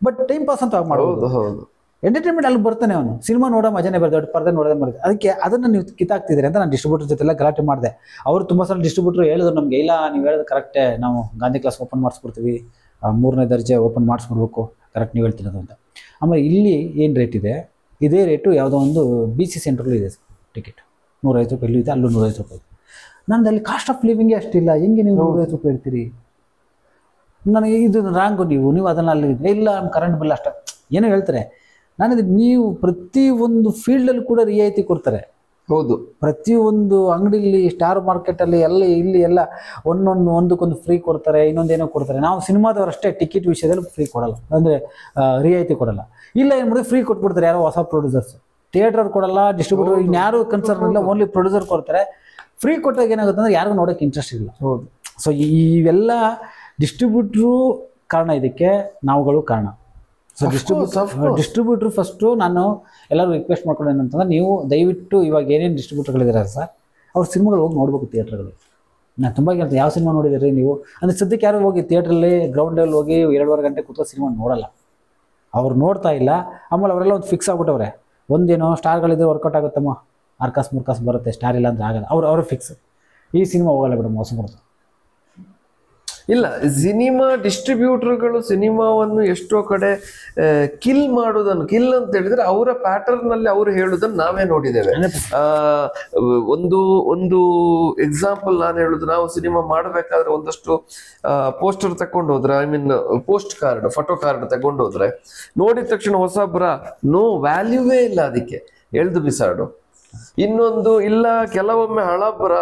ಬಟ್ ಟೈಮ್ ಪಾಸ್ ಅಂತ ಮಾಡ್ಬೋದು. ಹೌದು. ಎಂಟರ್ಟೈನ್ಮೆಂಟ್ ಅಲ್ಲಿ ಬರ್ತಾನೆ ಅವನು, ಸಿನಿಮಾ ನೋಡೋ ಮಜಾನೇ ಬರ್ತದೆ, ದೊಡ್ಡ ಪರ್ದೆ ನೋಡೋದೇ ಬರುತ್ತೆ. ಅದಕ್ಕೆ ಅದನ್ನು ನೀವು ಕಿತ್ತಾಕ್ತಿದ್ದೀರಿ ಅಂತ ನಾನು ಡಿಸ್ಟ್ರಿಬ್ಯೂಟರ್ ಜೊತೆಲ್ಲ ಗಲಾಟೆ ಮಾಡಿದೆ. ಅವರು ತುಂಬ ಸಲ ಡಿಸ್ಟ್ರಿಬ್ಯೂಟರ್ ಹೇಳಿದ್ರು ನಮಗೆ, ಇಲ್ಲ ನೀವು ಹೇಳೋದು ಕರೆಕ್ಟೇ, ನಾವು ಗಾಂಧಿ ಕ್ಲಾಸ್ ಓಪನ್ ಮಾಡಿಸ್ಕೊಡ್ತೀವಿ, 3ನೇ ದರ್ಜೆ ಓಪನ್ ಮಾಡಿಸ್ಕೊಡ್ಬೇಕು, ಕರೆಕ್ಟ್ ನೀವು ಹೇಳ್ತಿರೋದು ಅಂತ. ಆಮೇಲೆ ಇಲ್ಲಿ ಏನು ರೇಟ್ ಇದೆ, ಇದೇ ರೇಟು ಯಾವುದೋ ಒಂದು BC ಸೆಂಟ್ರಲ್ಲೂ ಇದೆ ಟಿಕೆಟ್, 150 ರೂಪಾಯಿ ಇಲ್ಲೂ ಇದೆ, ಅಲ್ಲೂ 150 ರೂಪಾಯಿ. ನಂದು ಅಲ್ಲಿ ಕಾಸ್ಟ್ ಆಫ್ ಲಿವಿಂಗೇ ಅಷ್ಟಿಲ್ಲ, ಹೆಂಗೆ ನೀವು 150 ರೂಪಾಯಿ ಇರ್ತೀರಿ? ನನಗೆ ಇದು ರಾಂಗು. ನೀವು ಅದನ್ನು ಅಲ್ಲಿ ಇಲ್ಲ, ಕರೆಂಟ್ ಬಿಲ್ ಅಷ್ಟ ಏನೋ ಹೇಳ್ತಾರೆ. ನಾನಿದು ನೀವು ಪ್ರತಿಯೊಂದು ಫೀಲ್ಡಲ್ಲಿ ಕೂಡ ರಿಯಾಯಿತಿ ಕೊಡ್ತಾರೆ. ಹೌದು. ಪ್ರತಿಯೊಂದು ಅಂಗಡಿಲಿ, ಸ್ಟಾರ್ ಮಾರ್ಕೆಟಲ್ಲಿ ಎಲ್ಲ ಇಲ್ಲಿ ಎಲ್ಲ ಒಂದಕ್ಕೊಂದು ಫ್ರೀ ಕೊಡ್ತಾರೆ, ಇನ್ನೊಂದೇನೋ ಕೊಡ್ತಾರೆ. ನಾವು ಸಿನಿಮಾದವರಷ್ಟೇ ಟಿಕೆಟ್ ವಿಷಯದಲ್ಲಿ ಫ್ರೀ ಕೊಡಲ್ಲ, ಅಂದರೆ ರಿಯಾಯಿತಿ ಕೊಡಲ್ಲ. ಇಲ್ಲ ಏನು ಮಾಡಿದ್ರೆ ಫ್ರೀ ಕೊಟ್ಬಿಡ್ತಾರೆ ಯಾರೋ ಹೊಸ ಪ್ರೊಡ್ಯೂಸರ್ಸ್. ಥಿಯೇಟರ್ ಕೊಡಲ್ಲ, ಡಿಸ್ಟ್ರಿಬ್ಯೂಟರ್ ಇನ್ಯಾರು ಕನ್ಸರ್ನ್ ಇಲ್ಲ, ಓನ್ಲಿ ಪ್ರೊಡ್ಯೂಸರ್ ಕೊಡ್ತಾರೆ. ಫ್ರೀ ಕೊಟ್ಟಾಗ ಏನಾಗುತ್ತೆ ಅಂದರೆ ಯಾರಿಗೂ ನೋಡೋಕ್ಕೆ ಇಂಟ್ರೆಸ್ಟ್ ಇಲ್ಲ. ಹೌದು. ಸೊ ಇವೆಲ್ಲ ಡಿಸ್ಟ್ರಿಬ್ಯೂಟ್ರು ಕಾರಣ, ಇದಕ್ಕೆ ನಾವುಗಳು ಕಾರಣ. ಸೊ ಡಿಸ್ಟ್ರಿಬ್ಯೂಟ್ರು ಫಸ್ಟು ನಾನು ಎಲ್ಲರೂ ರಿಕ್ವೆಸ್ಟ್ ಮಾಡ್ಕೊಂಡು ಏನಂತಂದ್ರೆ, ನೀವು ದಯವಿಟ್ಟು ಇವಾಗ ಏನೇನು ಡಿಸ್ಟ್ರಿಬ್ಯೂಟರ್ಗಳಿದ್ದಾರೆ ಸರ್, ಅವ್ರ ಸಿನಿಮಾಗಳು ಹೋಗಿ ನೋಡ್ಬೇಕು ಥಿಯೇಟ್ರ್ಗಳು. ನಾನು ತುಂಬ ಹೇಳ್ತೀನಿ, ಯಾವ ಸಿನಿಮಾ ನೋಡಿದ್ದೀರಿ ನೀವು ಅಂದರೆ, ಸದ್ಯಕ್ಕೆ ಯಾರು ಹೋಗಿ ಥಿಯೇಟ್ರಲ್ಲಿ ಗ್ರೌಂಡಲ್ಲಿ ಹೋಗಿ 2.5 ಗಂಟೆ ಕೂತ್ಕೊ ಸಿನಿಮಾ ನೋಡಲ್ಲ. ಅವ್ರು ನೋಡ್ತಾ ಇಲ್ಲ. ಆಮೇಲೆ ಅವರೆಲ್ಲ ಒಂದು ಫಿಕ್ಸ್ ಆಗ್ಬಿಟ್ಟವ್ರೆ, ಒಂದೇನೋ ಸ್ಟಾರ್ಗಳಿದ್ರೆ ವರ್ಕೌಟ್ ಆಗುತ್ತಮ್ಮ, 6 ಕಾಸು 3 ಕಾಸು ಬರುತ್ತೆ, ಸ್ಟಾರ್ ಇಲ್ಲ ಅಂದ್ರೆ ಆಗಲ್ಲ. ಅವ್ರು ಫಿಕ್ಸ್, ಈ ಸಿನಿಮಾ ಹೋಗಲ್ಲ ಬಿಡು, ಮೋಸ ಮಾಡ್ತಾರೆ. ಇಲ್ಲ, ಸಿನಿಮಾ ಡಿಸ್ಟ್ರಿಬ್ಯೂಟರ್ಗಳು ಸಿನಿಮಾವನ್ನು ಎಷ್ಟೋ ಕಡೆ ಕಿಲ್ ಮಾಡೋದನ್ನು, ಕಿಲ್ ಅಂತ ಹೇಳಿದ್ರೆ ಅವರ ಪ್ಯಾಟರ್ನ್ ಅಲ್ಲಿ ಅವರು ಹೇಳುದನ್ನು ನಾವೇ ನೋಡಿದ್ದೇವೆ. ಒಂದು ಎಕ್ಸಾಂಪಲ್ ನಾನು ಹೇಳುದು, ನಾವು ಸಿನಿಮಾ ಮಾಡಬೇಕಾದ್ರೆ ಒಂದಷ್ಟು ಪೋಸ್ಟರ್ ತಗೊಂಡು ಹೋದ್ರೆ, I mean post card, photo card ತಗೊಂಡು ಹೋದ್ರೆ, ನೋಡಿದ ತಕ್ಷಣ ಹೊಸಬ್ರ ನೋ ವ್ಯಾಲ್ಯೂವೇ ಇಲ್ಲ, ಅದಕ್ಕೆ ಎಳ್ದು ಬಿಸಾಡು. ಇನ್ನೊಂದು ಇಲ್ಲ, ಕೆಲವೊಮ್ಮೆ ಹಳಬ್ರ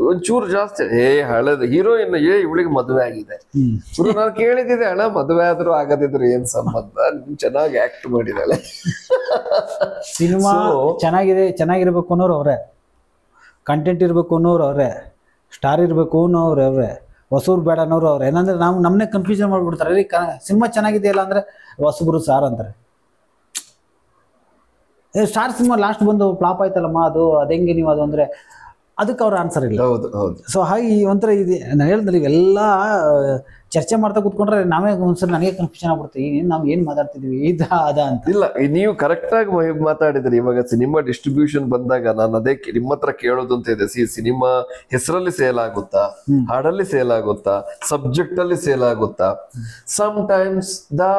ಒಂಚೂರು ಜಾಸ್ತಿ, ಹಳದ ಹೀರೋಯಿನ್, ಇವಳಿಗೆ ಮದುವೆ ಆಗಿದೆ, ನಾನು ಕೇಳಿದ್ದೆ, ಹಳ ಮದುವೆ ಆದ್ರೂ ಆಗದಿದ್ರು ಏನ್ ಸಂಬಂಧ, ಚೆನ್ನಾಗಿ ಆಕ್ಟ್ ಮಾಡಿದಾಳೆ. ಸಿನಿಮಾ ಚೆನ್ನಾಗಿರ್ಬೇಕು ಅನ್ನೋರು ಅವರೇ, ಕಂಟೆಂಟ್ ಇರ್ಬೇಕು ಅನ್ನೋರು ಅವರೇ, ಸ್ಟಾರ್ ಇರಬೇಕು ಅನ್ನೋರು ಅವರೇ, ಹೊಸೂರು ಬೇಡ ಅನ್ನೋರು ಅವ್ರೆ. ಏನಂದ್ರೆ ನಾವು ನಮ್ಮನ್ನೇ ಕನ್ಫ್ಯೂಷನ್ ಮಾಡಿಬಿಡ್ತಾರೆ. ರೀ ಸಿನಿಮಾ ಚೆನ್ನಾಗಿದೆಯಲ್ಲ ಅಂದರೆ ಹೊಸಬ್ರು ಸಾರ್ ಅಂತಾರೆ. ಸ್ಟಾರ್ ಸಿನಿಮಾ ಲಾಸ್ಟ್ ಬಂದು ಫ್ಲಾಪ್ ಆಯ್ತಲ್ಲಮ್ಮ, ಅದು ಹೆಂಗೆ ನೀವು ಅದು ಅಂದರೆ ಅದಕ್ಕೆ ಅವ್ರ ಆನ್ಸರ್ ಇಲ್ಲ. ಹೌದು ಹೌದು. ಸೊ ಹಾಗೆ ಒಂಥರ ಇದೆ. ನಾನು ಹೇಳಿದ್ರೆ ಇವೆಲ್ಲ ಚರ್ಚೆ ಮಾಡ್ತಾ ಕೂತ್ಕೊಂಡ್ರೆ ನಾವೇ ಒಂದ್ಸರಿ ನನಗೆ ಕನ್ಫ್ಯೂಷನ್ ಆಗ್ಬಿಡ್ತೀವಿ, ನಾವು ಏನು ಮಾತಾಡ್ತಿದ್ವಿ ಅದ ಅಂತ. ಇಲ್ಲ, ನೀವು ಕರೆಕ್ಟ್ ಆಗಿ ಮಾತಾಡಿದ್ರಿ. ಇವಾಗ ಸಿನಿಮಾ ಡಿಸ್ಟ್ರಿಬ್ಯೂಷನ್ ಬಂದಾಗ ನಾನು ಅದೇ ನಿಮ್ಮ ಹತ್ರ ಕೇಳೋದು ಅಂತ ಇದೆ. ಸಿನಿಮಾ ಹೆಸರಲ್ಲಿ ಸೇಲ್ ಆಗುತ್ತಾ, ಹಾಡಲ್ಲಿ ಸೇಲ್ ಆಗುತ್ತಾ, ಸಬ್ಜೆಕ್ಟ್ ಅಲ್ಲಿ ಸೇಲ್ ಆಗುತ್ತಾ? Sometimes the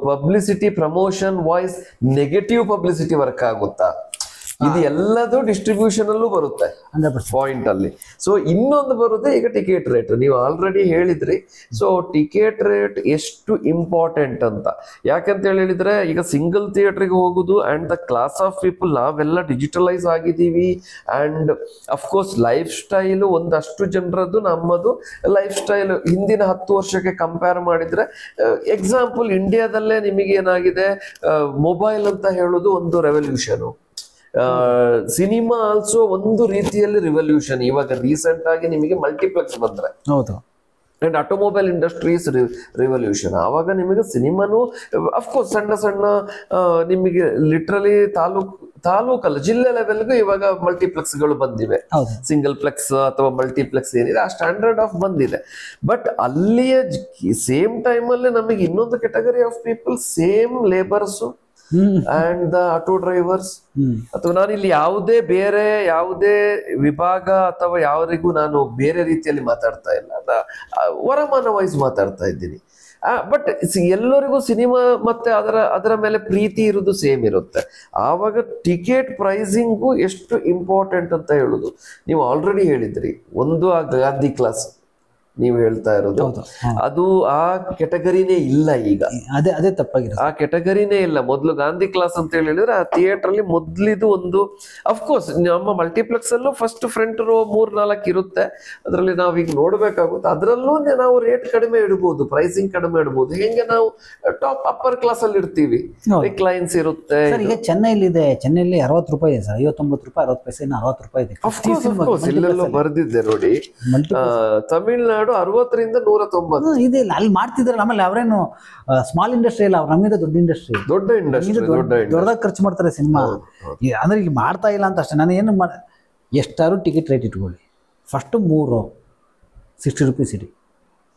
publicity promotion voice negative publicity work ಆಗುತ್ತಾ? ಇದು ಎಲ್ಲದೂ ಡಿಸ್ಟ್ರಿಬ್ಯೂಷನ್ ಅಲ್ಲೂ ಬರುತ್ತೆ ಪಾಯಿಂಟ್ ಅಲ್ಲಿ. ಸೊ ಇನ್ನೊಂದು ಬರುತ್ತೆ ಈಗ ಟಿಕೆಟ್ ರೇಟ್. ನೀವು ಆಲ್ರೆಡಿ ಹೇಳಿದ್ರಿ. ಸೊ ಟಿಕೆಟ್ ರೇಟ್ ಎಷ್ಟು ಇಂಪಾರ್ಟೆಂಟ್ ಅಂತ. ಯಾಕಂತ ಹೇಳಿದ್ರೆ ಈಗ ಸಿಂಗಲ್ ಥಿಯೇಟರ್ಗೆ ಹೋಗುದು and the class of people ನಾವೆಲ್ಲ ಡಿಜಿಟಲೈಸ್ ಆಗಿದ್ದೀವಿ. ಅಂಡ್ ಅಫ್ಕೋರ್ಸ್ ಲೈಫ್ ಸ್ಟೈಲು ಒಂದಷ್ಟು ಜನರದ್ದು ನಮ್ಮದು ಲೈಫ್ ಸ್ಟೈಲ್ ಹಿಂದಿನ 10 ವರ್ಷಕ್ಕೆ ಕಂಪೇರ್ ಮಾಡಿದ್ರೆ, ಎಕ್ಸಾಂಪಲ್ ಇಂಡಿಯಾದಲ್ಲೇ ನಿಮಗೆ ಏನಾಗಿದೆ, ಮೊಬೈಲ್ ಅಂತ ಹೇಳೋದು ಒಂದು ರೆವಲ್ಯೂಷನ್. ಸಿನಿಮಾ ಆಲ್ಸೋ ಒಂದು ರೀತಿಯಲ್ಲಿ ರಿವಲ್ಯೂಷನ್. ಇವಾಗ ರೀಸೆಂಟ್ ಆಗಿ ನಿಮಗೆ ಮಲ್ಟಿಪ್ಲೆಕ್ಸ್ ಬಂದ್ರೆ, ಹೌದು, ಅಂಡ್ ಆಟೋಮೊಬೈಲ್ ಇಂಡಸ್ಟ್ರೀಸ್ ರಿವಲ್ಯೂಷನ್. ಆವಾಗ ನಿಮಗೆ ಸಿನಿಮಾನು ಅಫ್ಕೋರ್ಸ್ ಸಣ್ಣ ಸಣ್ಣ ನಿಮಗೆ ಲಿಟ್ರಲಿ ತಾಲೂಕಲ್ಲ ಜಿಲ್ಲೆ ಲೆವೆಲ್ಗೂ ಇವಾಗ ಮಲ್ಟಿಪ್ಲೆಕ್ಸ್ಗಳು ಬಂದಿವೆ. ಸಿಂಗಲ್ ಪ್ಲೆಕ್ಸ್ ಅಥವಾ ಮಲ್ಟಿಪ್ಲೆಕ್ಸ್ ಏನಿದೆ ಆ ಸ್ಟ್ಯಾಂಡರ್ಡ್ ಆಫ್ ಬಂದಿದೆ. ಬಟ್ ಅಲ್ಲಿಯ ಸೇಮ್ ಟೈಮಲ್ಲಿ ನಮಗೆ ಇನ್ನೊಂದು category of people, same labours and the auto drivers, ಅಥವಾ ನಾನು ಇಲ್ಲಿ ಯಾವುದೇ ವಿಭಾಗ ಅಥವಾ ಯಾವರಿಗೂ ನಾನು ಬೇರೆ ರೀತಿಯಲ್ಲಿ ಮಾತಾಡ್ತಾ ಇಲ್ಲ, ವರಮಾನ ವೈಸ್ ಮಾತಾಡ್ತಾ ಇದ್ದೀನಿ. ಬಟ್ ಎಲ್ಲರಿಗೂ ಸಿನಿಮಾ ಮತ್ತೆ ಅದರ ಮೇಲೆ ಪ್ರೀತಿ ಇರುವುದು ಸೇಮ್ ಇರುತ್ತೆ. ಆವಾಗ ಟಿಕೆಟ್ ಪ್ರೈಸಿಂಗು ಎಷ್ಟು ಇಂಪಾರ್ಟೆಂಟ್ ಅಂತ ಹೇಳುದು. ನೀವು ಆಲ್ರೆಡಿ ಹೇಳಿದ್ರಿ, ಒಂದು ಆ ಗಾಂಧಿ ಕ್ಲಾಸ್ ನೀವು ಹೇಳ್ತಾ ಇರೋದು, ಅದು ಆ ಕೆಟಗರಿನೇ ಇಲ್ಲ ಈಗ. ಅದೇ ತಪ್ಪಾಗಿದೆ. ಆ ಕೆಟಗರಿನೇ ಇಲ್ಲ. ಮೊದಲು ಗಾಂಧಿ ಕ್ಲಾಸ್ ಅಂತ ಹೇಳಿದ್ರೆ ಆ ಥಿಯೇಟರ್ ಅಲ್ಲಿ ಮೊದ್ಲಿದು ಒಂದು, ಅಫ್ಕೋರ್ಸ್ ನಮ್ಮ ಮಲ್ಟಿಪ್ಲೆಕ್ಸ್ ಅಲ್ಲೂ ಫಸ್ಟ್ ಫ್ರಂಟ್ ರೋ 3-4 ಇರುತ್ತೆ. ಅದರಲ್ಲಿ ನಾವೀಗ ನೋಡ್ಬೇಕಾಗುತ್ತೆ. ಅದರಲ್ಲೂ ನಾವು ರೇಟ್ ಕಡಿಮೆ ಇಡಬಹುದು, ಪ್ರೈಸಿಂಗ್ ಕಡಿಮೆ ಇಡಬಹುದು. ಹೆಂಗೆ ನಾವು ಟಾಪ್ ಅಪ್ಪರ್ ಕ್ಲಾಸ್ ಅಲ್ಲಿ ಇರ್ತೀವಿ, ರಿಕ್ಲೈನ್ಸ್ ಇರುತ್ತೆ. ಈಗ ಚೆನ್ನೈಲಿ ಇದೆ, ಚೆನ್ನೈಲಿ 60 ರೂಪಾಯಿ ಇದೆ ಸರ್, 59 ರೂಪಾಯಿ 60 ಪೈಸೆ, 60 ರೂಪಾಯಿ ಇದೆ. ಅಫ್ಕೋರ್ಸ್ ಇಲ್ಲೆಲ್ಲೋ ಬರ್ದಿದ್ದೆ ನೋಡಿ. ತಮಿಳ್ನಾಡು 60ರಿಂದ 190 ಇದೆ. ಅಲ್ಲಿ ಮಾಡ್ತಿದ್ರೆ ಆಮೇಲೆ ಅವರೇನು ಸ್ಮಾಲ್ ಇಂಡಸ್ಟ್ರಿ ಇಲ್ಲ, ಅವ್ರ ನಮ್ಮಿಂದ ದೊಡ್ಡ ಇಂಡಸ್ಟ್ರಿ, ದೊಡ್ಡದಾಗಿ ಖರ್ಚು ಮಾಡ್ತಾರೆ ಸಿನಿಮಾ. ಅಂದ್ರೆ ಇಲ್ಲಿ ಮಾಡ್ತಾ ಇಲ್ಲ ಅಂತ ಅಷ್ಟೇ. ನಾನು ಏನು ಎಷ್ಟಾದ್ರು ಟಿಕೆಟ್ ರೇಟ್ ಇಟ್ಕೊಳ್ಳಿ, ಫಸ್ಟ್ 3 60 ರೂಪೀಸ್ ಇಡಿ.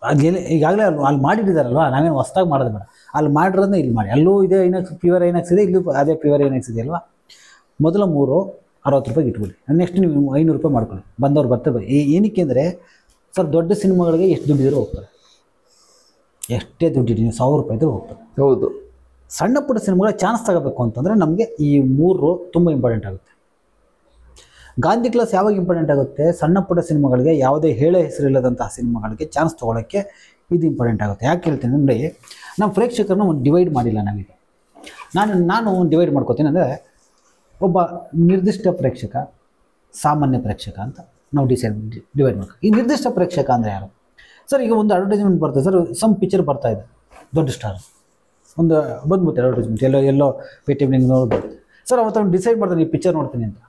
ಅಲ್ಲಿ ಈಗಾಗಲೇ ಅಲ್ಲಿ ಮಾಡಿಟ್ಟಿದಾರಲ್ವಾ, ನಾವೇನು ಹೊಸದಾಗಿ ಮಾಡೋದು ಬೇಡ. ಅಲ್ಲಿ ಮಾಡಿರೋದನ್ನ ಇಲ್ಲಿ ಮಾಡಿ. ಅಲ್ಲೂ ಇದೆ ಐನಾಕ್ಸ್, ಪ್ಯೂರ್ ಐನಾಕ್ಸ್ ಇದೆ, ಇಲ್ಲೂ ಅದೇ ಪ್ಯೂರ್ ಐನಾಕ್ಸ್ ಇದೆ ಅಲ್ವಾ. ಮೊದಲ 3 60 ರೂಪಾಯಿಗೆ ಇಟ್ಕೊಳ್ಳಿ. ನೆಕ್ಸ್ಟ್ ನೀವು 500 ರೂಪಾಯಿ ಮಾಡ್ಕೊಳ್ಳಿ. ಬಂದವ್ರು ಬರ್ತಾರೆ. ಏನಕ್ಕೆ ಅಂದರೆ ಸರ್, ದೊಡ್ಡ ಸಿನಿಮಾಗಳಿಗೆ ಎಷ್ಟು ದುಡ್ಡಿದ್ರು ಹೋಗ್ತಾರೆ, ಎಷ್ಟೇ ದುಡ್ಡಿಡಿ, 1000 ರೂಪಾಯಿ ಇದ್ರೂ ಹೋಗ್ತಾರೆ. ಹೌದು. ಸಣ್ಣ ಪುಟ್ಟ ಸಿನಿಮಾಗಳಿಗೆ ಚಾನ್ಸ್ ತಗೋಬೇಕು ಅಂತಂದರೆ ನಮಗೆ ಈ 3 ತುಂಬ ಇಂಪಾರ್ಟೆಂಟ್ ಆಗುತ್ತೆ. ಗಾಂಧಿ ಕ್ಲಾಸ್ ಯಾವಾಗ ಇಂಪಾರ್ಟೆಂಟ್ ಆಗುತ್ತೆ? ಸಣ್ಣ ಪುಟ್ಟ ಸಿನಿಮಾಗಳಿಗೆ, ಯಾವುದೇ ಹೇಳೋ ಹೆಸರಿಲ್ಲದಂತಹ ಸಿನಿಮಾಗಳಿಗೆ ಚಾನ್ಸ್ ತೊಗೊಳಕ್ಕೆ ಇದು ಇಂಪಾರ್ಟೆಂಟ್ ಆಗುತ್ತೆ. ಯಾಕೆ ಹೇಳ್ತೀನಿ ಅಂದರೆ, ನಮ್ಮ ಪ್ರೇಕ್ಷಕರನ್ನ ಒಂದು ಡಿವೈಡ್ ಮಾಡಿಲ್ಲ ನಾವೀಗ. ನಾನು ಡಿವೈಡ್ ಮಾಡ್ಕೋತೀನಿ ಅಂದರೆ, ಒಬ್ಬ ನಿರ್ದಿಷ್ಟ ಪ್ರೇಕ್ಷಕ, ಸಾಮಾನ್ಯ ಪ್ರೇಕ್ಷಕ ಅಂತ ನಾವು ಡಿವೈಡ್ ಮಾಡ್ಕೊ. ಈ ನಿರ್ದಿಷ್ಟ ಪ್ರೇಕ್ಷಕ ಅಂದರೆ ಯಾರು ಸರ್? ಈಗ ಒಂದು ಅಡ್ವರ್ಟೈಸ್ಮೆಂಟ್ ಬರ್ತದೆ ಸರ್, ಸಮ್ ಪಿಕ್ಚರ್ ಬರ್ತಾ ಇದೆ, ದೊಡ್ಡ ಸ್ಟಾರ್ ಒಂದು ಬಂದ್ಬಿಟ್ಟು ಅಡ್ವರ್ಟೈಸ್ಮೆಂಟ್ ಎಲ್ಲೋ ಪೇಟಿಎಮ್ ನೋಡ್ಬೋದು ಸರ್. ಅವತ್ತು ಅವ್ನು ಡಿಸೈಡ್ ಮಾಡ್ತಾನೆ ಈ ಪಿಕ್ಚರ್ ನೋಡ್ತೀನಿ ಅಂತ.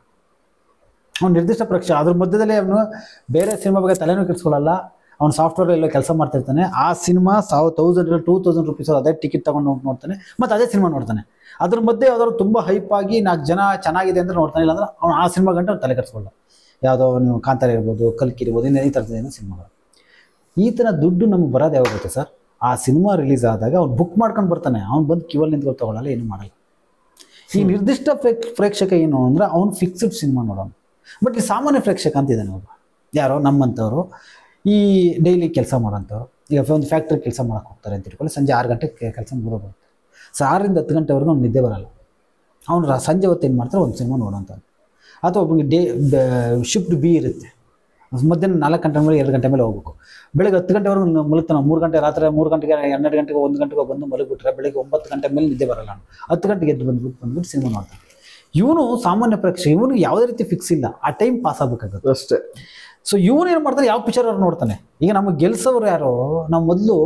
ಅವ್ನು ನಿರ್ದಿಷ್ಟ ಪ್ರೇಕ್ಷಕ. ಅದ್ರ ಮಧ್ಯದಲ್ಲಿ ಅವನು ಬೇರೆ ಸಿನಿಮಾ ಬಗ್ಗೆ ತಲೆನೂ ಕೆಡಿಸ್ಕೊಳ್ಳಲ್ಲ. ಅವ್ನು ಸಾಫ್ಟ್ವೇರ್ ಎಲ್ಲೋ ಕೆಲಸ ಮಾಡ್ತಿರ್ತಾನೆ. ಆ ಸಿನಿಮಾ 1000-2000 ರೂಪೀಸ್ ಅದೇ ಟಿಕೆಟ್ ತೊಗೊಂಡು ನೋಡ್ತಾನೆ, ಮತ್ತು ಅದೇ ಸಿನಿಮಾ ನೋಡ್ತಾನೆ. ಅದ್ರ ಮಧ್ಯೆ ಯಾವ್ದಾದ್ರು ತುಂಬ ಹೈಪ್ ಆಗಿ 4 ಜನ ಚೆನ್ನಾಗಿದೆ ಅಂದರೆ ನೋಡ್ತಾನೆ, ಇಲ್ಲ ಅಂದ್ರೆ ಅವ್ನು ಆ ಸಿನಿಮಾ ಗಂಟೆ ಅವ್ನು ತಲೆ ಕೆಡಿಸ್ಕೊಳ್ಳಲ್ಲ. ಯಾವುದೋ ನೀವು ಕಾಂತಾರ ಇರ್ಬೋದು, ಕಲ್ಕಿ ಇರ್ಬೋದು, ಈ ಥರದ್ದೇನೋ ಸಿನಿಮಾಗಳು. ಈ ಥರ ದುಡ್ಡು ನಮ್ಗೆ ಬರೋದು ಯಾವಾಗ ಗೊತ್ತೆ ಸರ್? ಆ ಸಿನಿಮಾ ರಿಲೀಸ್ ಆದಾಗ ಅವ್ನು ಬುಕ್ ಮಾಡ್ಕೊಂಡು ಬರ್ತಾನೆ, ಅವ್ನು ಬಂದು ಕ್ಯೂವಲ್ಲಿ ನಿಂತ್ಕೊಂಡು ತೊಗೊಳ್ಳಲ್ಲ, ಏನು ಮಾಡಲ್ಲ. ಈ ನಿರ್ದಿಷ್ಟ ಪ್ರೇಕ್ಷಕ ಏನು ಅಂದರೆ ಅವ್ನು ಫಿಕ್ಸ್ಡ್ ಸಿನಿಮಾ ನೋಡೋನು. ಬಟ್ ಈ ಸಾಮಾನ್ಯ ಪ್ರೇಕ್ಷಕ ಅಂತಿದ್ದಾನೆ ಒಬ್ಬ, ಯಾರೋ ನಮ್ಮಂಥವ್ರು, ಈ ಡೈಲಿ ಕೆಲಸ ಮಾಡೋಂಥವ್ರು. ಈಗ ಒಂದು ಫ್ಯಾಕ್ಟ್ರಿ ಕೆಲಸ ಮಾಡೋಕೆ ಹೋಗ್ತಾರೆ ಅಂತ ಇಟ್ಕೊಳ್ಳಿ, ಸಂಜೆ 6 ಗಂಟೆಗೆ ಕೆಲಸ ಮುಗಿದು ಬರುತ್ತೆ. ಸೊ 6ರಿಂದ 10 ಗಂಟೆವರೆಗೂ ಅವ್ನು ನಿದ್ದೆ ಬರೋಲ್ಲ. ಅವ್ನು ಸಂಜೆ ಹೊತ್ತು ಏನು ಮಾಡ್ತಾರೆ, ಒಂದು ಸಿನಿಮಾ ನೋಡೋಂಥವ್ರು. ಅಥವಾ ಒಬ್ಬನಿಗೆ ಶಿಫ್ಟ್ ಬಿ ಇರುತ್ತೆ, ಮಧ್ಯಾಹ್ನ 4 ಗಂಟೆ ಮೇಲೆ 2 ಗಂಟೆ ಮೇಲೆ ಹೋಗ್ಬೇಕು. ಬೆಳಗ್ಗೆ 10 ಗಂಟೆವರೆಗೂ ಮಲಗ್ತಾನೆ. 3 ಗಂಟೆ ರಾತ್ರಿ 3 ಗಂಟೆಗೆ 12 ಗಂಟೆಗೆ 1 ಗಂಟೆಗೆ ಬಂದು ಮಲಗಿಬಿಟ್ರೆ ಬೆಳಗ್ಗೆ 9 ಗಂಟೆ ಮೇಲೆ ನಿದ್ದೆ ಬರಲ್ಲ. 10 ಗಂಟೆಗೆ ಎದ್ದು ಬಂದ್ಬಿಟ್ಟು ಸಿನಿಮಾ ನೋಡ್ತಾನೆ. ಇವನು ಸಾಮಾನ್ಯ ಪ್ರೇಕ್ಷಕ, ಇವನು ಯಾವುದೇ ರೀತಿ ಫಿಕ್ಸ್ ಇಲ್ಲ, ಆ ಟೈಮ್ ಪಾಸ್ ಆಗಬೇಕಾಗುತ್ತೆ ಅಷ್ಟೇ. ಸೊ ಇವನು ಏನು ಮಾಡ್ತಾನೆ, ಯಾವ ಪಿಕ್ಚರ್ ಅವ್ರು ನೋಡ್ತಾನೆ. ಈಗ ನಮಗೆ ಗೆಲ್ಸೋರು ಯಾರು? ನಾವು ಮೊದಲು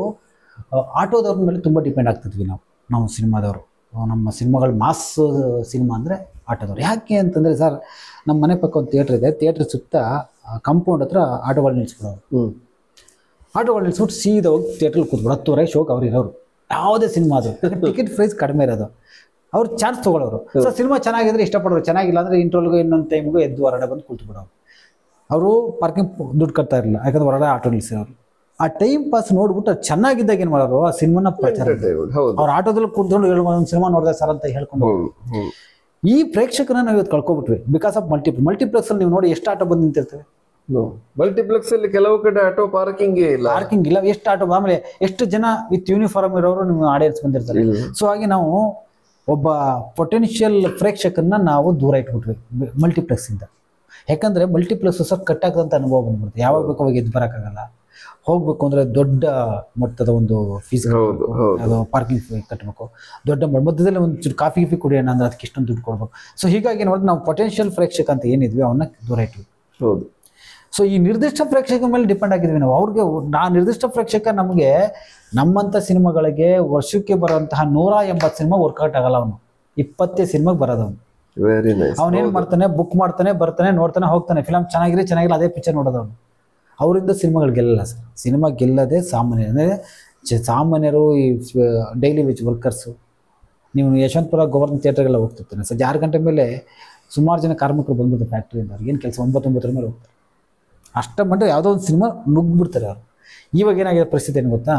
ಆಟೋದವ್ರ ಮೇಲೆ ತುಂಬ ಡಿಪೆಂಡ್ ಆಗ್ತಿದ್ವಿ ನಾವು ಸಿನಿಮಾದವರು. ನಮ್ಮ ಸಿನಿಮಾಗಳು ಮಾಸ್ ಸಿನಿಮಾ ಅಂದರೆ ಆಟೋದವ್ರು. ಯಾಕೆ ಅಂತಂದರೆ ಸರ್, ನಮ್ಮ ಮನೆ ಪಕ್ಕ ಒಂದು ಥಿಯೇಟ್ರ್ ಇದೆ. ಥಿಯೇಟ್ರ್ ಸುತ್ತ ಕಾಂಪೌಂಡ್ ಹತ್ರ ಆಟೋಗಳು ನಿಲ್ಲಿಸ್ಬಿಡೋರು. ಆಟೋಗಳು ನಿಲ್ಲಿಸ್ಬಿಟ್ಟು ಸೀದಾ ಹೋಗಿ ಥಿಯೇಟ್ರಲ್ಲಿ ಕೂತ್ಬಿಡು. 10:30 ಶೋಕ್ ಅವ್ರು ಇರೋರು. ಯಾವುದೇ ಸಿನಿಮಾ ಅದು ಟಿಕೆಟ್ ಪ್ರೈಸ್ ಕಡಿಮೆ ಇರೋದು, ಅವ್ರು ಚಾನ್ಸ್ ತೊಗೊಳೋರು. ಸೊ ಸಿನಿಮಾ ಚೆನ್ನಾಗಿದ್ರೆ ಇಷ್ಟಪಡೋರು, ಚೆನ್ನಾಗಿಲ್ಲ ಅಂದರೆ ಇಂಟ್ರೋಲ್ಗೂ ಇನ್ನೊಂದು ಟೈಮ್ಗೂ ಎದ್ದು ಹೊರಗಡೆ ಬಂದು ಕೂತ್ಬಿಡೋರು. ಅವರು ಪಾರ್ಕಿಂಗ್ ದುಡ್ಡು ಕಟ್ತಾ ಇರಲಿಲ್ಲ, ಯಾಕಂದ್ರೆ ಹೊರಗಡೆ ಆಟೋ ನಿಲ್ಲಿಸಿರೋರು. ಆ ಟೈಮ್ ಪಾಸ್ ನೋಡ್ಬಿಟ್ಟು ಅದು ಚೆನ್ನಾಗಿದ್ದಾಗ ಏನು ಮಾಡೋರು, ಆ ಸಿನಿಮಾನ ಪ್ರಚಾರ ಅವ್ರು ಆಟೋದಲ್ಲಿ ಕೂತ್ಕೊಂಡು ಒಂದು ಸಿನಿಮಾ ನೋಡಿದೆ ಸರ್ ಅಂತ ಹೇಳ್ಕೊಂಡು. ಈ ಪ್ರೇಕ್ಷಕನ ನಾವು ಇವತ್ತು ಕಳ್ಕೊಬಿಟ್ವಿ ಬಿಕಾಸ್ ಆಫ್ ಮಲ್ಟಿಪ್ಲೆಕ್ಸ್ ಅಲ್ಲಿ. ನೀವು ನೋಡಿ ಎಷ್ಟು ಆಟೋ ಬಂದು ನಿಂತಿರ್ತವೆ. ಮಲ್ಟಿಪ್ಲೆಕ್ಸ್ ಅಲ್ಲಿ ಕೆಲವು ಕಡೆ ಆಟೋ ಪಾರ್ಕಿಂಗ್ ಇಲ್ಲ, ಎಷ್ಟು ಆಟೋ. ಆಮೇಲೆ ಎಷ್ಟು ಜನ ವಿತ್ ಯೂನಿಫಾರ್ಮ್ ಇರೋರು ನಿಮ್ಮ ಆಡಿಯನ್ಸ್ ಬಂದಿರ್ತಾರೆ. ಸೊ ಹಾಗೆ ನಾವು ಒಬ್ಬ ಪೊಟೆನ್ಷಿಯಲ್ ಪ್ರೇಕ್ಷಕನ್ನ ನಾವು ದೂರ ಇಟ್ಬಿಟ್ವಿ ಮಲ್ಟಿಪ್ಲೆಕ್ಸ್ ಇಂದ. ಯಾಕಂದ್ರೆ ಮಲ್ಟಿಪ್ಲೆಕ್ಸ್ ಸರ್ ಕಟ್ಟಾಕದಂತ ಅನುಭವ ಬಂದ್ಬಿಡುತ್ತೆ. ಯಾವಾಗ ಬೇಕು ಅವಾಗ ಎದ್ದು ಬರೋಕ್ಕಾಗಲ್ಲ. ಹೋಗ್ಬೇಕು ಅಂದ್ರೆ ದೊಡ್ಡ ಮೊತ್ತದ ಒಂದು ಫೀಸ್, ಅದು ಪಾರ್ಕಿಂಗ್ ಫೀ ಕಟ್ಟಬೇಕು. ದೊಡ್ಡ ಮಧ್ಯದಲ್ಲಿ ಒಂದು ಚೂರು ಕಾಫಿ ಗಿಫಿ ಕುಡಿಯೋಣ ಅಂದ್ರೆ ಅದಕ್ಕೆ ಇಷ್ಟೊಂದು ದುಡ್ಡು ಕೊಡ್ಬೇಕು. ಸೊ ಹೀಗಾಗಿ ನೋಡಿ ನಾವು ಪೊಟೆನ್ಷಿಯಲ್ ಪ್ರೇಕ್ಷಕ ಅಂತ ಏನಿದ್ವಿ ಅವನ್ನ ದೂರ ಇಟ್ವಿ. ಹೌದು. ಸೊ ಈ ನಿರ್ದಿಷ್ಟ ಪ್ರೇಕ್ಷಕ ಮೇಲೆ ಡಿಪೆಂಡ್ ಆಗಿದ್ವಿ ನಾವು. ಅವ್ರಿಗೆ ನಿರ್ದಿಷ್ಟ ಪ್ರೇಕ್ಷಕ ನಮಗೆ ನಮ್ಮಂಥ ಸಿನಿಮಾಗಳಿಗೆ ವರ್ಷಕ್ಕೆ ಬರುವಂತಹ 180 ಸಿನಿಮಾ ವರ್ಕೌಟ್ ಆಗಲ್ಲ. ಅವನು 20 ಸಿನಿಮಾಗೆ ಬರೋದವನು. Very nice. ಅವನೇನು ಮಾಡ್ತಾನೆ, ಬುಕ್ ಮಾಡ್ತಾನೆ, ಬರ್ತಾನೆ, ನೋಡ್ತಾನೆ, ಹೋಗ್ತಾನೆ. ಫಿಲಮ್ ಚೆನ್ನಾಗಿಲ್ಲ ಅದೇ ಪಿಕ್ಚರ್ ನೋಡೋದವನು. ಅವರಿಂದ ಸಿನಿಮಾಗಳು ಗೆಲ್ಲಲ್ಲ ಸರ್. ಸಿನಿಮಾ ಗೆಲ್ಲದೆ ಸಾಮಾನ್ಯ ಅಂದರೆ ಸಾಮಾನ್ಯರು, ಈ ಡೈಲಿ ವೇಜ್ ವರ್ಕರ್ಸು. ನೀವು ಯಶವಂತಪುರ ಗವರ್ಮೆಂಟ್ ಥಿಯೇಟರ್ಗೆಲ್ಲ ಹೋಗ್ತಿರ್ತಾನೆ ಸರ್. 6 ಗಂಟೆ ಮೇಲೆ ಸುಮಾರು ಜನ ಕಾರ್ಮಿಕರು ಬಂದ್ಬಿಡ್ತಾರೆ ಫ್ಯಾಕ್ಟ್ರಿಯಿಂದ. ಅವ್ರಿಗೆ ಏನು ಕೆಲಸ 9 ಮೇಲೆ ಹೋಗ್ತಾರೆ. ಅಷ್ಟ ಮಟ್ಟ ಯಾವುದೋ ಒಂದು ಸಿನಿಮಾ ನುಗ್ಗಿಬಿಡ್ತಾರೆ ಅವರು. ಇವಾಗ ಏನಾಗಿದೆ ಪರಿಸ್ಥಿತಿ ಏನು ಗೊತ್ತಾ,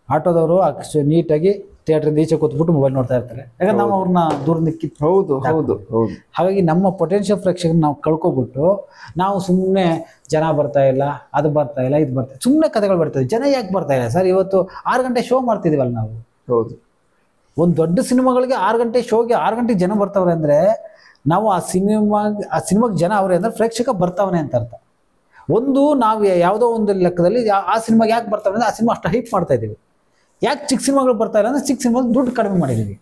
ಆಟೋದವರು ಅಷ್ಟು ನೀಟಾಗಿ ಥಿಯೇಟ್ರಿಂದ ಈಚೆ ಕೂತ್ಬಿಟ್ಟು ಮೊಬೈಲ್ ನೋಡ್ತಾ ಇರ್ತಾರೆ. ಯಾಕಂದ್ರೆ ನಾವು ಅವ್ರನ್ನ ದೂರದಿಂದ ಕಿತ್ತು. ಹೌದು ಹೌದು ಹೌದು. ಹಾಗಾಗಿ ನಮ್ಮ ಪೊಟೆನ್ಷಿಯಲ್ ಪ್ರೇಕ್ಷಕರನ್ನ ನಾವು ಕಳ್ಕೊಬಿಟ್ಟು ನಾವು ಸುಮ್ಮನೆ ಜನ ಬರ್ತಾ ಇಲ್ಲ, ಅದು ಬರ್ತಾ ಇಲ್ಲ, ಇದು ಬರ್ತಾ ಇಲ್ಲ, ಸುಮ್ಮನೆ ಕಥೆಗಳು ಬರ್ತದೆ. ಜನ ಯಾಕೆ ಬರ್ತಾ ಇಲ್ಲ ಸರ್? ಇವತ್ತು 6 ಗಂಟೆ ಶೋ ಮಾಡ್ತಿದ್ದೀವಲ್ಲ ನಾವು. ಹೌದು. ಒಂದು ದೊಡ್ಡ ಸಿನಿಮಾಗಳಿಗೆ 6 ಗಂಟೆ ಶೋಗೆ 6 ಗಂಟೆಗೆ ಜನ ಬರ್ತಾವ್ರೆ ಅಂದರೆ ನಾವು ಆ ಸಿನಿಮಾಗೆ ಜನ ಅವ್ರೆ ಅಂದರೆ ಪ್ರೇಕ್ಷಕ ಬರ್ತಾವನೆ ಅಂತ ಅರ್ಥ. ಒಂದು ನಾವು ಯಾವುದೋ ಒಂದು ಲೆಕ್ಕದಲ್ಲಿ ಆ ಸಿನಿಮಾಗೆ ಯಾಕೆ ಬರ್ತಾವೆ ಅಂದರೆ ಆ ಸಿನಿಮಾ ಅಷ್ಟು ಹೈಪ್ ಮಾಡ್ತಾ ಇದ್ದೀವಿ. ಯಾಕೆ ಚಿಕ್ಕ ಸಿನಿಮಾಗಳು ಬರ್ತಾ ಇಲ್ಲ ಅಂದರೆ ಚಿಕ್ಕ ಸಿನಿಮಾಗೆ ದುಡ್ಡು ಕಡಿಮೆ ಮಾಡಿದ್ದೀವಿ.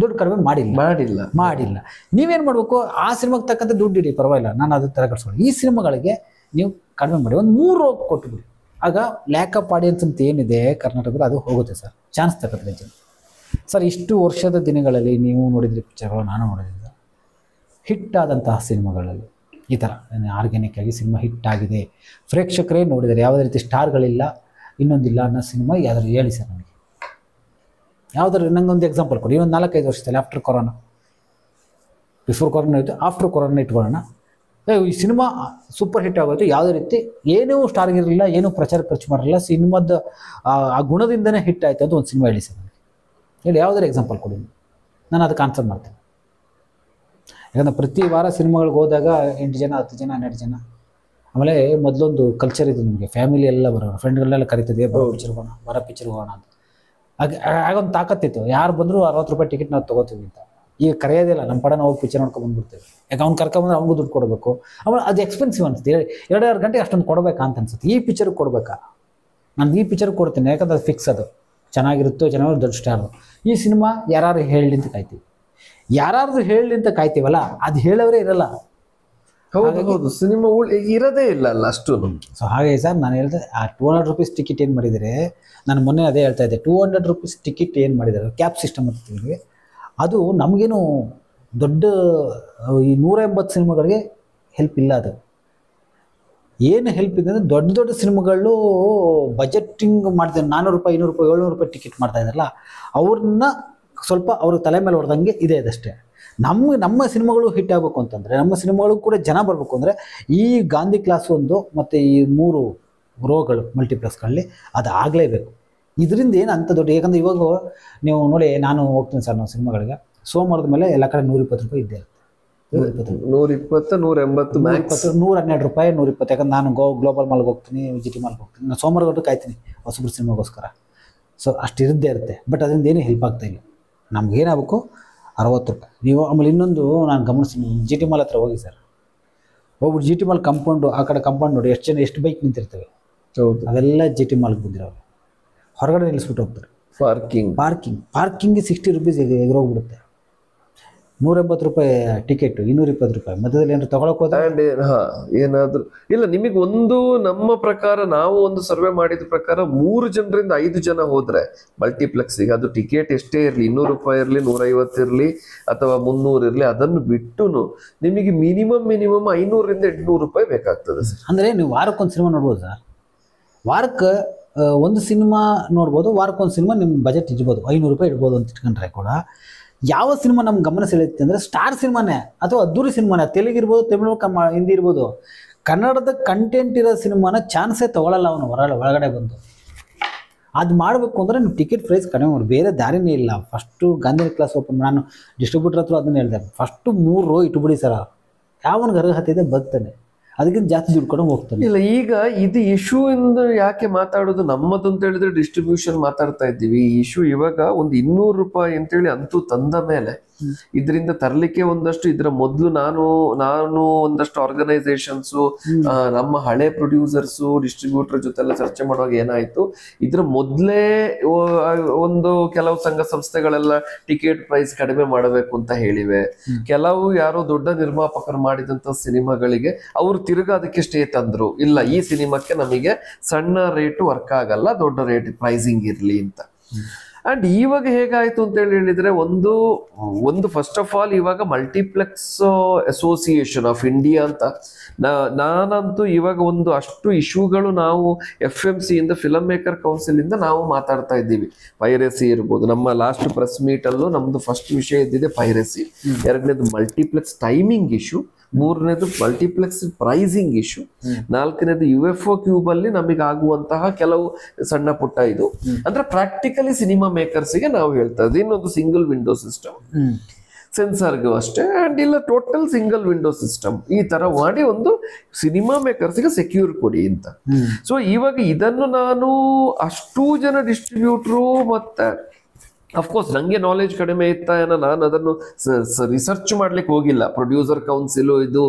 ದುಡ್ಡು ಕಡಿಮೆ ಮಾಡಿಲ್ಲ. ನೀವೇನು ಮಾಡಬೇಕು, ಆ ಸಿನಿಮಾಗೆ ತಕ್ಕಂತೆ ದುಡ್ಡು ಇಡಿ, ಪರವಾಗಿಲ್ಲ, ನಾನು ಅದು ಥರ ಕಟ್ಸ್ಕೊಳ್ಳಿ. ಈ ಸಿನಿಮಾಗಳಿಗೆ ನೀವು ಕಡಿಮೆ ಮಾಡಿ ಒಂದು 3 ಕೊಟ್ಟುಬಿಡಿ. ಆಗ ಲ್ಯಾಕ್ ಆಫ್ ಆಡಿಯನ್ಸ್ ಅಂತ ಏನಿದೆ ಕರ್ನಾಟಕದಲ್ಲಿ ಅದು ಹೋಗುತ್ತೆ ಸರ್. ಚಾನ್ಸ್ ತಗೋತಾರೆ ಜನ. ಸರ್ ಇಷ್ಟು ವರ್ಷದ ದಿನಗಳಲ್ಲಿ ನೀವು ನೋಡಿದ್ರಿ ಪಿಕ್ಚರ್ಗಳು, ನಾನು ನೋಡಿದ್ದೆ ಹಿಟ್ ಆದಂತಹ ಸಿನಿಮಾಗಳಲ್ಲಿ ಈ ಥರ ಆರ್ಗ್ಯಾನಿಕ್ ಆಗಿ ಸಿನಿಮಾ ಹಿಟ್ ಆಗಿದೆ, ಪ್ರೇಕ್ಷಕರೇ ನೋಡಿದ್ದಾರೆ, ಯಾವುದೇ ರೀತಿ ಸ್ಟಾರ್ಗಳಿಲ್ಲ, ಇನ್ನೊಂದಿಲ್ಲ ಅನ್ನೋ ಸಿನಿಮಾ ಯಾವ್ದಾದ್ರು ಹೇಳಿ ಸರ್ ನನಗೆ. ಯಾವ್ದಾದ್ರು ನಂಗೊಂದು ಎಕ್ಸಾಂಪಲ್ ಕೊಡಿ. ಇನ್ನೊಂದು 4-5 ವರ್ಷದಲ್ಲಿ ಆಫ್ಟರ್ ಕೊರೋನಾ, ಬಿಫೋರ್ ಕೊರೋನಾ ಇತ್ತು, ಆಫ್ಟರ್ ಕೊರೋನಾ ಇಟ್ಕೊಳ್ಳೋಣ. ಈ ಸಿನಿಮಾ ಸೂಪರ್ ಹಿಟ್ ಆಗೋಯ್ತು. ಯಾವುದೇ ರೀತಿ ಏನೂ ಸ್ಟಾರ್ಗಿರಲಿಲ್ಲ, ಏನೂ ಪ್ರಚಾರ ಖರ್ಚು ಮಾಡಿರಲಿಲ್ಲ, ಸಿನಿಮಾದ ಆ ಗುಣದಿಂದನೇ ಹಿಟ್ ಆಯ್ತು ಅಂತ ಒಂದು ಸಿನಿಮಾ ಹೇಳಿ ಸರ್ ನನಗೆ. ಹೇಳಿ ಯಾವುದಾದ್ರು ಎಕ್ಸಾಂಪಲ್ ಕೊಡಿ, ನಾನು ಅದಕ್ಕೆ ಆನ್ಸರ್ ಮಾಡ್ತೇನೆ. ಯಾಕಂದರೆ ಪ್ರತಿ ವಾರ ಸಿನಿಮಾಗಳಿಗೆ ಹೋದಾಗ 8 ಜನ 10 ಜನ 12 ಜನ. ಆಮೇಲೆ ಮೊದಲೊಂದು ಕಲ್ಚರ್ ಇದೆ ನಿಮಗೆ, ಫ್ಯಾಮಿಲಿ ಎಲ್ಲ ಬರೋರು, ಫ್ರೆಂಡ್ಗಳನ್ನೆಲ್ಲ ಕರಿತಿದ್ದೆ, ಬರೋ ಪಿಕ್ಚರ್ ಹೋಗೋಣ ಅಂತ. ಆಗೊಂದು ತಾಕತ್ತಿತ್ತು. ಯಾರು ಬಂದರೂ 60 ರೂಪಾಯಿ ಟಿಕೆಟ್ ನಾವು ತೊಗೋತೀವಿ ಅಂತ. ಈಗ ಕರೆಯೋದಿಲ್ಲ, ನಮ್ಮ ಪಡ ನಾವು ಪಿಕ್ಚರ್ ನೋಡ್ಕೊಂಡು ಬಂದ್ಬಿಡ್ತೇವೆ. ಯಾಕೆ ಅವ್ನು ಕರ್ಕೊಂಬಂದ್ರೆ ಅವ್ನಿಗೂ ದುಡ್ಡು ಕೊಡಬೇಕು. ಆಮೇಲೆ ಅದು ಎಕ್ಸ್ಪೆನ್ಸಿವ್ ಅನಿಸುತ್ತೆ. 2-2 ಗಂಟೆ ಅಷ್ಟೊಂದು ಕೊಡಬೇಕಾ ಅಂತ ಅನ್ಸುತ್ತೆ. ಈ ಪಿಕ್ಚರ್ಗೆ ಕೊಡಬೇಕಾ, ನಾನು ಈ ಪಿಕ್ಚರ್ಗೆ ಕೊಡ್ತೀನಿ, ಯಾಕಂದ್ರೆ ಅದು ಫಿಕ್ಸ್, ಅದು ಚೆನ್ನಾಗಿರುತ್ತೋ ಚೆನ್ನಾಗಿ ದೊಡ್ಡ ಸ್ಟಾರು. ಈ ಸಿನಿಮಾ ಯಾರು ಹೇಳಿ ಅಂತ ಕಾಯ್ತೀವಿ. ಯಾರಾದ್ರೂ ಹೇಳಿ ಅಂತ ಕಾಯ್ತೀವಲ್ಲ, ಅದು ಹೇಳೋರೇ ಇರಲ್ಲ. ಹೌದು, ಸಿನಿಮಾ ಇರೋದೇ ಇಲ್ಲ ಅಲ್ಲ ಅಷ್ಟು. ಸೊ ಹಾಗೆ ಸರ್ ನಾನು ಹೇಳಿದೆ, ಆ 200 ರೂಪೀಸ್ ಟಿಕೆಟ್ ಏನು ಮಾಡಿದರೆ, ನಾನು ಮೊನ್ನೆ ಅದೇ ಹೇಳ್ತಾ ಇದ್ದೆ, 200 ರೂಪೀಸ್ ಟಿಕೆಟ್ ಏನು ಮಾಡಿದ್ದಾರೆ, ಕ್ಯಾಬ್ ಸಿಸ್ಟಮ್ ಅಂತೀವಿ, ಅದು ನಮಗೇನು ದೊಡ್ಡ ಈ 180 ಸಿನಿಮಾಗಳಿಗೆ ಹೆಲ್ಪ್ ಇಲ್ಲ. ಅದು ಏನು ಹೆಲ್ಪ್ ಇದೆ ಅಂದರೆ ದೊಡ್ಡ ದೊಡ್ಡ ಸಿನಿಮಾಗಳು ಬಜೆಟಿಂಗ್ ಮಾಡ್ತಾರೆ, 400 ರೂಪಾಯಿ 200 ರೂಪಾಯಿ 700 ರೂಪಾಯಿ ಟಿಕೆಟ್ ಮಾಡ್ತಾ ಇದ್ದಾರಲ್ಲ, ಅವ್ರನ್ನ ಸ್ವಲ್ಪ ಅವ್ರ ತಲೆ ಮೇಲೆ ಹೊಡೆದಂಗೆ ಇದೆ ಅದಷ್ಟೇ. ನಮ್ಮ ಸಿನಿಮಾಗಳು ಹಿಟ್ ಆಗಬೇಕು ಅಂತಂದರೆ, ನಮ್ಮ ಸಿನಿಮಾಗಳು ಕೂಡ ಜನ ಬರಬೇಕು ಅಂದರೆ ಈ ಗಾಂಧಿ ಕ್ಲಾಸ್ ಒಂದು ಮತ್ತು ಈ 3 ರೋಗಳು ಮಲ್ಟಿಪ್ಲೆಕ್ಸ್ಗಳಲ್ಲಿ ಅದು ಆಗಲೇಬೇಕು. ಇದರಿಂದ ಏನು ಅಂತ ದೊಡ್ಡ, ಯಾಕಂದರೆ ಇವಾಗ ನೀವು ನೋಡಿ, ನಾನು ಹೋಗ್ತೀನಿ ಸರ್ ನಾವು ಸಿನಿಮಾಗಳಿಗೆ, ಸೋಮವಾರದ ಮೇಲೆ ಎಲ್ಲ ಕಡೆ 120 ರೂಪಾಯಿ ಇದ್ದೇ ಇರುತ್ತೆ. 120, 180, 112 ರೂಪಾಯಿ 120. ಯಾಕಂದ್ರೆ ನಾನು ಗ್ಲೋಬಲ್ ಮಾಲ್ಗೆ ಹೋಗ್ತೀನಿ, GT ಮಾಲ್ಗೆ ಹೋಗ್ತೀನಿ, ನಾನು ಸೋಮವಾರ ಕಾಯ್ತೀನಿ ಹೊಸಬ್ರು ಸಿನಿಮಾಗೋಸ್ಕರ. ಸೊ ಅಷ್ಟು ಇರದೇ ಇರುತ್ತೆ. ಬಟ್ ಅದರಿಂದ ಏನೂ ಹೆಲ್ಪ್ ಆಗ್ತಾಯಿಲ್ಲ. ನಮ್ಗೆ ಏನಾಗಬೇಕು, 60 ರೂಪಾಯಿ ನೀವು. ಆಮೇಲೆ ಇನ್ನೊಂದು ನಾನು ಗಮನಿಸ್ತೀನಿ, GT ಮಾಲ್ ಹತ್ರ ಹೋಗಿ ಸರ್, ಹೋಗ್ಬಿಟ್ಟು GT ಮಾಲ್ ಕಂಪೌಂಡು, ಆ ಕಡೆ ಕಂಪೌಂಡ್ ನೋಡಿ ಎಷ್ಟು ಬೈಕ್ ನಿಂತಿರ್ತವೆ. ಹೌದು, ಅದೆಲ್ಲ GT ಮಾಲ್ಗೆ ಬಂದಿರೋರು ಹೊರಗಡೆ ನಿಲ್ಲಿಸ್ಬಿಟ್ಟು ಹೋಗ್ತಾರೆ. ಪಾರ್ಕಿಂಗ್ಗೆ 60 ರೂಪೀಸ್ ಎಗರೋಗ್ಬಿಡುತ್ತೆ. 180 ರೂಪಾಯಿ ಟಿಕೆಟ್, 220 ರೂಪಾಯಿ. ಮಧ್ಯದಲ್ಲಿ ಏನಾದ್ರು ತಗೊಳಕ್ ಹೋದ್ರೆ ಅಂಡ್ ಏನಾದ್ರು ಇಲ್ಲ, ನಿಮಗೆ ಒಂದು ನಮ್ಮ ಪ್ರಕಾರ ನಾವು ಒಂದು ಸರ್ವೆ ಮಾಡಿದ ಪ್ರಕಾರ 3 ಜನರಿಂದ 5 ಜನ ಹೋದ್ರೆ ಮಲ್ಟಿಪ್ಲೆಕ್ಸ್ಗೆ ಅದು ಟಿಕೆಟ್ ಎಷ್ಟೇ ಇರಲಿ, 200 ರೂಪಾಯಿ ಇರಲಿ, 150 ಇರಲಿ ಅಥವಾ 300 ಇರಲಿ, ಅದನ್ನು ಬಿಟ್ಟು ನಿಮಗೆ ಮಿನಿಮಮ್ 500ರಿಂದ 800 ರೂಪಾಯಿ ಬೇಕಾಗ್ತದೆ ಸರ್. ಅಂದ್ರೆ ನೀವು ವಾರಕ್ಕೊಂದು ಸಿನಿಮಾ ನೋಡ್ಬೋದು ಸರ್. ವಾರಕ್ಕೆ ಒಂದು ಸಿನಿಮಾ ನೋಡ್ಬೋದು, ವಾರಕ್ಕೊಂದು ಸಿನಿಮಾ ನಿಮ್ಮ ಬಜೆಟ್ ಇಡ್ಬೋದು, 500 ರೂಪಾಯಿ ಇಡ್ಬೋದು ಅಂತ ಇಟ್ಕೊಂಡ್ರೆ ಕೂಡ ಯಾವ ಸಿನಿಮಾ ನಮ್ಗೆ ಗಮನ ಸೆಳೆಯುತ್ತೆ ಅಂದರೆ ಸ್ಟಾರ್ ಸಿನಿಮಾನೇ ಅಥವಾ ಅದ್ದೂರಿ ಸಿನಿಮಾನೇ. ತೆಲುಗಿರ್ಬೋದು, ತಮಿಳು, ಹಿಂದಿ ಇರ್ಬೋದು, ಕನ್ನಡದ ಕಂಟೆಂಟ್ ಇರೋ ಸಿನಿಮಾನ ಚಾನ್ಸೇ ತೊಗೊಳ್ಳಲ್ಲ ಅವನು ಒಳಗಡೆ ಬಂದು. ಅದು ಮಾಡಬೇಕು ಅಂದರೆ ನೀವು ಟಿಕೆಟ್ ಪ್ರೈಸ್ ಕಡಿಮೆ ಮಾಡಿ, ಬೇರೆ ದಾರಿನೇ ಇಲ್ಲ. ಫಸ್ಟು ಗಾಂಧಿ ಕ್ಲಾಸ್ ಓಪನ್, ನಾನು ಡಿಸ್ಟ್ರಿಬ್ಯೂಟರ್ ಹತ್ರ ಅದನ್ನ ಹೇಳಿದೆ, ಫಸ್ಟು 3 ರೋ ಇಟ್ಬಿಡಿ ಸರ, ಯಾವನಿಗೆ ಅರ್ಹತೆ ಇದೆ ಬರ್ತಾನೆ, ಅದಕ್ಕಿಂತ ಜಾಸ್ತಿ ದುಡ್ಡು ಕೊಡೋ ಹೋಗ್ತಾನೆ. ಇಲ್ಲ, ಈಗ ಇದು ಇಶ್ಯೂ ಇಂದ ಯಾಕೆ ಮಾತಾಡೋದು, ನಮ್ಮದು ಅಂತ ಹೇಳಿದ್ರೆ ಡಿಸ್ಟ್ರಿಬ್ಯೂಷನ್ ಮಾತಾಡ್ತಾ ಇದ್ದೀವಿ. ಈ ಇಶ್ಯೂ ಇವಾಗ ಒಂದು 200 ರೂಪಾಯಿ ಅಂತೇಳಿ ಅಂತೂ ತಂದ ಮೇಲೆ ಇದರಿಂದ ತರಲಿಕ್ಕೆ ಒಂದಷ್ಟು, ಇದರ ಮೊದಲು ನಾನು ಒಂದಷ್ಟು ಆರ್ಗನೈಸೇಷನ್ಸು, ನಮ್ಮ ಹಳೆ ಪ್ರೊಡ್ಯೂಸರ್ಸು, ಡಿಸ್ಟ್ರಿಬ್ಯೂಟರ್ ಜೊತೆ ಎಲ್ಲ ಚರ್ಚೆ ಮಾಡುವಾಗ ಏನಾಯ್ತು, ಇದ್ರ ಮೊದಲೇ ಒಂದು ಕೆಲವು ಸಂಘ ಸಂಸ್ಥೆಗಳೆಲ್ಲ ಟಿಕೆಟ್ ಪ್ರೈಸ್ ಕಡಿಮೆ ಮಾಡಬೇಕು ಅಂತ ಹೇಳಿವೆ. ಕೆಲವು ಯಾರೋ ದೊಡ್ಡ ನಿರ್ಮಾಪಕರು ಮಾಡಿದಂತ ಸಿನಿಮಾಗಳಿಗೆ ಅವರು ತಿರುಗಾ ಅದಕ್ಕೆ ಸ್ಟೇ ತಂದ್ರು, ಇಲ್ಲ ಈ ಸಿನಿಮಾಕ್ಕೆ ನಮಗೆ ಸಣ್ಣ ರೇಟ್ ವರ್ಕ್ ಆಗಲ್ಲ, ದೊಡ್ಡ ರೇಟ್ ಪ್ರೈಸಿಂಗ್ ಇರ್ಲಿ ಅಂತ. ಅಂಡ್ ಇವಾಗ ಹೇಗಾಯ್ತು ಅಂತ ಹೇಳಿದ್ರೆ, ಒಂದು ಫಸ್ಟ್ ಆಫ್ ಆಲ್ ಇವಾಗ ಮಲ್ಟಿಪ್ಲೆಕ್ಸ್ ಅಸೋಸಿಯೇಷನ್ ಆಫ್ ಇಂಡಿಯಾ ಅಂತ ನಾನಂತೂ ಇವಾಗ ಒಂದು ಅಷ್ಟು ಇಶ್ಯೂಗಳು ನಾವು FMC ಇಂದ, ಫಿಲಮ್ ಮೇಕರ್ ಕೌನ್ಸಿಲ್ ಇಂದ ನಾವು ಮಾತಾಡ್ತಾ ಇದ್ದೀವಿ. ಪೈರಸಿ ಇರ್ಬೋದು, ನಮ್ಮ ಲಾಸ್ಟ್ ಪ್ರೆಸ್ ಮೀಟ್ ಅಲ್ಲೂ ನಮ್ದು ಫಸ್ಟ್ ವಿಷಯ ಇದ್ದಿದೆ ಪೈರಸಿ, 2ನೇದು ಮಲ್ಟಿಪ್ಲೆಕ್ಸ್ ಟೈಮಿಂಗ್ ಇಶ್ಯೂ, 3ನೇದು ಮಲ್ಟಿಪ್ಲೆಕ್ಸ್ ಪ್ರೈಸಿಂಗ್ ಇಶ್ಯೂ, 4ನೇದು UFO ಕ್ಯೂಬ್ ಅಲ್ಲಿ ನಮಗೆ ಆಗುವಂತಹ ಕೆಲವು ಸಣ್ಣ ಪುಟ್ಟ ಇದು. ಅಂದ್ರೆ ಪ್ರಾಕ್ಟಿಕಲಿ ಸಿನಿಮಾ ಮೇಕರ್ಸ್ಗೆ ನಾವು ಹೇಳ್ತಾ ಇದ್ದೀವಿ, ಇನ್ನೊಂದು ಸಿಂಗಲ್ ವಿಂಡೋ ಸಿಸ್ಟಮ್ ಸೆನ್ಸಾರ್ಗೂ ಅಷ್ಟೇ, ಅಂಡ್ ಇಲ್ಲ ಟೋಟಲ್ ಸಿಂಗಲ್ ವಿಂಡೋ ಸಿಸ್ಟಮ್, ಈ ತರ ಮಾಡಿ ಒಂದು ಸಿನಿಮಾ ಮೇಕರ್ಸ್ಗೆ ಸೆಕ್ಯೂರ್ ಕೊಡಿ ಅಂತ. ಸೊ ಇವಾಗ ಇದನ್ನು ನಾನು ಅಷ್ಟೂ ಜನ ಡಿಸ್ಟ್ರಿಬ್ಯೂಟ್ರು ಮತ್ತೆ ಅಫ್ಕೋರ್ಸ್ ನಂಗೆ ನಾಲೆಜ್ ಕಡಿಮೆ ಇತ್ತ ಏನೋ, ನಾನು ಅದನ್ನು ರಿಸರ್ಚ್ ಮಾಡ್ಲಿಕ್ಕೆ ಹೋಗಿಲ್ಲ. ಪ್ರೊಡ್ಯೂಸರ್ ಕೌನ್ಸಿಲು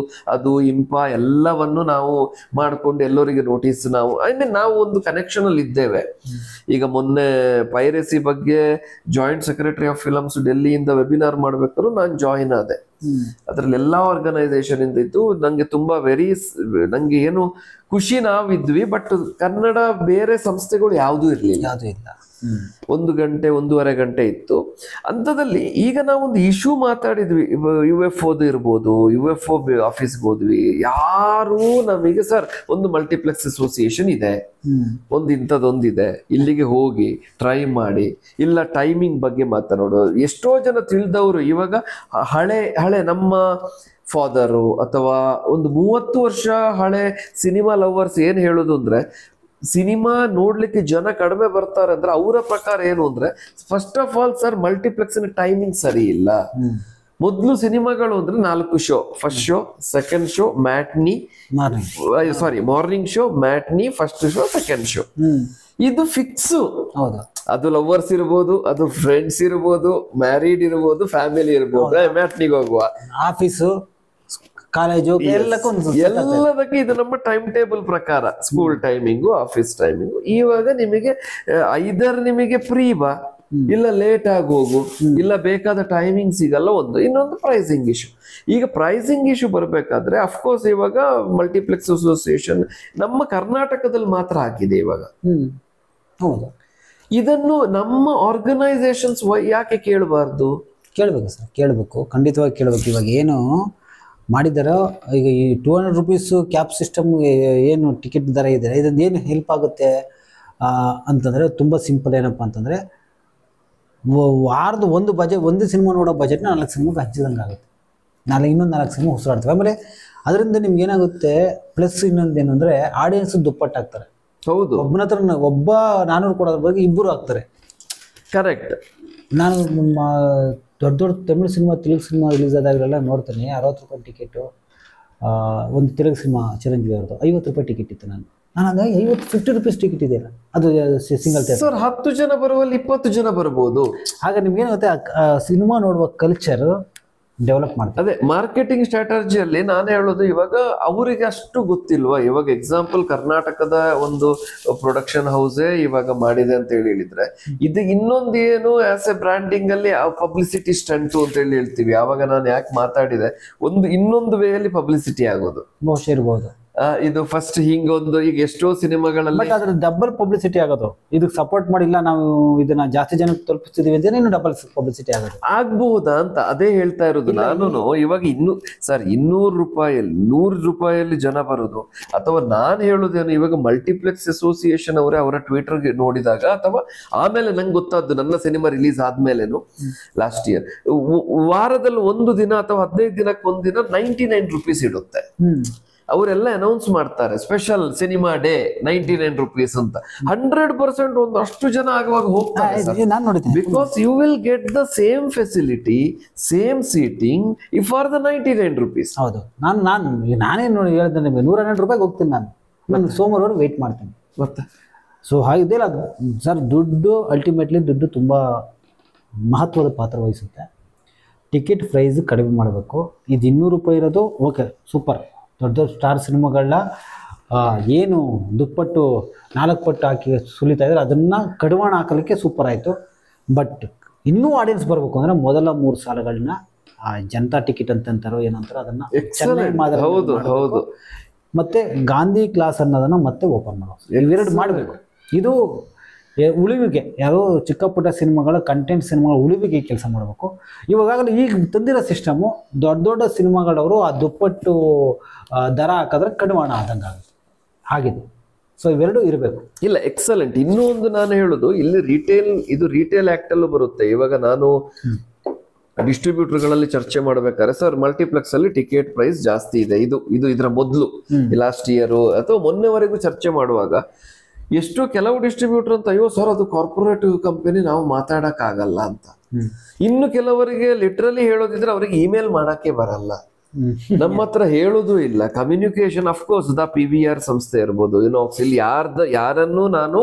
ಅದು ಇಂಪ ಎಲ್ಲವನ್ನು ನಾವು ಮಾಡಿಕೊಂಡು ಎಲ್ಲರಿಗೆ ನೋಟಿಸ್ ನಾವು ಒಂದು ಕನೆಕ್ಷನ್ ಅಲ್ಲಿ ಇದ್ದೇವೆ. ಈಗ ಮೊನ್ನೆ ಪೈರಸಿ ಬಗ್ಗೆ ಜಾಯಿಂಟ್ ಸೆಕ್ರೆಟರಿ ಆಫ್ ಫಿಲಮ್ಸ್ ಡೆಲ್ಲಿಯಿಂದ ವೆಬಿನಾರ್ ಮಾಡ್ಬೇಕಾದ್ರೂ ನಾನು ಜಾಯಿನ್ ಆದೆ. ಅದ್ರಲ್ಲಿ ಎಲ್ಲಾ ಆರ್ಗನೈಸೇಷನ್ ಇಂದ ಇತ್ತು. ನಂಗೆ ತುಂಬಾ ನಂಗೆ ಏನು ಖುಷಿ ನಾವಿದ್ವಿ, ಬಟ್ ಕನ್ನಡ ಬೇರೆ ಸಂಸ್ಥೆಗಳು ಯಾವುದೂ ಇರ್ಲಿಲ್ಲ. 1 ಗಂಟೆ 1.5 ಗಂಟೆ ಇತ್ತು. ಅಂಥದ್ದಲ್ಲಿ ಈಗ ನಾವೊಂದು ಇಶ್ಯೂ ಮಾತಾಡಿದ್ವಿ, UFO ಇರ್ಬೋದು, UFO ಆಫೀಸ್ಗೆ ಹೋದ್ವಿ, ಯಾರು ನಮಗೆ ಸರ್ ಒಂದು ಮಲ್ಟಿಪ್ಲೆಕ್ಸ್ ಅಸೋಸಿಯೇಷನ್ ಇದೆ, ಇಂಥದ್ದೊಂದಿದೆ, ಇಲ್ಲಿಗೆ ಹೋಗಿ ಟ್ರೈ ಮಾಡಿ, ಇಲ್ಲ ಟೈಮಿಂಗ್ ಬಗ್ಗೆ ಮಾತನಾಡೋ. ಎಷ್ಟೋ ಜನ ತಿಳಿದವರು ಇವಾಗ ಹಳೆ ನಮ್ಮ ಫಾದರು ಅಥವಾ ಒಂದು 30 ವರ್ಷ ಹಳೆ ಸಿನಿಮಾ ಲವರ್ಸ್ ಏನ್ ಹೇಳೋದು ಅಂದ್ರೆ, ಸಿನಿಮಾ ನೋಡ್ಲಿಕ್ಕೆ ಜನ ಕಡಿಮೆ ಬರ್ತಾರೆ ಅಂದ್ರೆ ಅವರ ಪ್ರಕಾರ ಏನು ಅಂದ್ರೆ, first of all sir multiplex timing ಸರಿ ಇಲ್ಲ. ಮೊದಲು ಸಿನಿಮಾಗಳು ಅಂದ್ರೆ 4 show, first show, second show, morning show, matinee, first show, second show, ಇದು ಫಿಕ್ಸ್. ಅದು ಲವರ್ಸ್ ಇರ್ಬೋದು, ಅದು ಫ್ರೆಂಡ್ಸ್ ಇರ್ಬೋದು, ಮ್ಯಾರಿಡ್ ಇರ್ಬೋದು, ಫ್ಯಾಮಿಲಿ ಇರ್ಬೋದು, ಮ್ಯಾಟ್ನಿಗೆ ಹೋಗುವ, ಆಫೀಸು, ಕಾಲೇಜು, ಎಲ್ಲದಕ್ಕೆ ಇದು ನಮ್ಮ ಟೈಮ್ ಟೇಬಲ್ ಪ್ರಕಾರ, ಸ್ಕೂಲ್ ಟೈಮಿಂಗು, ಆಫೀಸ್ ಟೈಮಿಂಗು. ಇವಾಗ ನಿಮಗೆ ಐದರ್ ನಿಮಗೆ ಫ್ರೀ ಬಾ, ಇಲ್ಲ ಲೇಟ್ ಆಗಿ ಹೋಗು, ಇಲ್ಲ ಬೇಕಾದ ಟೈಮಿಂಗ್ ಸಿಗಲ್ಲ. ಇನ್ನೊಂದು ಪ್ರೈಸಿಂಗ್ ಇಶ್ಯೂ. ಈಗ ಪ್ರೈಸಿಂಗ್ ಇಶ್ಯೂ ಬರ್ಬೇಕಾದ್ರೆ ಅಫ್ಕೋರ್ಸ್ ಇವಾಗ ಮಲ್ಟಿಪ್ಲೆಕ್ಸ್ ಅಸೋಸಿಯೇಷನ್ ನಮ್ಮ ಕರ್ನಾಟಕದಲ್ಲಿ ಮಾತ್ರ ಹಾಕಿದೆ ಇವಾಗ. ಹೌದು, ಇದನ್ನು ನಮ್ಮ ಆರ್ಗನೈಸೇಷನ್ಸ್ ಯಾಕೆ ಕೇಳಬಾರ್ದು? ಕೇಳಬೇಕು ಸರ್, ಕೇಳಬೇಕು, ಖಂಡಿತವಾಗಿ ಕೇಳಬೇಕು. ಇವಾಗ ಏನು ಮಾಡಿದಾರೋ, ಈಗ ಈ 200 ರೂಪೀಸ್ ಕ್ಯಾಬ್ ಸಿಸ್ಟಮ್ ಏನು ಟಿಕೆಟ್ ದರ ಇದೆ, ಇದರಿಂದ ಏನು ಹೆಲ್ಪ್ ಆಗುತ್ತೆ ಅಂತಂದರೆ ತುಂಬ ಸಿಂಪಲ್. ಏನಪ್ಪ ಅಂತಂದರೆ, ವಾರದ ಒಂದು ಸಿನಿಮಾ ನೋಡೋ ಬಜೆಟ್ನ 4 ಸಿನಿಮಾಗೆ ಹಂಚಿದಂಗೆ ಆಗುತ್ತೆ. ಇನ್ನೊಂದು 4 ಸಿನಿಮಾ ಉಸಿರಾಡ್ತವೆ. ಆಮೇಲೆ ಅದರಿಂದ ನಿಮ್ಗೆ ಏನಾಗುತ್ತೆ, ಪ್ಲಸ್ ಇನ್ನೊಂದು ಏನು ಅಂದರೆ, ಆಡಿಯನ್ಸ್ ದುಪ್ಪಟ್ಟಾಗ್ತಾರೆ. ಹೌದು, ಒಬ್ಬನ ಹತ್ರ ಒಬ್ಬ 400 ಕೊಡೋದ್ರ ಬಗ್ಗೆ 2 ಆಗ್ತಾರೆ. ಕರೆಕ್ಟ್. ನಾನು ದೊಡ್ಡ Tamil cinema, Telugu cinema release ಆದಾಗಲೆಲ್ಲ ನೋಡ್ತೇನೆ, 60 ರೂಪಾಯಿ ಟಿಕೆಟು. ಒಂದು ತೆಲುಗು ಸಿನಿಮಾ ಚಿರಂಜೀವಿ ಅವ್ರದ್ದು 50 ರೂಪಾಯಿ ಟಿಕೆಟ್ ಇತ್ತು. ನಾನು ಹಾಗಾಗಿ 50 ರೂಪೀಸ್ ಟಿಕೆಟ್ ಇದೆಯಲ್ಲ, ಅದು ಸಿಂಗಲ್ ಸರ್ 10 ಜನ ಬರುವಲ್ಲಿ 20 ಜನ ಬರ್ಬೋದು. ಆಗ ನಿಮ್ಗೆ ಏನಾಗುತ್ತೆ, ಸಿನಿಮಾ ನೋಡುವ ಕಲ್ಚರ್ ಡೆವಲಪ್ ಮಾಡ್ತಾರೆ. ಅದೇ ಮಾರ್ಕೆಟಿಂಗ್ ಸ್ಟ್ರಾಟಜಿಯಲ್ಲಿ ನಾನು ಹೇಳೋದು, ಇವಾಗ ಅವರಿಗೆ ಅಷ್ಟು ಗೊತ್ತಿಲ್ವಾ? ಇವಾಗ ಎಕ್ಸಾಂಪಲ್ ಕರ್ನಾಟಕದ ಒಂದು ಪ್ರೊಡಕ್ಷನ್ ಹೌಸೇ ಇವಾಗ ಮಾಡಿದೆ ಅಂತ ಹೇಳಿದ್ರೆ, ಇದು ಇನ್ನೊಂದು ಏನು ಆಸ್ ಎ ಬ್ರಾಂಡಿಂಗ್ ಅಲ್ಲಿ ಪಬ್ಲಿಸಿಟಿ ಸ್ಟಂಟು ಅಂತ ಹೇಳ್ತೀವಿ. ಆವಾಗ ನಾನು ಯಾಕೆ ಮಾತಾಡಿದೆ, ಇನ್ನೊಂದು ವೇ ಅಲ್ಲಿ ಪಬ್ಲಿಸಿಟಿ ಆಗೋದು ಬಹುಶಃ ಇರ್ಬೋದು. ಇದು ಫಸ್ಟ್ ಹಿಂಗೊಂದು, ಈಗ ಎಷ್ಟೋ ಸಿನಿಮಾಗಳಲ್ಲಿ ಬಟ್ ಅದ್ರ ಡಬಲ್ ಪಬ್ಲಿಸಿಟಿ ಆಗೋದು, ಇದಕ್ಕೆ ಸಪೋರ್ಟ್ ಮಾಡಿಲ್ಲ ನಾವು ಇದನ್ನ ಜಾಸ್ತಿ ಜನಕ್ಕೆ ತಲುಪಿಸ್ತಿದೀವಿ ಅಂತ ಇನ್ನು ಡಬಲ್ ಪಬ್ಲಿಸಿಟಿ ಆಗೋದು ಆಗ್ಬಹುದಾ ಅಂತ ಅದೇ ಹೇಳ್ತಾ ಇರೋದು ನಾನು. ಇವಾಗ ಸರ್ 200 ರೂಪಾಯಲ್ಲಿ 100 ರೂಪಾಯಲ್ಲಿ ಜನ ಬರೋದು, ಅಥವಾ ನಾನು ಹೇಳೋದೇನು, ಇವಾಗ ಮಲ್ಟಿಪ್ಲೆಕ್ಸ್ ಅಸೋಸಿಯೇಷನ್ ಅವರೇ ಅವರ ಟ್ವಿಟರ್ಗೆ ನೋಡಿದಾಗ, ಅಥವಾ ಆಮೇಲೆ ನಂಗೆ ಗೊತ್ತಾದ್ದು ನನ್ನ ಸಿನಿಮಾ ರಿಲೀಸ್ ಆದ್ಮೇಲೆನು ಲಾಸ್ಟ್ ಇಯರ್, ವಾರದಲ್ಲಿ 1 ದಿನ ಅಥವಾ 15 ದಿನಕ್ಕೆ 1 ದಿನ 99 ರೂಪೀಸ್ ಇಡುತ್ತೆ. ಅವರೆಲ್ಲ ಅನೌನ್ಸ್ ಮಾಡ್ತಾರೆ ಸ್ಪೆಷಲ್ ಸಿನಿಮಾ ಡೇ 99 ರೂಪೀಸ್ ಅಂತ. 100% ಒಂದು ಅಷ್ಟು ಜನ ಆಗುವಾಗ ಹೋಗ್ತಾರೆ. ನಾನು ನೋಡಿದ್ದೀನಿ. Because you will get the same facility, same seating if for the 99 rupees. ಹೌದು, ನಾನೇ ನೋಡಿ ಹೇಳಿದ್ರೆ ನಿಮಗೆ 112 ರೂಪಾಯಿಗೆ ಹೋಗ್ತೀನಿ. ನಾನು ಸೋಮವಾರ ವೆಯ್ಟ್ ಮಾಡ್ತೀನಿ ಮತ್ತೆ. ಸೊ ಹಾಗಿದೆಯಲ್ಲ ಸರ್, ಅಲ್ಟಿಮೇಟ್ಲಿ ದುಡ್ಡು ತುಂಬ ಮಹತ್ವದ ಪಾತ್ರ ವಹಿಸುತ್ತೆ. ಟಿಕೆಟ್ ಪ್ರೈಸ್ ಕಡಿಮೆ ಮಾಡಬೇಕು. ಇದು 200 ರೂಪಾಯಿ ಇರೋದು ಓಕೆ, ಸೂಪರ್. ದೊಡ್ಡ ದೊಡ್ಡ ಸ್ಟಾರ್ ಸಿನಿಮಾಗಳನ್ನ ಏನು ದುಪ್ಪಟ್ಟು 4 ಪಟ್ಟು ಹಾಕಿ ಸುಲಿತಾ ಇದ್ದಾರೆ, ಅದನ್ನು ಕಡಿವಾಣ ಹಾಕಲಿಕ್ಕೆ ಸೂಪರ್ ಆಯಿತು. ಬಟ್ ಇನ್ನೂ ಆಡಿಯನ್ಸ್ ಬರಬೇಕು ಅಂದರೆ ಮೊದಲ 3 ಸಾಲಗಳನ್ನ ಜನತಾ ಟಿಕೆಟ್ ಅಂತಂತಾರೋ ಏನಂತಾರೋ ಅದನ್ನು ಚೆನ್ನಾಗಿ ಹೌದು. ಮತ್ತು ಗಾಂಧಿ ಕ್ಲಾಸ್ ಅನ್ನೋದನ್ನು ಮತ್ತೆ ಓಪನ್ ಮಾಡಬೇಕು. ಇವೆರಡು ಮಾಡಬೇಕು. ಇದು ಉಳಿವಿಗೆ, ಯಾರೋ ಚಿಕ್ಕ ಪುಟ್ಟ ಸಿನಿಮಾಗಳ ಕಂಟೆಂಟ್ ಸಿನಿಮಾಗಳ ಉಳಿವಿಗೆ ಕೆಲಸ ಮಾಡಬೇಕು. ಇವಾಗಲೇ ಈಗ ತಂದಿರೋ ಸಿಸ್ಟಮು ದೊಡ್ಡ ದೊಡ್ಡ ಸಿನಿಮಾಗಳವರು ಆ ದುಪ್ಪಟ್ಟು ದರ ಹಾಕಿದ್ರೆ ಕಡಿವಾಣ ಆದಂಗೆ ಆಗುತ್ತೆ, ಆಗಿದೆ. ಸೊ ಇವೆರಡು ಇರಬೇಕು. ಇಲ್ಲ, ಎಕ್ಸಲೆಂಟ್. ಇನ್ನೂ ಒಂದು ನಾನು ಹೇಳೋದು, ಇಲ್ಲಿ ರಿಟೇಲ್ ಆಕ್ಟ್ ಅಲ್ಲೂ ಬರುತ್ತೆ. ಇವಾಗ ನಾನು ಡಿಸ್ಟ್ರಿಬ್ಯೂಟರ್ಗಳಲ್ಲಿ ಚರ್ಚೆ ಮಾಡ್ಬೇಕಾದ್ರೆ, ಸರ್ ಮಲ್ಟಿಪ್ಲೆಕ್ಸ್ ಅಲ್ಲಿ ಟಿಕೆಟ್ ಪ್ರೈಸ್ ಜಾಸ್ತಿ ಇದೆ, ಇದು ಇದರ ಮೊದಲು ಲಾಸ್ಟ್ ಇಯರ್ ಅಥವಾ ಮೊನ್ನೆವರೆಗೂ ಚರ್ಚೆ ಮಾಡುವಾಗ ಎಷ್ಟೋ ಕೆಲವು ಡಿಸ್ಟ್ರಿಬ್ಯೂಟರ್ ಅಂತ, ಅಯ್ಯೋ ಸರ್ ಅದು ಕಾರ್ಪೊರೇಟ್ ಕಂಪನಿ, ನಾವು ಮಾತಾಡಕ್ ಆಗಲ್ಲ ಅಂತ. ಇನ್ನು ಕೆಲವರಿಗೆ ಲಿಟ್ರಲಿ ಹೇಳೋದಿದ್ರೆ ಅವ್ರಿಗೆ ಇಮೇಲ್ ಮಾಡಕ್ಕೆ ಬರಲ್ಲ, ನಮ್ಮ ಹತ್ರ ಹೇಳೋದು ಇಲ್ಲ. ಕಮ್ಯುನಿಕೇಶನ್ ಅಫ್ಕೋರ್ಸ್ ದ PVR ಸಂಸ್ಥೆ ಇರ್ಬೋದು, ಇನೋಕ್ಸ್, ಇಲ್ಲಿ ಯಾರನ್ನು ನಾನು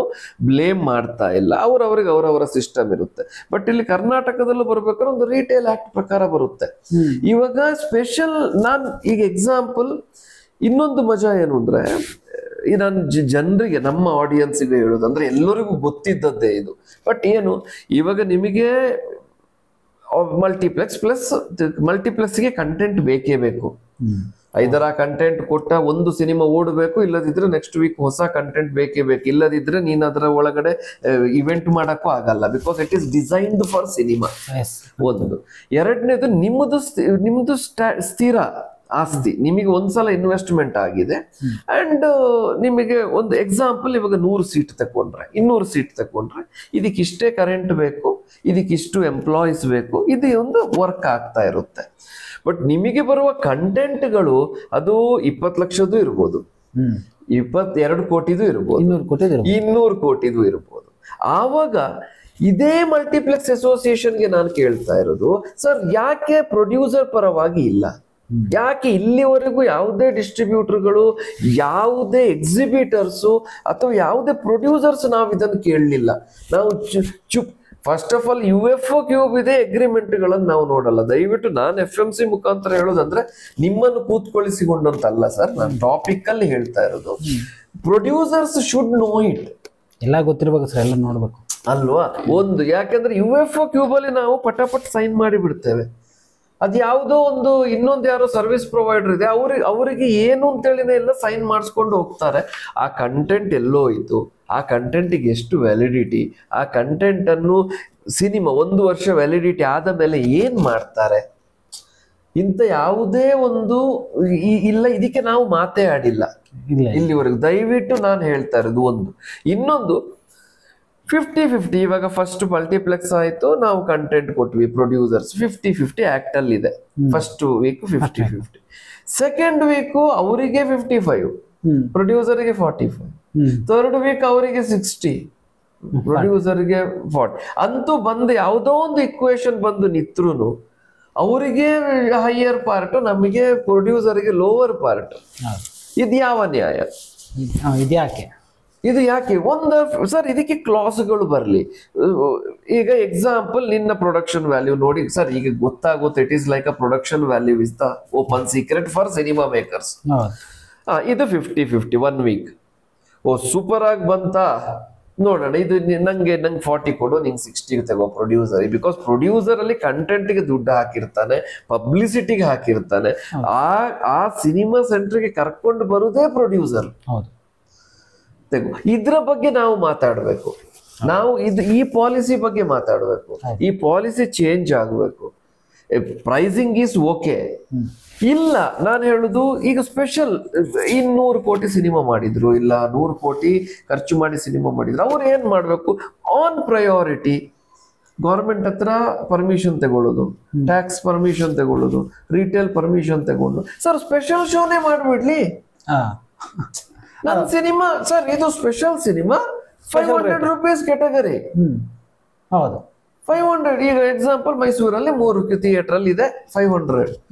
ಬ್ಲೇಮ್ ಮಾಡ್ತಾ ಇಲ್ಲ, ಅವರವರ ಸಿಸ್ಟಮ್ ಇರುತ್ತೆ. ಬಟ್ ಇಲ್ಲಿ ಕರ್ನಾಟಕದಲ್ಲೂ ಬರ್ಬೇಕಾದ್ರೆ ಒಂದು ರಿಟೇಲ್ ಆಕ್ಟ್ ಪ್ರಕಾರ ಬರುತ್ತೆ. ಇವಾಗ ಸ್ಪೆಷಲ್ ನಾನು ಈಗ ಎಕ್ಸಾಂಪಲ್ ಇನ್ನೊಂದು ಮಜಾ ಏನು ಅಂದ್ರೆ, ಈ ನಾನು ಜನರಿಗೆ, ನಮ್ಮ ಆಡಿಯನ್ಸ್ಗೆ ಹೇಳೋದು ಅಂದ್ರೆ, ಎಲ್ಲರಿಗೂ ಗೊತ್ತಿದ್ದದ್ದೇ ಇದು. ಬಟ್ ಏನು, ಇವಾಗ ನಿಮಗೆ ಮಲ್ಟಿಪ್ಲೆಕ್ಸ್ಗೆ ಕಂಟೆಂಟ್ ಬೇಕೇ ಬೇಕು. ಐದರ ಕಂಟೆಂಟ್ ಕೊಟ್ಟ ಒಂದು ಸಿನಿಮಾ ಓಡಬೇಕು, ಇಲ್ಲದಿದ್ರೆ ನೆಕ್ಸ್ಟ್ ವೀಕ್ ಹೊಸ ಕಂಟೆಂಟ್ ಬೇಕೇ ಬೇಕು. ಇಲ್ಲದಿದ್ರೆ ನೀನ್ ಅದರ ಒಳಗಡೆ ಇವೆಂಟ್ ಮಾಡಕ್ಕೂ ಆಗಲ್ಲ, because it is designed for cinema. ಒಂದು. ಎರಡನೇದು, ನಿಮ್ದು ಸ್ಥಿರ ಆಸ್ತಿ, ನಿಮಗೆ ಒಂದ್ಸಲ ಇನ್ವೆಸ್ಟ್ಮೆಂಟ್ ಆಗಿದೆ. ಅಂಡ್ ನಿಮಗೆ ಒಂದು ಎಕ್ಸಾಂಪಲ್, ಇವಾಗ 100 ಸೀಟ್ ತಕೊಂಡ್ರೆ, 200 ಸೀಟ್ ತಕೊಂಡ್ರೆ, ಇದಕ್ಕಿಷ್ಟೇ ಕರೆಂಟ್ ಬೇಕು, ಇದಕ್ಕಿಷ್ಟು ಎಂಪ್ಲಾಯೀಸ್ ಬೇಕು, ಇದು ಒಂದು ವರ್ಕ್ ಆಗ್ತಾ ಇರುತ್ತೆ. ಬಟ್ ನಿಮಗೆ ಬರುವ ಕಂಟೆಂಟ್ಗಳು ಅದು 20 ಲಕ್ಷದ್ದು ಇರ್ಬೋದು, 22 ಕೋಟಿದು ಇರ್ಬೋದು, 200 ಕೋಟಿದು ಇರ್ಬೋದು. ಆವಾಗ ಇದೇ ಮಲ್ಟಿಪ್ಲೆಕ್ಸ್ ಅಸೋಸಿಯೇಷನ್ಗೆ ನಾನು ಕೇಳ್ತಾ ಇರೋದು, ಸರ್ ಯಾಕೆ ಪ್ರೊಡ್ಯೂಸರ್ ಪರವಾಗಿ ಇಲ್ಲ? ಯಾಕೆ ಇಲ್ಲಿವರೆಗೂ ಯಾವುದೇ ಡಿಸ್ಟ್ರಿಬ್ಯೂಟರ್ಗಳು, ಯಾವುದೇ ಎಕ್ಸಿಬಿಟರ್ಸು ಅಥವಾ ಯಾವುದೇ ಪ್ರೊಡ್ಯೂಸರ್ಸ್ ನಾವು ಇದನ್ನು ಕೇಳಲಿಲ್ಲ? ನಾವು ಚುಪ್. First of all UFO cube ಇದೆ, ಅಗ್ರಿಮೆಂಟ್ಗಳನ್ನು ನಾವು ನೋಡಲ್ಲ. ದಯವಿಟ್ಟು ನಾನು FMC ಮುಖಾಂತರ ಹೇಳೋದಂದ್ರೆ, ನಿಮ್ಮನ್ನು ಕೂತ್ಕೊಳ್ಳಿಸಿಕೊಂಡಂತಲ್ಲ ಸರ್, ನಾನು ಟಾಪಿಕ್ ಅಲ್ಲಿ ಹೇಳ್ತಾ ಇರೋದು. Producers should know it. ಎಲ್ಲ ಗೊತ್ತಿರ್ಬೇಕು ಸರ್, ಎಲ್ಲ ನೋಡ್ಬೇಕು ಅಲ್ವಾ? ಒಂದು, ಯಾಕಂದ್ರೆ UFO ಕ್ಯೂಬ್ ಅಲ್ಲಿ ನಾವು ಪಟಾಪಟ್ ಸೈನ್ ಮಾಡಿ ಬಿಡ್ತೇವೆ. ಅದು ಯಾವುದೋ ಒಂದು ಇನ್ನೊಂದು ಯಾರೋ ಸರ್ವಿಸ್ ಪ್ರೊವೈಡರ್ ಇದೆ, ಅವರಿಗೆ ಏನು ಅಂತೇಳಿನೇ ಎಲ್ಲ ಸೈನ್ ಮಾಡಿಸ್ಕೊಂಡು ಹೋಗ್ತಾರೆ. ಆ ಕಂಟೆಂಟ್ ಎಲ್ಲೋ ಇತ್ತು, ಆ ಕಂಟೆಂಟಿಗೆ ಎಷ್ಟು ವ್ಯಾಲಿಡಿಟಿ, ಆ ಕಂಟೆಂಟ್ ಅನ್ನು ಸಿನಿಮಾ 1 ವರ್ಷ ವ್ಯಾಲಿಡಿಟಿ ಆದ ಮೇಲೆ ಏನ್ ಮಾಡ್ತಾರೆ? ಇಂಥ ಯಾವುದೇ ಒಂದು ಇಲ್ಲ, ಇದಕ್ಕೆ ನಾವು ಮಾತೇ ಆಡಿಲ್ಲ ಇಲ್ಲಿವರೆಗೂ. ದಯವಿಟ್ಟು ನಾನು ಹೇಳ್ತಾ ಇರೋದು ಒಂದು. ಇನ್ನೊಂದು 50-50. ಇವಾಗ ಫಸ್ಟ್ ಮಲ್ಟಿಪ್ಲೆಕ್ಸ್ ಆಯ್ತು, ನಾವು ಕಂಟೆಂಟ್ ಕೊಟ್ವಿ, ಪ್ರೊಡ್ಯೂಸರ್ಸ್ 50-50 ಆಕ್ಟ್ ಅಲ್ಲಿ ಇದೆ. ಫಸ್ಟ್ ವೀಕ್ 50-50, ಸೆಕೆಂಡ್ ವೀಕ್ ಅವರಿಗೆ 55, ಪ್ರೊಡ್ಯೂಸರ್ಗೆ 45, ಥರ್ಡ್ ವೀಕ್ ಅವರಿಗೆ 60, ಪ್ರೊಡ್ಯೂಸರ್ಗೆ 40. ಅಂತೂ ಬಂದು ಯಾವುದೋ ಒಂದು ಇಕ್ವೇಶನ್ ಬಂದು ನಿತ್ರುನು ಅವರಿಗೆ ಹೈಯರ್ ಪಾರ್ಟ್, ನಮಗೆ ಪ್ರೊಡ್ಯೂಸರ್ಗೆ ಲೋವರ್ ಪಾರ್ಟ್. ಇದು ಯಾವ ನ್ಯಾಯ? ಇದ್ಯಾಕೆ ಇದು ಯಾಕೆ ಸರ್ ಇದಕ್ಕೆ ಕ್ಲಾಸ್ಗಳು ಬರಲಿ. ಈಗ ಎಕ್ಸಾಂಪಲ್ ನಿನ್ನ ಪ್ರೊಡಕ್ಷನ್ ವ್ಯಾಲ್ಯೂ ನೋಡಿ ಸರ್, ಈಗ ಗೊತ್ತಾಗುತ್ತೆ. It is like a production value is the open secret for cinema makers. ಇದು 50-50 1 ವೀಕ್. ಸೂಪರ್ ಆಗಿ ಬಂತ ನೋಡೋಣ, ಇದು ನಂಗೆ 40 ಕೊಡು, ನಿಂಗೆ 60 ತಗೋ ಪ್ರೊಡ್ಯೂಸರ್. ಬಿಕಾಸ್ ಪ್ರೊಡ್ಯೂಸರ್ ಅಲ್ಲಿ ಕಂಟೆಂಟ್ಗೆ ದುಡ್ಡು ಹಾಕಿರ್ತಾನೆ, ಪಬ್ಲಿಸಿಟಿಗೆ ಹಾಕಿರ್ತಾನೆ. ಆ ಸಿನಿಮಾ ಸೆಂಟರ್ಗೆ ಕರ್ಕೊಂಡು ಬರುದೇ ಪ್ರೊಡ್ಯೂಸರ್. ಇದ್ರ ಬಗ್ಗೆ ನಾವು ಮಾತಾಡ್ಬೇಕು. ನಾವು ಈ ಪಾಲಿಸಿ ಬಗ್ಗೆ ಮಾತಾಡ್ಬೇಕು. ಈ ಪಾಲಿಸಿ ಚೇಂಜ್ ಆಗ್ಬೇಕು. Pricing is okay. ಇಲ್ಲ, ನಾನು ಹೇಳುದು ಈಗ ಸ್ಪೆಷಲ್ 200 ಕೋಟಿ ಸಿನಿಮಾ ಮಾಡಿದ್ರು, ಇಲ್ಲ 100 ಕೋಟಿ ಖರ್ಚು ಮಾಡಿ ಸಿನಿಮಾ ಮಾಡಿದ್ರು, ಅವ್ರು ಏನ್ ಮಾಡ್ಬೇಕು? ಆನ್ ಪ್ರಯಾರಿಟಿ ಗೌರ್ಮೆಂಟ್ ಹತ್ರ ಪರ್ಮಿಷನ್ ತಗೊಳ್ಳೋದು, ಟ್ಯಾಕ್ಸ್ ಪರ್ಮಿಷನ್ ತಗೊಳ್ಳೋದು, ರಿಟೇಲ್ ಪರ್ಮಿಷನ್ ತಗೊಂಡು ಸರ್ ಸ್ಪೆಷಲ್ ಶೋನೇ ಮಾಡ್ಬಿಡ್ಲಿ. ನನ್ನ ಸಿನಿಮಾ ಸರ್ ಇದು ಸ್ಪೆಷಲ್ ಸಿನಿಮಾ 500 ರೂಪೀಸ್ ಕ್ಯಾಟಗರಿ. ಹೌದು, 500. ಈಗ ಎಕ್ಸಾಂಪಲ್ ಮೈಸೂರಲ್ಲಿ 3 ಥಿಯೇಟರ್ ಅಲ್ಲಿ ಇದೆ 500,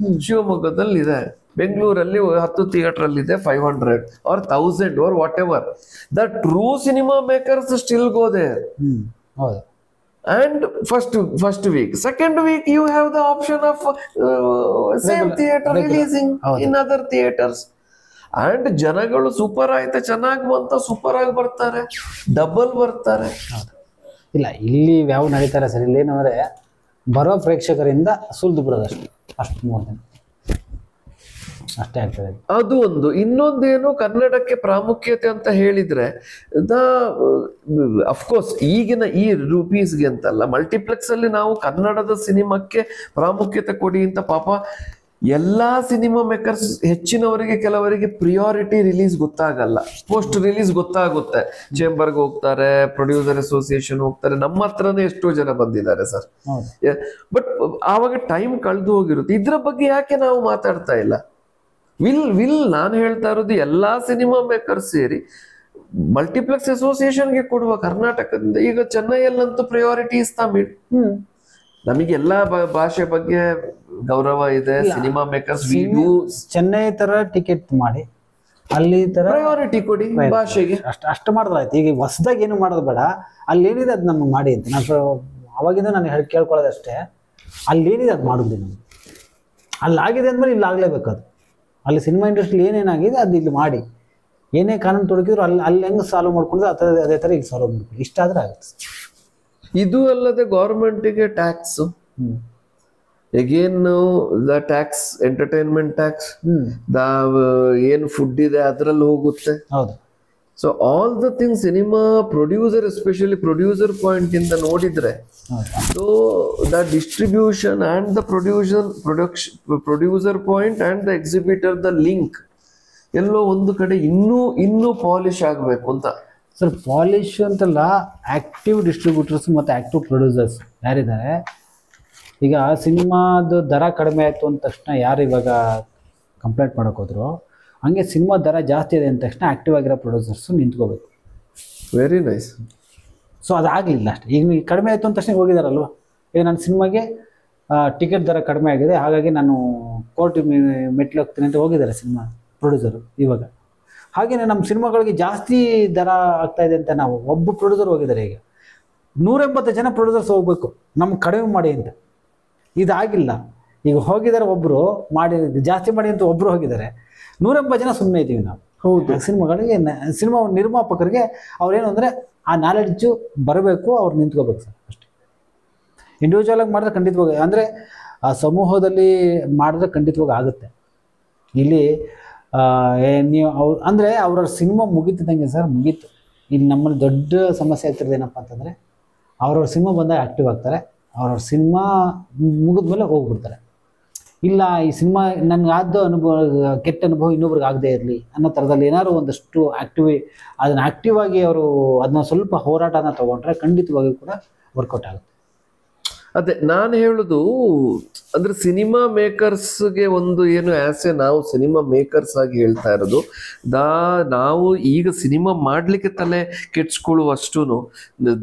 ಶಿವಮೊಗ್ಗದಲ್ಲಿ ಇದೆ, ಬೆಂಗಳೂರಲ್ಲಿ 10 ಥಿಯೇಟರ್ ಅಲ್ಲಿ ಇದೆ 500 or 1000 or whatever. The true cinema makers still go there. And first week, second week you have the option of same theater releasing in other theaters. And ಜನಗಳು ಸೂಪರ್ ಆಯ್ತಾ, ಚೆನ್ನಾಗಿ ಬಂತ, ಸೂಪರ್ ಆಗಿ ಬರ್ತಾರೆ, ಡಬಲ್ ಬರ್ತಾರೆ. ಇಲ್ಲ, ಇಲ್ಲಿ ಯಾವ ನಡೀತಾರೆ ಸರ್, ಇಲ್ಲಿ ಏನಂದ್ರೆ ಬರೋ ಪ್ರೇಕ್ಷಕರಿಂದ ಸುಲ್ದು ಬಿಡೋದು ಅಷ್ಟು 3 ದಿನ ಅಷ್ಟೇ ಆಗ್ತದೆ. ಅದು ಒಂದು. ಇನ್ನೊಂದೇನು, ಕನ್ನಡಕ್ಕೆ ಪ್ರಾಮುಖ್ಯತೆ ಅಂತ ಹೇಳಿದ್ರೆ ಅಫ್ಕೋರ್ಸ್ ಈಗಿನ ಈ ರೂಪೀಸ್ಗೆ ಅಂತಲ್ಲ, ಮಲ್ಟಿಪ್ಲೆಕ್ಸ್ ಅಲ್ಲಿ ನಾವು ಕನ್ನಡದ ಸಿನಿಮಾಕ್ಕೆ ಪ್ರಾಮುಖ್ಯತೆ ಕೊಡಿ ಅಂತ ಪಾಪ ಎಲ್ಲಾ ಸಿನಿಮಾ ಮೇಕರ್ಸ್ ಹೆಚ್ಚಿನವರಿಗೆ, ಕೆಲವರಿಗೆ ಪ್ರಿಯಾರಿಟಿ ರಿಲೀಸ್ ಗೊತ್ತಾಗಲ್ಲ, ಪೋಸ್ಟ್ ರಿಲೀಸ್ ಗೊತ್ತಾಗುತ್ತೆ. ಚೇಂಬರ್ಗೆ ಹೋಗ್ತಾರೆ, ಪ್ರೊಡ್ಯೂಸರ್ ಅಸೋಸಿಯೇಷನ್ ಹೋಗ್ತಾರೆ, ನಮ್ಮ ಹತ್ರನೇ ಎಷ್ಟೋ ಜನ ಬಂದಿದ್ದಾರೆ ಸರ್. ಬಟ್ ಆವಾಗ ಟೈಮ್ ಕಳೆದು ಹೋಗಿರುತ್ತೆ. ಇದ್ರ ಬಗ್ಗೆ ಯಾಕೆ ನಾವು ಮಾತಾಡ್ತಾ ಇಲ್ಲ? ನಾನು ಹೇಳ್ತಾ ಇರೋದು ಎಲ್ಲಾ ಸಿನಿಮಾ ಮೇಕರ್ಸ್ ಸೇರಿ ಮಲ್ಟಿಪ್ಲೆಕ್ಸ್ ಅಸೋಸಿಯೇಷನ್ಗೆ ಕೊಡುವ ಕರ್ನಾಟಕದಿಂದ. ಈಗ ಚೆನ್ನೈಯಲ್ಲಂತೂ ಪ್ರಿಯಾರಿಟಿ ಇಸ್ ತಮಿಳ್. ನಮಗೆ ಎಲ್ಲಾ ಭಾಷೆ ಬಗ್ಗೆ ಗೌರವ ಇದೆ. ಸಿನಿಮಾ ಮೇಕರ್ಸ್ ಚೆನ್ನೈ ತರ ಟಿಕೆಟ್ ಮಾಡಿ ಅಲ್ಲಿ ತರ ಪ್ರಯಾರಿಟಿ ಕೊಡಿ ಭಾಷೆಗೆ. ಅಷ್ಟು ಮಾಡಿದ್ರಾಯ್ತು. ಈಗ ಹೊಸದಾಗಿ ಏನು ಮಾಡೋದು ಬೇಡ, ಅಲ್ಲಿ ಏನಿದೆ ಅದು ನಮ್ಗೆ ಮಾಡಿ ಅಂತ ನಾನು ಅವಾಗಿಂದ ನಾನು ಕೇಳ್ಕೊಳ್ಳೋದಷ್ಟೇ. ಅಲ್ಲಿ ಏನಿದೆ ಅದು ಮಾಡೋದು. ನಮ್ಗೆ ಅಲ್ಲಾಗಿದೆ ಅಂದ್ಮೇಲೆ ಇಲ್ಲಿ ಆಗ್ಲೇಬೇಕು. ಅದು ಅಲ್ಲಿ ಸಿನಿಮಾ ಇಂಡಸ್ಟ್ರಿ ಏನೇನಾಗಿದೆ ಅದು ಇಲ್ಲಿ ಮಾಡಿ, ಏನೇ ಕಾನೂನು ತೊಡಗಿದ್ರು ಅಲ್ಲಿ ಹೆಂಗೆ ಸಾಲ್ವ್ ಮಾಡ್ಕೊಂಡ್ರೆ ಅದೇ ಥರ ಇಲ್ಲಿ ಸಾಲ್ವ್ ಮಾಡ್ಕೊಳ್ಳಿ. ಇಷ್ಟ ಆದ್ರೆ ಆಗುತ್ತೆ. ಇದು ಅಲ್ಲದೆ ಗೌರ್ಮೆಂಟಿಗೆ tax, again the tax, entertainment tax, ಏನು ಫುಡ್ ಇದೆ ಅದರಲ್ಲಿ ಹೋಗುತ್ತೆ. ಹೌದು. So all the things cinema producer, especially producer point ಇಂದ ನೋಡಿದ್ರೆ, so the distribution and the producer point and the exhibitor, the link ಎಲ್ಲೋ ಒಂದು ಕಡೆ ಇನ್ನೂ ಪಾಲಿಶ್ ಆಗಬೇಕು ಅಂತ. ಸರ್, ಪಾಲಿಶ್ ಅಂತಲ್ಲ, ಆಕ್ಟಿವ್ ಡಿಸ್ಟ್ರಿಬ್ಯೂಟರ್ಸ್ ಮತ್ತು ಆಕ್ಟಿವ್ ಪ್ರೊಡ್ಯೂಸರ್ಸ್ ಯಾರಿದ್ದಾರೆ, ಈಗ ಸಿನಿಮಾದ ದರ ಕಡಿಮೆ ಆಯಿತು ಅಂದ ತಕ್ಷಣ ಯಾರು ಇವಾಗ ಕಂಪ್ಲೇಂಟ್ ಮಾಡೋಕೆ ಹೋದ್ರು, ಹಂಗೆ ಸಿನಿಮಾ ದರ ಜಾಸ್ತಿ ಇದೆ ಅಂದ ತಕ್ಷಣ ಆಕ್ಟಿವ್ ಆಗಿರೋ ಪ್ರೊಡ್ಯೂಸರ್ಸು ನಿಂತ್ಕೋಬೇಕು. Very nice. ಸೊ ಅದಾಗಲಿಲ್ಲ ಅಷ್ಟೇ. ಈಗ ಕಡಿಮೆ ಆಯಿತು ಅಂದ ತಕ್ಷಣ ಹೋಗಿದಾರಲ್ವ, ಈಗ ನನ್ನ ಸಿನಿಮಾಗೆ ಟಿಕೆಟ್ ದರ ಕಡಿಮೆ ಆಗಿದೆ, ಹಾಗಾಗಿ ನಾನು ಕೋರ್ಟ್ ಮೆಟ್ಲು ಹೋಗ್ತೀನಿ ಅಂತ ಹೋಗಿದ್ದಾರೆ ಸಿನಿಮಾ ಪ್ರೊಡ್ಯೂಸರು. ಇವಾಗ ಹಾಗೆಯೇ ನಮ್ಮ ಸಿನಿಮಾಗಳಿಗೆ ಜಾಸ್ತಿ ದರ ಆಗ್ತಾ ಇದೆ ಅಂತ ನಾವು ಒಬ್ಬ ಪ್ರೊಡ್ಯೂಸರ್ ಹೋಗಿದ್ದಾರೆ. ಈಗ 180 ಜನ ಪ್ರೊಡ್ಯೂಸರ್ಸ್ ಹೋಗ್ಬೇಕು ನಮ್ಗೆ ಕಡಿಮೆ ಮಾಡಿ ಅಂತ. ಇದಾಗಿಲ್ಲ. ಈಗ ಹೋಗಿದ್ದಾರೆ ಒಬ್ಬರು ಮಾಡಿ, ಜಾಸ್ತಿ ಮಾಡಿ ಅಂತ ಒಬ್ಬರು ಹೋಗಿದ್ದಾರೆ. 180 ಜನ ಸುಮ್ಮನೆ ಇದ್ದೀವಿ ನಾವು. ಹೌದು. ಸಿನಿಮಾಗಳಿಗೆ, ಸಿನಿಮಾ ನಿರ್ಮಾಪಕರಿಗೆ ಅವ್ರೇನು ಅಂದರೆ ಆ ನಾಲೆಡ್ಜು ಬರಬೇಕು, ಅವ್ರು ನಿಂತ್ಕೋಬೇಕು ಸರ್ ಅಷ್ಟೇ. ಇಂಡಿವಿಜುವಲ್ ಆಗಿ ಮಾಡಿದ್ರೆ ಖಂಡಿತವಾಗಿ, ಅಂದರೆ ಆ ಸಮೂಹದಲ್ಲಿ ಮಾಡಿದ್ರೆ ಖಂಡಿತವಾಗಿ ಆಗುತ್ತೆ. ಇಲ್ಲಿ ನೀವು ಅಂದರೆ ಅವ್ರ ಸಿನಿಮಾ ಮುಗೀತಿದ್ದಂಗೆ ಸರ್, ಮುಗೀತು. ಇಲ್ಲಿ ನಮ್ಮಲ್ಲಿ ದೊಡ್ಡ ಸಮಸ್ಯೆ ಆಗ್ತಿರೋದು ಏನಪ್ಪ ಅಂತಂದರೆ, ಅವ್ರವ್ರ ಸಿನಿಮಾ ಬಂದಾಗ ಆ್ಯಕ್ಟಿವ್ ಆಗ್ತಾರೆ, ಅವ್ರವ್ರ ಸಿನಿಮಾ ಮುಗಿದ್ಮೇಲೆ ಹೋಗ್ಬಿಡ್ತಾರೆ. ಇಲ್ಲ, ಈ ಸಿನಿಮಾ ನನಗೆ ಆದ ಅನುಭವ, ಕೆಟ್ಟ ಅನುಭವ ಇನ್ನೊಬ್ರಿಗೆ ಆಗದೆ ಇರಲಿ ಅನ್ನೋ ಥರದಲ್ಲಿ ಏನಾದ್ರು ಒಂದಷ್ಟು ಅದನ್ನು ಆ್ಯಕ್ಟಿವ್ ಆಗಿ ಅವರು ಅದನ್ನ ಸ್ವಲ್ಪ ಹೋರಾಟನ ತೊಗೊಂಡ್ರೆ ಖಂಡಿತವಾಗಿ ಕೂಡ ವರ್ಕೌಟ್ ಆಗುತ್ತೆ. ಅದೇ ನಾನು ಹೇಳುದು ಅಂದ್ರೆ ಸಿನಿಮಾ ಮೇಕರ್ಸ್ಗೆ ಒಂದು ಏನು ಆಸೆ, ನಾವು ಸಿನಿಮಾ ಮೇಕರ್ಸ್ ಆಗಿ ಹೇಳ್ತಾ ಇರೋದು ನಾವು ಈಗ ಸಿನಿಮಾ ಮಾಡ್ಲಿಕ್ಕೆ ತಲೆ ಕೆಡ್ಸ್ಕೊಳ್ಳುವಷ್ಟು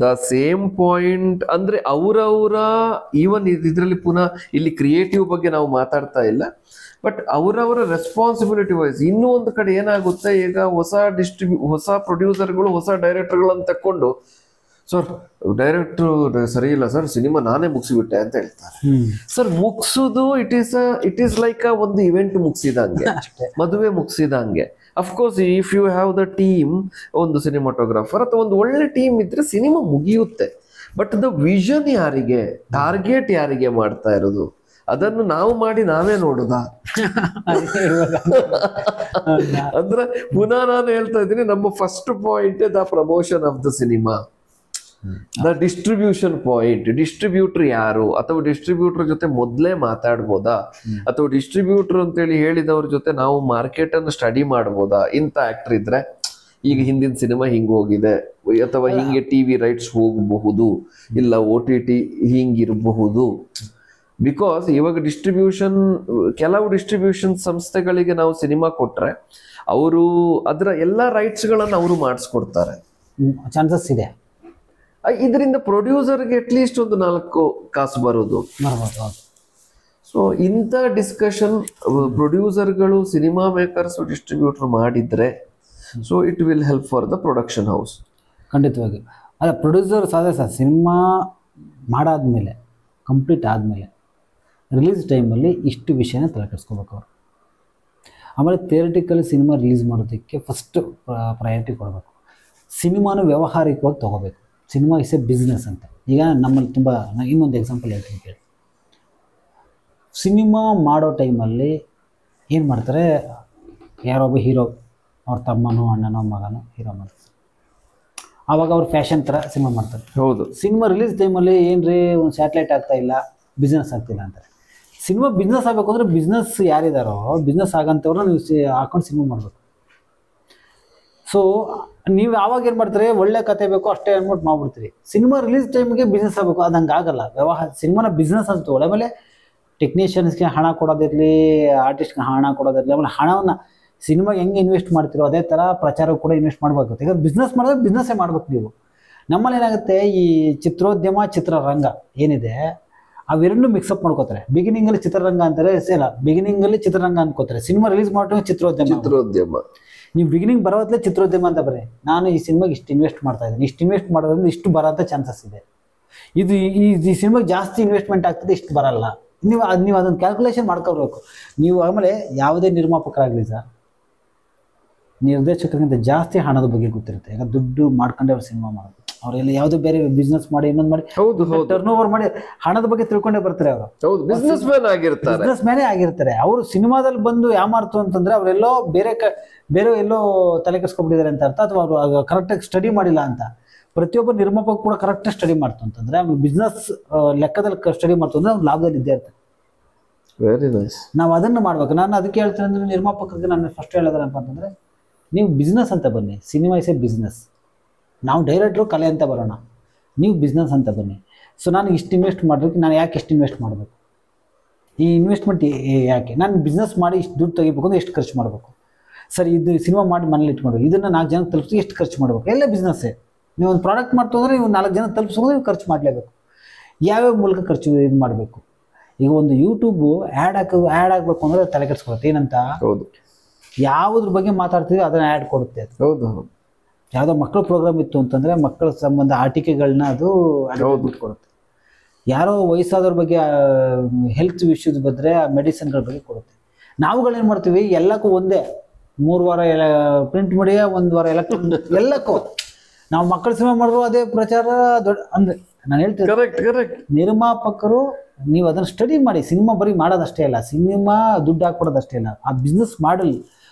ದ ಸೇಮ್ ಪಾಯಿಂಟ್ ಅಂದ್ರೆ ಅವರವರ ಈವನ್ ಇದರಲ್ಲಿ ಪುನಃ ಇಲ್ಲಿ ಕ್ರಿಯೇಟಿವ್ ಬಗ್ಗೆ ನಾವು ಮಾತಾಡ್ತಾ ಇಲ್ಲ, ಬಟ್ ಅವರವರ ರೆಸ್ಪಾನ್ಸಿಬಿಲಿಟಿ ವೈಸ್ ಇನ್ನೂ ಒಂದು ಕಡೆ ಏನಾಗುತ್ತೆ, ಈಗ ಹೊಸ ಪ್ರೊಡ್ಯೂಸರ್ಗಳು ಹೊಸ ಡೈರೆಕ್ಟರ್ಗಳನ್ನು ತಕೊಂಡು ಸರ್ ಡೈರೆಕ್ಟರ್ ಸರಿ ಇಲ್ಲ ಸರ್, ಸಿನಿಮಾ ನಾನೇ ಮುಗಿಸಿಬಿಟ್ಟೆ ಅಂತ ಹೇಳ್ತಾರೆ. ಸರ್ ಮುಗಿಸೋದು ಇಟ್ ಈಸ್ ಲೈಕ್ ಒಂದು ಇವೆಂಟ್ ಮುಗಿಸಿದಂಗೆ, ಮದುವೆ ಮುಗಿಸಿದಂಗೆ. Of course if you have the team, ಒಂದು ಸಿನಿಮಾಟೋಗ್ರಾಫರ್ ಅಥವಾ ಒಂದು ಒಳ್ಳೆ ಟೀಮ್ ಇದ್ರೆ ಸಿನಿಮಾ ಮುಗಿಯುತ್ತೆ. ಬಟ್ ದ ವಿಷನ್ ಯಾರಿಗೆ, ಟಾರ್ಗೆಟ್ ಯಾರಿಗೆ ಮಾಡ್ತಾ ಇರೋದು, ಅದನ್ನು ನಾವು ಮಾಡಿ ನಾವೇ ನೋಡುದಾ? ಅಂದ್ರೆ ಪುನಃ ನಾನು ಹೇಳ್ತಾ ಇದ್ದೀನಿ, ನಮ್ಮ first point the promotion of the cinema, the distribution point. Distributor ಯಾರು, ಅಥವಾ ಡಿಸ್ಟ್ರಿಬ್ಯೂಟರ್ ಜೊತೆ ಮೊದಲೇ ಮಾತಾಡ್ಬೋದಾ, ಅಥವಾ ಡಿಸ್ಟ್ರಿಬ್ಯೂಟರ್ ಅಂತೇಳಿ ಹೇಳಿದವ್ರ ಜೊತೆ ನಾವು ಮಾರ್ಕೆಟ್ ಅನ್ನು ಸ್ಟಡಿ ಮಾಡ್ಬೋದಾ? ಇಂಥ ಆಕ್ಟರ್ ಇದ್ರೆ ಈಗ ಹಿಂದಿನ ಸಿನಿಮಾ ಹಿಂಗ್ ಹೋಗಿದೆ, ಅಥವಾ ಹಿಂಗೆ ಟಿವಿ ರೈಟ್ಸ್ ಹೋಗಬಹುದು, ಇಲ್ಲ OTT ಹಿಂಗಿರಬಹುದು. ಬಿಕಾಸ್ ಇವಾಗ ಕೆಲವು ಡಿಸ್ಟ್ರಿಬ್ಯೂಷನ್ ಸಂಸ್ಥೆಗಳಿಗೆ ನಾವು ಸಿನಿಮಾ ಕೊಟ್ರೆ ಅವರು ಅದರ ಎಲ್ಲ ರೈಟ್ಸ್ಗಳನ್ನು ಅವರು ಮಾಡಿಸ್ಕೊಡ್ತಾರೆ, ಚಾನ್ಸಸ್ ಇದೆ. ಇದರಿಂದ ಪ್ರೊಡ್ಯೂಸರ್ಗೆ ಅಟ್ಲೀಸ್ಟ್ ಒಂದು 4 ಕಾಸು ಬರೋದು. ಸೊ ಇಂಥ ಡಿಸ್ಕಷನ್ ಪ್ರೊಡ್ಯೂಸರ್ಗಳು ಸಿನಿಮಾ ಮೇಕರ್ಸ್ ಡಿಸ್ಟ್ರಿಬ್ಯೂಟರ್ ಮಾಡಿದ್ರೆ so it will help for the production house. ಖಂಡಿತವಾಗಿ ಅಲ್ಲ, ಪ್ರೊಡ್ಯೂಸರ್ಸ್ ಅದೇ ಸರ್, ಸಿನಿಮಾ ಮಾಡಾದ್ಮೇಲೆ ಕಂಪ್ಲೀಟ್ ಆದಮೇಲೆ ರಿಲೀಸ್ ಟೈಮಲ್ಲಿ ಇಷ್ಟು ವಿಷಯನ ತಲೆ ಕೆಡಿಸ್ಕೋಬೇಕು ಅವರು. ಆಮೇಲೆ ಥಿಯೇಟಿಕಲಿ ಸಿನಿಮಾ ರಿಲೀಸ್ ಮಾಡೋದಕ್ಕೆ ಫಸ್ಟ್ ಪ್ರಯಾರಿಟಿ ಕೊಡಬೇಕು. ಸಿನಿಮಾನ ವ್ಯಾವಹಾರಿಕವಾಗಿ ತೊಗೋಬೇಕು. ಸಿನಿಮಾ ಇಸ್ ಎ ಬಿಸ್ನೆಸ್ ಅಂತ. ಈಗ ನಮ್ಮಲ್ಲಿ ತುಂಬ, ಇನ್ನೊಂದು ಎಕ್ಸಾಂಪಲ್ ಹೇಳ್ತೀನಿ ಕೇಳಿ. ಸಿನಿಮಾ ಮಾಡೋ ಟೈಮಲ್ಲಿ ಏನು ಮಾಡ್ತಾರೆ, ಯಾರೊಬ್ಬ ಹೀರೋ ಅವ್ರ ತಮ್ಮನೋ ಅಣ್ಣನೋ ಮಗನೋ ಹೀರೋ ಮಾಡ್ತಾರೆ. ಆವಾಗ ಅವ್ರು ಫ್ಯಾಷನ್ ಥರ ಸಿನಿಮಾ ಮಾಡ್ತಾರೆ. ಹೌದು, ಸಿನಿಮಾ ರಿಲೀಸ್ ಟೈಮಲ್ಲಿ ಏನ್ರಿ ಒಂದು ಸ್ಯಾಟಲೈಟ್ ಆಗ್ತಾ ಇಲ್ಲ, ಬಿಸ್ನೆಸ್ ಆಗ್ತಿಲ್ಲ ಅಂತಾರೆ. ಸಿನಿಮಾ ಬಿಸ್ನೆಸ್ ಆಗಬೇಕು ಅಂದರೆ ಬಿಸ್ನೆಸ್ ಯಾರಿದ್ದಾರೋ ಬಿಸ್ನೆಸ್ ಆಗಂಥವ್ರನ್ನ ನೀವು ಹಾಕೊಂಡು ಸಿನಿಮಾ ಮಾಡಬೇಕು. ಸೊ ನೀವು ಯಾವಾಗ ಏನು ಮಾಡ್ತೀರಿ, ಒಳ್ಳೆ ಕತೆ ಬೇಕು ಅಷ್ಟೇ ಅಂದ್ಬಿಟ್ಟು ಮಾಡ್ಬಿಡ್ತೀರಿ. ಸಿನಿಮಾ ರಿಲೀಸ್ ಟೈಮ್ಗೆ ಬಿಸ್ನೆಸ್ ಆಗಬೇಕು, ಅದು ಹಂಗೆ ಆಗಲ್ಲ. ಸಿನಿಮಾನ ಬಿಸ್ನೆಸ್ ಅಂತ ತಗೊಳ್ಳಿ. ಆಮೇಲೆ ಟೆಕ್ನಿಷಿಯನ್ಸ್ಗೆ ಹಣ ಕೊಡೋದಿರಲಿ, ಆರ್ಟಿಸ್ಟ್ಗೆ ಹಣ ಕೊಡೋದಿರಲಿ, ಆಮೇಲೆ ಹಣವನ್ನು ಸಿನಿಮಾಗೆ ಹೆಂಗೆ ಇನ್ವೆಸ್ಟ್ ಮಾಡ್ತಿರೋ ಅದೇ ಥರ ಪ್ರಚಾರಕ್ಕೆ ಕೂಡ ಇನ್ವೆಸ್ಟ್ ಮಾಡಬೇಕಾಗುತ್ತೆ. ಈಗ ಬಿಸ್ನೆಸ್ ಮಾಡಿದ್ರೆ ಬಿಸ್ನೆಸ್ಸೇ ಮಾಡ್ಬೇಕು ನೀವು. ನಮ್ಮಲ್ಲಿ ಏನಾಗುತ್ತೆ, ಈ ಚಿತ್ರೋದ್ಯಮ ಚಿತ್ರರಂಗ ಏನಿದೆ ಅವೆರಡನ್ನೂ ಮಿಕ್ಸಪ್ ಮಾಡ್ಕೋತಾರೆ. ಬಿಗಿನಿಂಗಲ್ಲಿ ಚಿತ್ರರಂಗ ಅಂತಾರೆ, ಇಲ್ಲ ಬಿಗಿನಿಂಗಲ್ಲಿ ಚಿತ್ರರಂಗ ಅನ್ಕೋತಾರೆ. ಸಿನಿಮಾ ರಿಲೀಸ್ ಮಾಡೋ ಚಿತ್ರೋದ್ಯಮ. ನೀವು ಬಿಗಿನಿಂಗ್ ಬರೋದ್ಲೇ ಚಿತ್ರೋದ್ಯಮ ಅಂತ ಬರ್ರಿ, ನಾನು ಈ ಸಿನಿಮಾಗೆ ಇಷ್ಟು ಇನ್ವೆಸ್ಟ್ ಮಾಡ್ತಾ ಇದ್ದೀನಿ, ಇಷ್ಟು ಇನ್ವೆಸ್ಟ್ ಮಾಡೋದ್ರಿಂದ ಇಷ್ಟು ಬರೋಂಥ ಚಾನ್ಸಸ್ ಇದೆ, ಇದು ಈ ಸಿನಿಮಾಗೆ ಜಾಸ್ತಿ ಇನ್ವೆಸ್ಟ್ಮೆಂಟ್ ಆಗ್ತದೆ, ಇಷ್ಟು ಬರಲ್ಲ. ನೀವು ಅದನ್ನು ಕ್ಯಾಲ್ಕುಲೇಷನ್ ಮಾಡ್ಕೋಬೇಕು ನೀವು. ಆಮೇಲೆ ಯಾವುದೇ ನಿರ್ಮಾಪಕರಾಗಲಿ ಸರ್, ನಿರ್ದೇಶಕರಿಗಿಂತ ಜಾಸ್ತಿ ಹಣದ ಬಗ್ಗೆ ಗೊತ್ತಿರುತ್ತೆ. ಈಗ ದುಡ್ಡು ಮಾಡ್ಕೊಂಡೆ ಅವ್ರು ಸಿನಿಮಾ ಮಾಡೋದು, ಅವರೆಲ್ಲ ಯಾವುದೋ ಬೇರೆ ಬಿಸ್ನೆಸ್ ಮಾಡಿ ಇನ್ನೊಂದು ಮಾಡಿ ಟರ್ನ್ ಓವರ್ ಮಾಡಿ ಹಣದ ಬಗ್ಗೆ ತಿಳ್ಕೊಂಡೇ ಬರ್ತಾರೆ ಅವರು. ಬಿಸ್ನೆಸ್ ಮ್ಯಾನೇ ಆಗಿರ್ತಾರೆ. ಅವರು ಸಿನಿಮಾದಲ್ಲಿ ಬಂದು ಯಾಮಾರ್ತು ಅಂತಂದ್ರೆ ಅವರೆಲ್ಲೋ ಬೇರೆ ಎಲ್ಲೋ ತಲೆ ಕೆಡಿಸ್ಕೊಂಡ್ಬಿಟ್ಟಿದ್ದಾರೆ ಅಂತ ಅರ್ಥ, ಅಥವಾ ಅವರು ಕರೆಕ್ಟಾಗಿ ಸ್ಟಡಿ ಮಾಡಿಲ್ಲ ಅಂತ. ಪ್ರತಿಯೊಬ್ಬ ನಿರ್ಮಾಪಕ ಕೂಡ ಕರೆಕ್ಟಾಗಿ ಸ್ಟಡಿ ಮಾಡ್ತು ಅಂತಂದ್ರೆ, ಅವ್ನು ಬಿಸ್ನೆಸ್ ಲೆಕ್ಕದಲ್ಲಿ ಸ್ಟಡಿ ಮಾಡ್ತು ಅಂದ್ರೆ ಅವ್ನು ಲಾಭದಲ್ಲಿ ಇದ್ದೇ ಇರ್ತಾರೆ. Very nice. ನಾವು ಅದನ್ನು ಮಾಡ್ಬೇಕು. ನಾನು ಅದಕ್ಕೆ ಹೇಳ್ತೀನಿ ಅಂದ್ರೆ, ನಿರ್ಮಾಪಕರಿಗೆ ನಾನು ಫಸ್ಟ್ ಹೇಳೋದೇನಪ್ಪ ಅಂತಂದ್ರೆ, ನೀವು ಬಿಸ್ನೆಸ್ ಅಂತ ಬನ್ನಿ. Cinema is A business. ನಾವು ಡೈರೆಕ್ಟ್ರು ಕಲೆ ಅಂತ ಬರೋಣ, ನೀವು ಬಿಸ್ನೆಸ್ ಅಂತ ಬನ್ನಿ. ಸೊ ನಾನು ಇಷ್ಟು ಇನ್ವೆಸ್ಟ್ ಮಾಡಬೇಕು, ನಾನು ಯಾಕೆ ಎಷ್ಟು ಇನ್ವೆಸ್ಟ್ ಮಾಡಬೇಕು, ಈ ಇನ್ವೆಸ್ಟ್ಮೆಂಟ್ ಯಾಕೆ, ನಾನು ಬಿಸ್ನೆಸ್ ಮಾಡಿ ಇಷ್ಟು ದುಡ್ಡು ತೆಗಿಬೇಕು ಅಂದರೆ ಎಷ್ಟು ಖರ್ಚು ಮಾಡಬೇಕು, ಸರ್ ಇದು ಸಿನಿಮಾ ಮಾಡಿ ಮನೇಲಿ ಇಟ್ಕೊಂಡು ಇದನ್ನು 4 ಜನಕ್ಕೆ ತಲುಪಿಸಿ ಎಷ್ಟು ಖರ್ಚು ಮಾಡಬೇಕು, ಎಲ್ಲ ಬಿಸ್ನೆಸ್ಸೇ. ನೀವು ಒಂದು ಪ್ರಾಡಕ್ಟ್ ಮಾಡ್ತು ಅಂದರೆ ನೀವು 4 ಜನ ತಲುಪಿಸೋದು ನೀವು ಖರ್ಚು ಮಾಡಲೇಬೇಕು. ಯಾವ್ಯಾವ ಮೂಲಕ ಖರ್ಚು ಇದು ಮಾಡಬೇಕು. ಈಗ ಒಂದು ಯೂಟ್ಯೂಬು ಆ್ಯಡ್ ಆಗಬೇಕು ಅಂದರೆ ತಲೆ ಕೆಡಿಸ್ಕೊಳುತ್ತೆ. ಏನಂತ, ಹೌದು, ಯಾವುದ್ರ ಬಗ್ಗೆ ಮಾತಾಡ್ತೀವಿ ಅದನ್ನು ಆ್ಯಡ್ ಕೊಡುತ್ತೆ. ಅದು ಹೌದು. ಯಾವುದೋ ಮಕ್ಕಳ ಪ್ರೋಗ್ರಾಮ್ ಇತ್ತು ಅಂತಂದರೆ ಮಕ್ಕಳ ಸಂಬಂಧ ಆಟಿಕೆಗಳನ್ನ ಅದು ಕೊಡುತ್ತೆ. ಯಾರೋ ವಯಸ್ಸಾದವ್ರ ಬಗ್ಗೆ ಹೆಲ್ತ್ ಇಶ್ಯೂಸ್ ಬಂದರೆ ಮೆಡಿಸಿನ್ಗಳ ಬಗ್ಗೆ ಕೊಡುತ್ತೆ. ನಾವುಗಳೇನು ಮಾಡ್ತೀವಿ, ಎಲ್ಲಕ್ಕೂ ಒಂದೇ 3 ವಾರ ಪ್ರಿಂಟ್ ಮೀಡಿಯಾ, 1 ವಾರ ಎಲ್ಲಕ್ಕೂ ನಾವು ಮಕ್ಕಳ ಸಿನಿಮಾ ಮಾಡಿದ್ರು ಅದೇ ಪ್ರಚಾರ ದೊಡ್ಡ. ಅಂದರೆ ನಾನು ಹೇಳ್ತೀನಿ, ನಿರ್ಮಾಪಕರು ನೀವು ಅದನ್ನು ಸ್ಟಡಿ ಮಾಡಿ. ಸಿನಿಮಾ ಬರೀ ಮಾಡೋದಷ್ಟೇ ಇಲ್ಲ, ಸಿನಿಮಾ ದುಡ್ಡು ಹಾಕ್ಕೊಡೋದಷ್ಟೇ ಇಲ್ಲ, ಆ ಬಿಸ್ನೆಸ್ ಮಾಡಲ್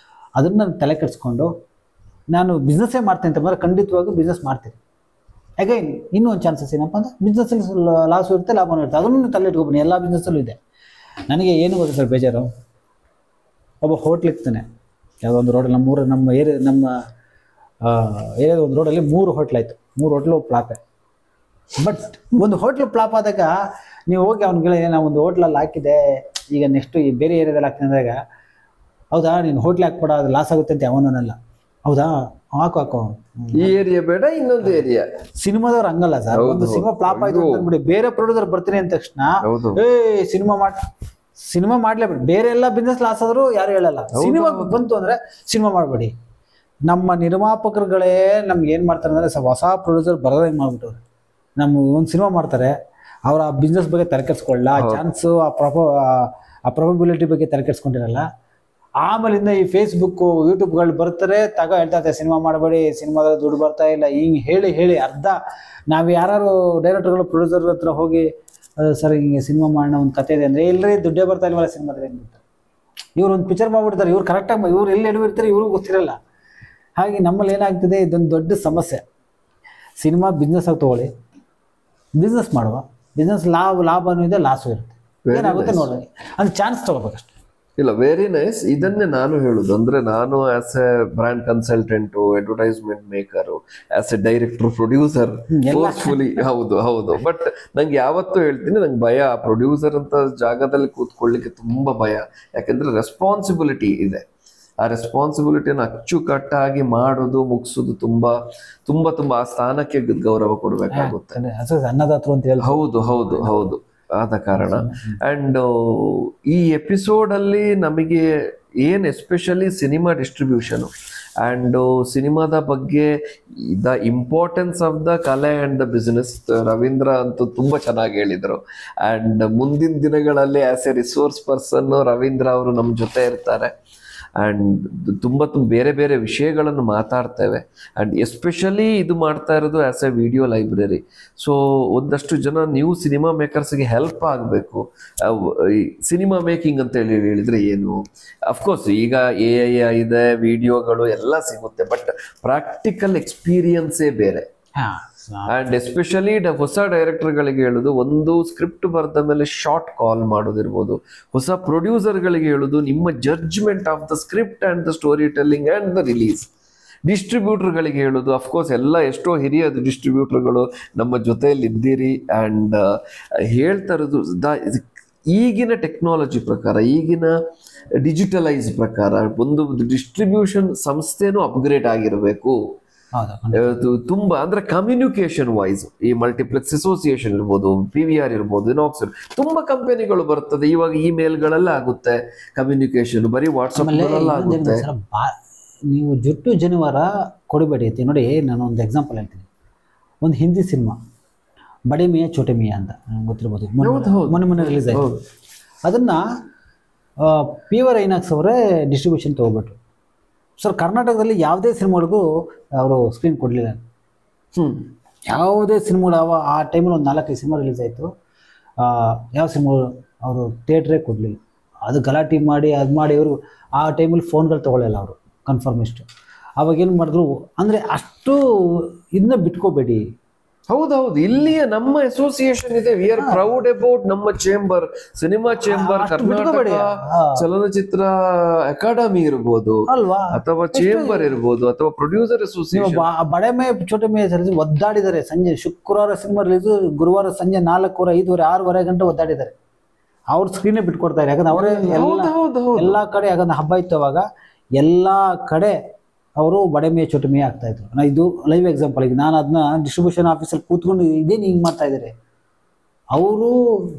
ಅದನ್ನು ತಲೆ ಕೆಡಿಸ್ಕೊಂಡು ನಾನು ಬಿಸ್ನೆಸ್ಸೇ ಮಾಡ್ತೀನಿ ಅಂತ ಬಂದರೆ ಖಂಡಿತವಾಗೂ ಬಿಸ್ನೆಸ್ ಮಾಡ್ತೀನಿ. ಅಗೈನ್ ಇನ್ನೂ ಒಂದು ಚಾನ್ಸಸ್ ಏನಪ್ಪ ಅಂದರೆ, ಬಿಸ್ನೆಸ್ಸಲ್ಲಿ ಲಾಸು ಇರುತ್ತೆ, ಲಾಭನೂ ಇರುತ್ತೆ. ಅದನ್ನು ತಲೆ ಇಟ್ಕೊಬನ್ನಿ. ಎಲ್ಲ ಬಿಸ್ನೆಸ್ಸಲ್ಲೂ ಇದೆ. ನನಗೆ ಏನು ಗೊತ್ತಾ ಸರ್ ಬೇಜಾರು, ಒಬ್ಬ ಹೋಟ್ಲ್ ಇರ್ತಾನೆ ಯಾವುದೋ ಒಂದು ರೋಡಲ್ಲಿ, ನಮ್ಮ ಏರಿಯಾದ ಒಂದು ರೋಡಲ್ಲಿ 3 ಹೋಟ್ಲ್ ಆಯಿತು. 3 ಹೋಟ್ಲು ಫ್ಲಾಪೆ. ಬಟ್ ಒಂದು ಹೋಟ್ಲು ಫ್ಲಾಪ್ ಆದಾಗ ನೀವು ಹೋಗಿ ಅವ್ನಿಗೆ ನಾವು ಒಂದು ಹೋಟ್ಲಲ್ಲಿ ಹಾಕಿದೆ, ಈಗ ನೆಕ್ಸ್ಟ್ ಈ ಬೇರೆ ಏರಿಯಾದಲ್ಲಿ ಹಾಕ್ತೀನಿ ಅಂದಾಗ, ಹೌದಾ ನೀನು ಹೋಟ್ಲ್ ಹಾಕ್ಬೇಡ ಅದು ಲಾಸ್ ಆಗುತ್ತೆ ಅಂತ ಅವನಲ್ಲ, ಹೌದಾ ಹಾಕು ಈ ಏರಿಯಾ ಬೇಡ ಇನ್ನೊಂದು ಏರಿಯಾ. ಸಿನಿಮಾದವ್ರು ಹಂಗಲ್ಲ ಸರ್, ಒಂದು ಸಿನಿಮಾ ಫ್ಲಾಪ್ ಆಯ್ತು ಅಂದ್ಬಿಡಿ ಬೇರೆ ಪ್ರೊಡ್ಯೂಸರ್ ಬರ್ತೀನಿ ಅಂದ ತಕ್ಷಣ ಸಿನಿಮಾ ಮಾಡ್ಲೇಬೇಡಿ. ಬೇರೆ ಎಲ್ಲ ಬಿಸ್ನೆಸ್ ಲಾಸ್ ಆದ್ರೂ ಯಾರು ಹೇಳಲ್ಲ, ಸಿನಿಮಾ ಬಂತು ಅಂದ್ರೆ ಸಿನಿಮಾ ಮಾಡಬೇಡಿ. ನಮ್ಮ ನಿರ್ಮಾಪಕರುಗಳೇ ನಮ್ಗೆ ಏನ್ ಮಾಡ್ತಾರೆ ಅಂದ್ರೆ ಹೊಸ ಪ್ರೊಡ್ಯೂಸರ್ ಬರೋದಂಗೆ ಮಾಡ್ಬಿಟ್ಟವ್ರೆ. ನಮ್ಮ ಒಂದು ಸಿನಿಮಾ ಮಾಡ್ತಾರೆ, ಅವ್ರ ಆ ಬಿಸ್ನೆಸ್ ಬಗ್ಗೆ ತಲೆಕೆಡ್ಸ್ಕೊಳ್ಳಲ್ಲ, ಆ ಚಾನ್ಸು ಆ ಪ್ರೊಬಬಿಲಿಟಿ ಬಗ್ಗೆ ತಲೆಕೆಡ್ಸ್ಕೊಂಡಿರಲ್ಲ. ಆಮೇಲಿಂದ ಈ ಫೇಸ್ಬುಕ್ ಯೂಟ್ಯೂಬ್ಗಳು ಬರ್ತಾರೆ, ಹೇಳ್ತಾರೆ ಸಿನಿಮಾ ಮಾಡಬೇಡಿ, ಸಿನಿಮಾದಲ್ಲಿ ದುಡ್ಡು ಬರ್ತಾ ಇಲ್ಲ, ಹಿಂಗೆ ಹೇಳಿ ಅರ್ಧ ನಾವು ಯಾರು ಡೈರೆಕ್ಟರ್ಗಳು ಪ್ರೊಡ್ಯೂಸರ್ ಹತ್ರ ಹೋಗಿ ಸರ್ ಹಿಂಗೆ ಸಿನಿಮಾ ಮಾಡೋಣ ಒಂದು ಕತೆ ಇದೆ ಅಂದರೆ ಇಲ್ಲರಿ ದುಡ್ಡೇ ಬರ್ತಾ ಇಲ್ವಲ್ಲ ಸಿನಿಮಾದಲ್ಲಿ ಅಂದ್ಬಿಡ್ತಾರೆ. ಇವ್ರು ಒಂದು ಪಿಕ್ಚರ್ ಮಾಡ್ಬಿಡ್ತಾರೆ, ಇವ್ರು ಕರೆಕ್ಟಾಗಿ ಇವ್ರು ಎಲ್ಲಿ ಎಡವಿರ್ತಾರೆ ಇವ್ರಿಗೂ ಗೊತ್ತಿರಲ್ಲ. ಹಾಗೆ ನಮ್ಮಲ್ಲಿ ಏನಾಗ್ತಿದೆ, ಇದೊಂದು ದೊಡ್ಡ ಸಮಸ್ಯೆ. ಸಿನಿಮಾ ಬಿಸ್ನೆಸ್ ಆಗಿ ತೊಗೊಳ್ಳಿ, ಬಿಸ್ನೆಸ್ ಮಾಡುವ, ಬಿಸ್ನೆಸ್ ಲಾಭನೂ ಇದೆ ಲಾಸು ಇರುತ್ತೆ, ಏನಾಗುತ್ತೆ ನೋಡಿ ಅದು ಚಾನ್ಸ್ ತೊಗೋಬೇಕಷ್ಟೆ. ಇಲ್ಲ, ವೆರಿ ನೈಸ್. ಇದನ್ನೇ ನಾನು ಹೇಳುದು, ಅಂದ್ರೆ ನಾನು as A brand consultant, advertisement maker, as A director, producer, forcefully ಹೌದು. ಬಟ್ ನಂಗೆ ಯಾವತ್ತೂ ಹೇಳ್ತೀನಿ, ನಂಗೆ ಭಯ, ಪ್ರೊಡ್ಯೂಸರ್ ಅಂತ ಜಾಗದಲ್ಲಿ ಕೂತ್ಕೊಳ್ಳಿಕ್ಕೆ ತುಂಬಾ ಭಯ. ಯಾಕಂದ್ರೆ ರೆಸ್ಪಾನ್ಸಿಬಿಲಿಟಿ ಇದೆ. ಆ ರೆಸ್ಪಾನ್ಸಿಬಿಲಿಟಿಯನ್ನು ಅಚ್ಚುಕಟ್ಟಾಗಿ ಮಾಡೋದು, ಮುಗಿಸೋದು ತುಂಬಾ ತುಂಬಾ ತುಂಬಾ ಆ ಸ್ಥಾನಕ್ಕೆ ಗೌರವ ಕೊಡ್ಬೇಕಾಗುತ್ತೆ. ಅನ್ನದಾತರು ಅಂತ ಹೇಳಿ. ಹೌದು ಆದ ಕಾರಣ. ಅಂಡ್ ಈ ಎಪಿಸೋಡ್ ಅಲ್ಲಿ ನಮಗೆ ಏನ್ ಎಸ್ಪೆಷಲಿ ಸಿನಿಮಾ ಡಿಸ್ಟ್ರಿಬ್ಯೂಷನ್ ಅಂಡ್ ಸಿನಿಮಾದ ಬಗ್ಗೆ ದ ಇಂಪಾರ್ಟೆನ್ಸ್ ಆಫ್ ದ ಕಲೆ ಅಂಡ್ ದ ಬಿಸ್ನೆಸ್, ರವೀಂದ್ರ ಅಂತೂ ತುಂಬಾ ಚೆನ್ನಾಗಿ ಹೇಳಿದರು. ಅಂಡ್ ಮುಂದಿನ ದಿನಗಳಲ್ಲಿ as A resource person Ravindra ಅವರು ನಮ್ಮ ಜೊತೆ ಇರ್ತಾರೆ. ಆ್ಯಂಡ್ ತುಂಬ ಬೇರೆ ಬೇರೆ ವಿಷಯಗಳನ್ನು ಮಾತಾಡ್ತೇವೆ. ಆ್ಯಂಡ್ ಎಸ್ಪೆಷಲಿ ಇದು ಮಾಡ್ತಾ ಇರೋದು as A video library. So ಒಂದಷ್ಟು ಜನ ನ್ಯೂ ಸಿನಿಮಾ ಮೇಕರ್ಸ್ಗೆ ಹೆಲ್ಪ್ ಆಗಬೇಕು. ಸಿನಿಮಾ ಮೇಕಿಂಗ್ ಅಂತ ಹೇಳಿದರೆ ಏನು, ಅಫ್ಕೋರ್ಸ್ ಈಗ AI ಇದೆ, ವಿಡಿಯೋಗಳು ಎಲ್ಲ ಸಿಗುತ್ತೆ, ಬಟ್ ಪ್ರಾಕ್ಟಿಕಲ್ ಎಕ್ಸ್ಪೀರಿಯನ್ಸೇ ಬೇರೆ. ಆ್ಯಂಡ್ ಎಸ್ಪೆಷಲಿ ಹೊಸ ಡೈರೆಕ್ಟರ್ಗಳಿಗೆ ಹೇಳೋದು, ಒಂದು ಸ್ಕ್ರಿಪ್ಟ್ ಬರೆದ ಮೇಲೆ ಶಾರ್ಟ್ ಕಾಲ್ ಮಾಡೋದಿರ್ಬೋದು. ಹೊಸ ಪ್ರೊಡ್ಯೂಸರ್ಗಳಿಗೆ ಹೇಳೋದು, ನಿಮ್ಮ judgement of the script and the story telling and the release. ಡಿಸ್ಟ್ರಿಬ್ಯೂಟರ್ಗಳಿಗೆ ಹೇಳೋದು, ಅಫ್ಕೋರ್ಸ್ ಎಷ್ಟೋ ಹಿರಿಯ ಡಿಸ್ಟ್ರಿಬ್ಯೂಟರ್ಗಳು ನಮ್ಮ ಜೊತೆಯಲ್ಲಿ ಇದ್ದೀರಿ. ಆ್ಯಂಡ್ ಹೇಳ್ತಾ ಇರೋದು, ಈಗಿನ ಟೆಕ್ನಾಲಜಿ ಪ್ರಕಾರ, ಈಗಿನ ಡಿಜಿಟಲೈಸ್ ಪ್ರಕಾರ ಒಂದು ಡಿಸ್ಟ್ರಿಬ್ಯೂಷನ್ ಸಂಸ್ಥೆನೂ ಅಪ್ಗ್ರೇಡ್ ಆಗಿರಬೇಕು. ತುಂಬಾ ಅಂದ್ರೆ ಕಮ್ಯುನಿಕೇಶನ್ ವೈಸ್ ಈ ಮಲ್ಟಿಪ್ಲೆಕ್ಸ್ ಅಸೋಸಿಯೇಷನ್ ಇರ್ಬೋದು, PVR ಇರ್ಬೋದು, ಇನಾಕ್ಸ್, ತುಂಬಾ ಕಂಪನಿಗಳು ಬರ್ತದೆ. ಇವಾಗ ಇಮೇಲ್ಗಳೆಲ್ಲ ಆಗುತ್ತೆ ಕಮ್ಯುನಿಕೇಶನ್, ಬರೀ ವಾಟ್ಸಪ್ ಆಗುತ್ತೆ. ನೀವು ಜುಟ್ಟು ಜನಿವಾರ ಕೊಡಬೇಡಿ ಅಂತ ನೋಡಿ. ನಾನು ಒಂದು ಎಕ್ಸಾಂಪಲ್ ಹೇಳ್ತೀನಿ. ಒಂದು ಹಿಂದಿ ಸಿನಿಮಾ ಬಡೆ ಮಿಯಾ ಚೋಟೆ ಮಿಯಾ ಅಂತ ಗೊತ್ತಿರ್ಬೋದು, ಮೊನ್ನೆ ರಿಲೀಸ್ ಆಯಿತು. ಅದನ್ನ PVR ಐನಾಕ್ಸ್ ಅವರೇ ಡಿಸ್ಟ್ರಿಬ್ಯೂಷನ್ ತಗೋಬಿಟ್ರು. ಸರ್ ಕರ್ನಾಟಕದಲ್ಲಿ ಯಾವುದೇ ಸಿನಿಮಾಗಳಿಗೂ ಅವರು ಸ್ಕ್ರೀನ್ ಕೊಡಲಿಲ್ಲ. ಯಾವುದೇ ಸಿನಿಮಾಗಳು ಆ ಟೈಮಲ್ಲಿ ಒಂದು 4-5 ಸಿನಿಮಾ ರಿಲೀಸ್ ಆಯಿತು. ಯಾವ ಸಿನಿಮಾಗಳು ಅವರು ಥಿಯೇಟ್ರೇ ಕೊಡಲಿಲ್ಲ. ಅದು ಗಲಾಟೆ ಮಾಡಿ ಇವರು ಆ ಟೈಮಲ್ಲಿ ಫೋನ್ಗಳು ತೊಗೊಳ್ಳಲ್ಲ ಅವರು, ಕನ್ಫರ್ಮಿಸ್ಟು. ಅವಾಗೇನು ಮಾಡಿದ್ರು ಅಂದರೆ ಅಷ್ಟು ಇದನ್ನ ಬಿಟ್ಕೋಬೇಡಿ. ಹೌದು, ಇಲ್ಲಿಯ ನಮ್ಮ ಅಸೋಸಿಯೇಷನ್ ಇದೆ. ವಿ ಆರ್ ಪ್ರೌಡ್ ಅಬೌಟ್ ನಮ್ಮ ಚೇಂಬರ್, ಸಿನಿಮಾ ಚೇಂಬರ್, ಕರ್ನಾಟಕ ಚಲನಚಿತ್ರ ಅಕಾಡೆಮಿ ಇರ್ಬೋದು ಅಲ್ವಾ, ಅಥವಾ ಚೇಂಬರ್ ಇರ್ಬೋದು, ಅಥವಾ ಪ್ರೊಡ್ಯೂಸರ್ ಅಸೋಸಿಯೇಷನ್. ಬಡೆ ಮೇ ಚೋಟೆ ಮೇ ಒದ್ದಾಡಿದ್ದಾರೆ. ಸಂಜೆ ಶುಕ್ರವಾರ ಸಿನಿಮಾ ರಿಲೀಸು, ಗುರುವಾರ ಸಂಜೆ 4, 5, 6 ಗಂಟೆ ಒದ್ದಾಡಿದ್ದಾರೆ. ಅವ್ರ ಸ್ಕ್ರೀನೇ ಬಿಟ್ಕೊಡ್ತಾರೆ. ಯಾಕಂದ್ರೆ ಅವರೇ ಎಲ್ಲ ಕಡೆ, ಯಾಕಂದ್ರೆ ಹಬ್ಬ ಇತ್ತು ಅವಾಗ ಎಲ್ಲ ಕಡೆ ಅವರು ಬಡೆ ಮೇ ಚೋಟೆ ಮೇ ಆಗ್ತಾ ಇದ್ರು. ನಾ ಇದು ಲೈವ್ ಎಕ್ಸಾಂಪಲ್. ಈಗ ನಾನು ಅದನ್ನ ಡಿಸ್ಟ್ರಿಬ್ಯೂಷನ್ ಆಫೀಸಲ್ಲಿ ಕೂತ್ಕೊಂಡು ಇದೇನು ಹಿಂಗೆ ಮಾಡ್ತಾ ಇದ್ದಾರೆ. ಅವರು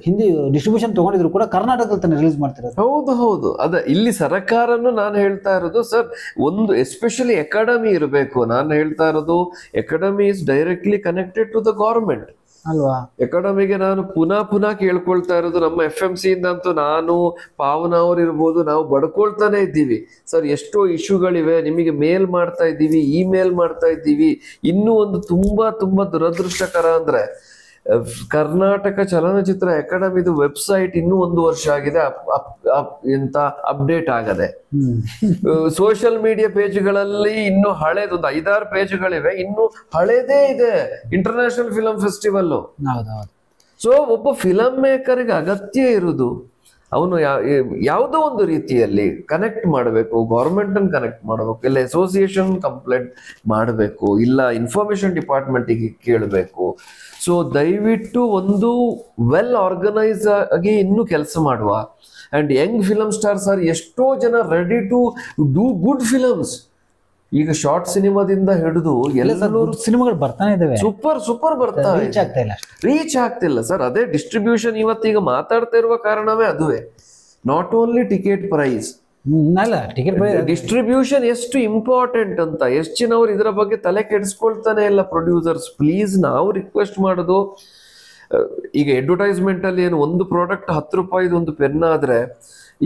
ಹಿಂದಿ ಡಿಸ್ಟ್ರಿಬ್ಯೂಷನ್ ತಗೊಂಡಿದ್ರು ಕೂಡ ಕರ್ನಾಟಕದಲ್ಲಿ ತಾನೇ ರಿಲೀಸ್ ಮಾಡ್ತಿರೋದು. ಹೌದು. ಇಲ್ಲಿ ಸರ್ಕಾರನು ನಾನು ಹೇಳ್ತಾ ಇರೋದು ಸರ್, ಒಂದು ಎಸ್ಪೆಷಲಿ ಅಕಾಡೆಮಿ ಇರಬೇಕು. ನಾನು ಹೇಳ್ತಾ ಇರೋದು academy is directly connected to the government ಅಲ್ವಾ. ಅಕಾಡೆಮಿಗೆ ನಾನು ಪುನಃ ಕೇಳ್ಕೊಳ್ತಾ ಇರೋದು, ನಮ್ಮ FMC ಇಂದಂತೂ ನಾನು, ಪಾವನ ಅವ್ರು ಇರ್ಬೋದು, ನಾವು ಬಡ್ಕೊಳ್ತಾನೆ ಇದ್ದೀವಿ ಸರ್. ಎಷ್ಟೋ ಇಶ್ಯೂಗಳಿವೆ, ನಿಮಗೆ ಮೇಲ್ ಮಾಡ್ತಾ ಇದ್ದೀವಿ, ಇಮೇಲ್ ಮಾಡ್ತಾ ಇದ್ದೀವಿ. ಇನ್ನೂ ಒಂದು ತುಂಬಾ ದುರದೃಷ್ಟಕರ ಅಂದ್ರೆ, ಕರ್ನಾಟಕ ಚಲನಚಿತ್ರ ಅಕಾಡೆಮಿದು ವೆಬ್ಸೈಟ್ ಇನ್ನೂ 1 ವರ್ಷ ಆಗಿದೆ ಎಂತ ಅಪ್ಡೇಟ್ ಆಗದೆ. ಸೋಷಿಯಲ್ ಮೀಡಿಯಾ ಪೇಜ್ಗಳಲ್ಲಿ ಇನ್ನು ಹಳೇದೊಂದು 5-6 ಪೇಜ್ಗಳಿವೆ, ಇನ್ನು ಹಳೇದೇ ಇದೆ. International film festival. ಸೊ ಒಬ್ಬ ಫಿಲಂ ಮೇಕರ್ಗೆ ಅಗತ್ಯ ಇರುವುದು ಅವನು ಯಾವುದೋ ಒಂದು ರೀತಿಯಲ್ಲಿ ಕನೆಕ್ಟ್ ಮಾಡಬೇಕು, ಗೌರ್ಮೆಂಟ್ ಅನ್ನು ಕನೆಕ್ಟ್ ಮಾಡಬೇಕು, ಇಲ್ಲ ಅಸೋಸಿಯೇಷನ್ ಕಂಪ್ಲೇಂಟ್ ಮಾಡಬೇಕು, ಇಲ್ಲ ಇನ್ಫಾರ್ಮೇಶನ್ ಡಿಪಾರ್ಟ್ಮೆಂಟಿಗೆ ಕೇಳಬೇಕು. ಸೊ ದಯವಿಟ್ಟು ಒಂದು ವೆಲ್ ಆರ್ಗನೈಸ್ ಆಗಿ ಇನ್ನೂ ಕೆಲಸ ಮಾಡುವ. And young film stars are ಎಷ್ಟೋ ಜನ ready to do good films. ಈಗ ಶಾರ್ಟ್ ಸಿನಿಮಾದಿಂದ ಹಿಡಿದು ಎಲ್ಲರೂ ಸಿನಿಮಾಗಳು ಬರ್ತಾನೆ ಇದಾವೆ, ಸೂಪರ್ ಬರ್ತಾ ರೀಚ್ ಆಗ್ತಿಲ್ಲ ಸರ್. ಅದೇ ಡಿಸ್ಟ್ರಿಬ್ಯೂಷನ್ ಇವತ್ತೀಗ ಮಾತಾಡ್ತಾ ಇರುವ ಕಾರಣವೇ ಅದುವೇ. Not only ticket price, distribution ಎಷ್ಟು ಇಂಪಾರ್ಟೆಂಟ್ ಅಂತ ಎಷ್ಟು ಜನವ್ರು ಇದರ ಬಗ್ಗೆ ತಲೆ ಕೆಡಿಸ್ಕೊಳ್ತಾನೆ ಇಲ್ಲ ಪ್ರೊಡ್ಯೂಸರ್ಸ್. ಪ್ಲೀಸ್ ನಾವು ರಿಕ್ವೆಸ್ಟ್ ಮಾಡೋದು, ಈಗ ಅಡ್ವರ್ಟೈಸ್ಮೆಂಟ್ ಅಲ್ಲಿ ಏನು ಒಂದು ಪ್ರಾಡಕ್ಟ್ 10 ರೂಪಾಯಿದು ಒಂದು ಪೆನ್ ಆದ್ರೆ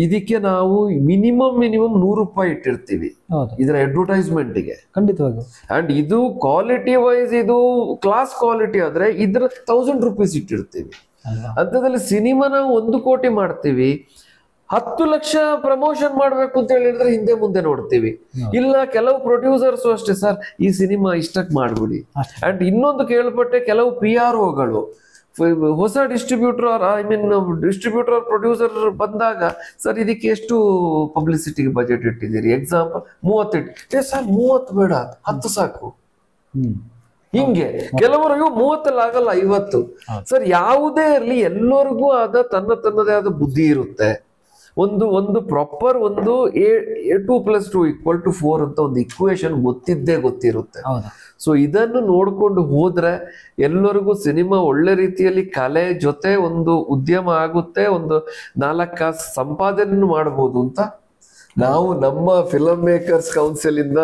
ಇದಕ್ಕೆ ನಾವು ಮಿನಿಮಮ್ ₹100 ಇಟ್ಟಿರ್ತೀವಿ ಇದರ ಅಡ್ವರ್ಟೈಸ್ಮೆಂಟ್ಗೆ ಖಂಡಿತವಾಗಿ. ಅಂಡ್ ಇದು ಕ್ವಾಲಿಟಿ ವೈಸ್ ಇದು ಕ್ಲಾಸ್ ಕ್ವಾಲಿಟಿ ಆದ್ರೆ ಇದ್ರ ₹1000 ಇಟ್ಟಿರ್ತೀವಿ. ಅಂಥದ್ರಲ್ಲಿ ಸಿನಿಮಾ ನಾವು 1 ಕೋಟಿ ಮಾಡ್ತೀವಿ, 10 ಲಕ್ಷ ಪ್ರಮೋಷನ್ ಮಾಡ್ಬೇಕು ಅಂತ ಹೇಳಿದ್ರೆ ಹಿಂದೆ ಮುಂದೆ ನೋಡ್ತೀವಿ. ಇಲ್ಲ ಕೆಲವು ಪ್ರೊಡ್ಯೂಸರ್ಸ್ ಅಷ್ಟೇ, ಸರ್ ಈ ಸಿನಿಮಾ ಇಷ್ಟಕ್ಕೆ ಮಾಡ್ಬಿಡಿ. ಅಂಡ್ ಇನ್ನೊಂದು ಕೇಳ್ಪಟ್ಟೆ, ಕೆಲವು PROಗಳು ಹೊಸ ಡಿಸ್ಟ್ರಿಬ್ಯೂಟರ್ ಡಿಸ್ಟ್ರಿಬ್ಯೂಟರ್ ಪ್ರೊಡ್ಯೂಸರ್ ಬಂದಾಗ, ಸರ್ ಇದಕ್ಕೆ ಎಷ್ಟು ಪಬ್ಲಿಸಿಟಿಗೆ ಬಜೆಟ್ ಇಟ್ಟಿದ್ದೀರಿ? ಎಕ್ಸಾಂಪಲ್ 30 ಇಟ್ಟು, ಸರ್ 30 ಬೇಡ 10 ಸಾಕು. ಹಿಂಗೆ ಕೆಲವರು 30 ಆಗಲ್ಲ 50. ಸರ್ ಯಾವುದೇ ಇರಲಿ ಎಲ್ಲರಿಗೂ ತನ್ನದೇ ಆದ ಬುದ್ಧಿ ಇರುತ್ತೆ. ಒಂದು ಪ್ರಾಪರ್ ಒಂದು 2 + 2 = 4 ಅಂತ ಒಂದು ಇಕ್ವೇಶನ್ ಗೊತ್ತಿರುತ್ತೆ. ಸೊ ಇದನ್ನು ನೋಡ್ಕೊಂಡು ಹೋದ್ರೆ ಎಲ್ಲರಿಗೂ ಸಿನಿಮಾ ಒಳ್ಳೆ ರೀತಿಯಲ್ಲಿ ಕಲೆ ಜೊತೆ ಒಂದು ಉದ್ಯಮ ಆಗುತ್ತೆ, ಒಂದು 4 ಕಾಸು ಸಂಪಾದನೆ ಮಾಡಬಹುದು ಅಂತ ನಾವು ನಮ್ಮ ಫಿಲಮ್ ಮೇಕರ್ಸ್ ಕೌನ್ಸಿಲ್ ಇಂದ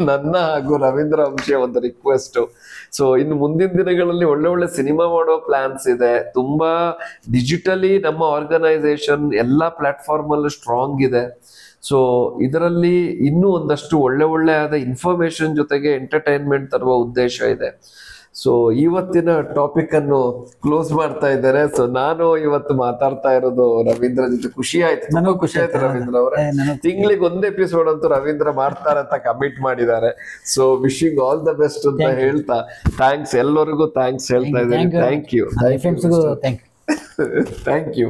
ನನ್ನ ಹಾಗೂ ರವೀಂದ್ರ ವಂಶಿ ಒಂದು ರಿಕ್ವೆಸ್ಟ್. ಸೊ ಇನ್ನು ಮುಂದಿನ ದಿನಗಳಲ್ಲಿ ಒಳ್ಳೆ ಸಿನಿಮಾ ಮಾಡೋ ಪ್ಲಾನ್ಸ್ ಇದೆ. ತುಂಬಾ ಡಿಜಿಟಲಿ ನಮ್ಮ ಆರ್ಗನೈಸೇಷನ್ ಎಲ್ಲಾ ಪ್ಲಾಟ್ಫಾರ್ಮ್ ಅಲ್ಲೂ ಸ್ಟ್ರಾಂಗ್ ಇದೆ. ಸೊ ಇದರಲ್ಲಿ ಇನ್ನೂ ಒಂದಷ್ಟು ಒಳ್ಳೆ ಆದ ಇನ್ಫಾರ್ಮೇಶನ್ ಜೊತೆಗೆ ಎಂಟರ್ಟೈನ್ಮೆಂಟ್ ತರುವ ಉದ್ದೇಶ ಇದೆ. ಸೊ ಇವತ್ತಿನ ಟಾಪಿಕ್ ಅನ್ನು ಕ್ಲೋಸ್ ಮಾಡ್ತಾ ಇದ್ದಾರೆ. ಸೊ ನಾನು ಇವತ್ತು ಮಾತಾಡ್ತಾ ಇರೋದು ರವೀಂದ್ರ ಜೊತೆ. ಖುಷಿ ಆಯ್ತು, ನನಗೂ ಖುಷಿ ಆಯ್ತು ರವೀಂದ್ರ ಅವರೇ. ತಿಂಗಳಿಗೆ 1 ಎಪಿಸೋಡ್ ಅಂತೂ ರವೀಂದ್ರ ಮಾಡ್ತಾರೆ ಅಂತ ಕಮಿಟ್ ಮಾಡಿದ್ದಾರೆ. So wishing all the best ಅಂತ ಹೇಳ್ತಾ ಥ್ಯಾಂಕ್ಸ್, ಎಲ್ಲರಿಗೂ ಥ್ಯಾಂಕ್ಸ್ ಹೇಳ್ತಾ ಇದ್ದೀನಿ. Thank you.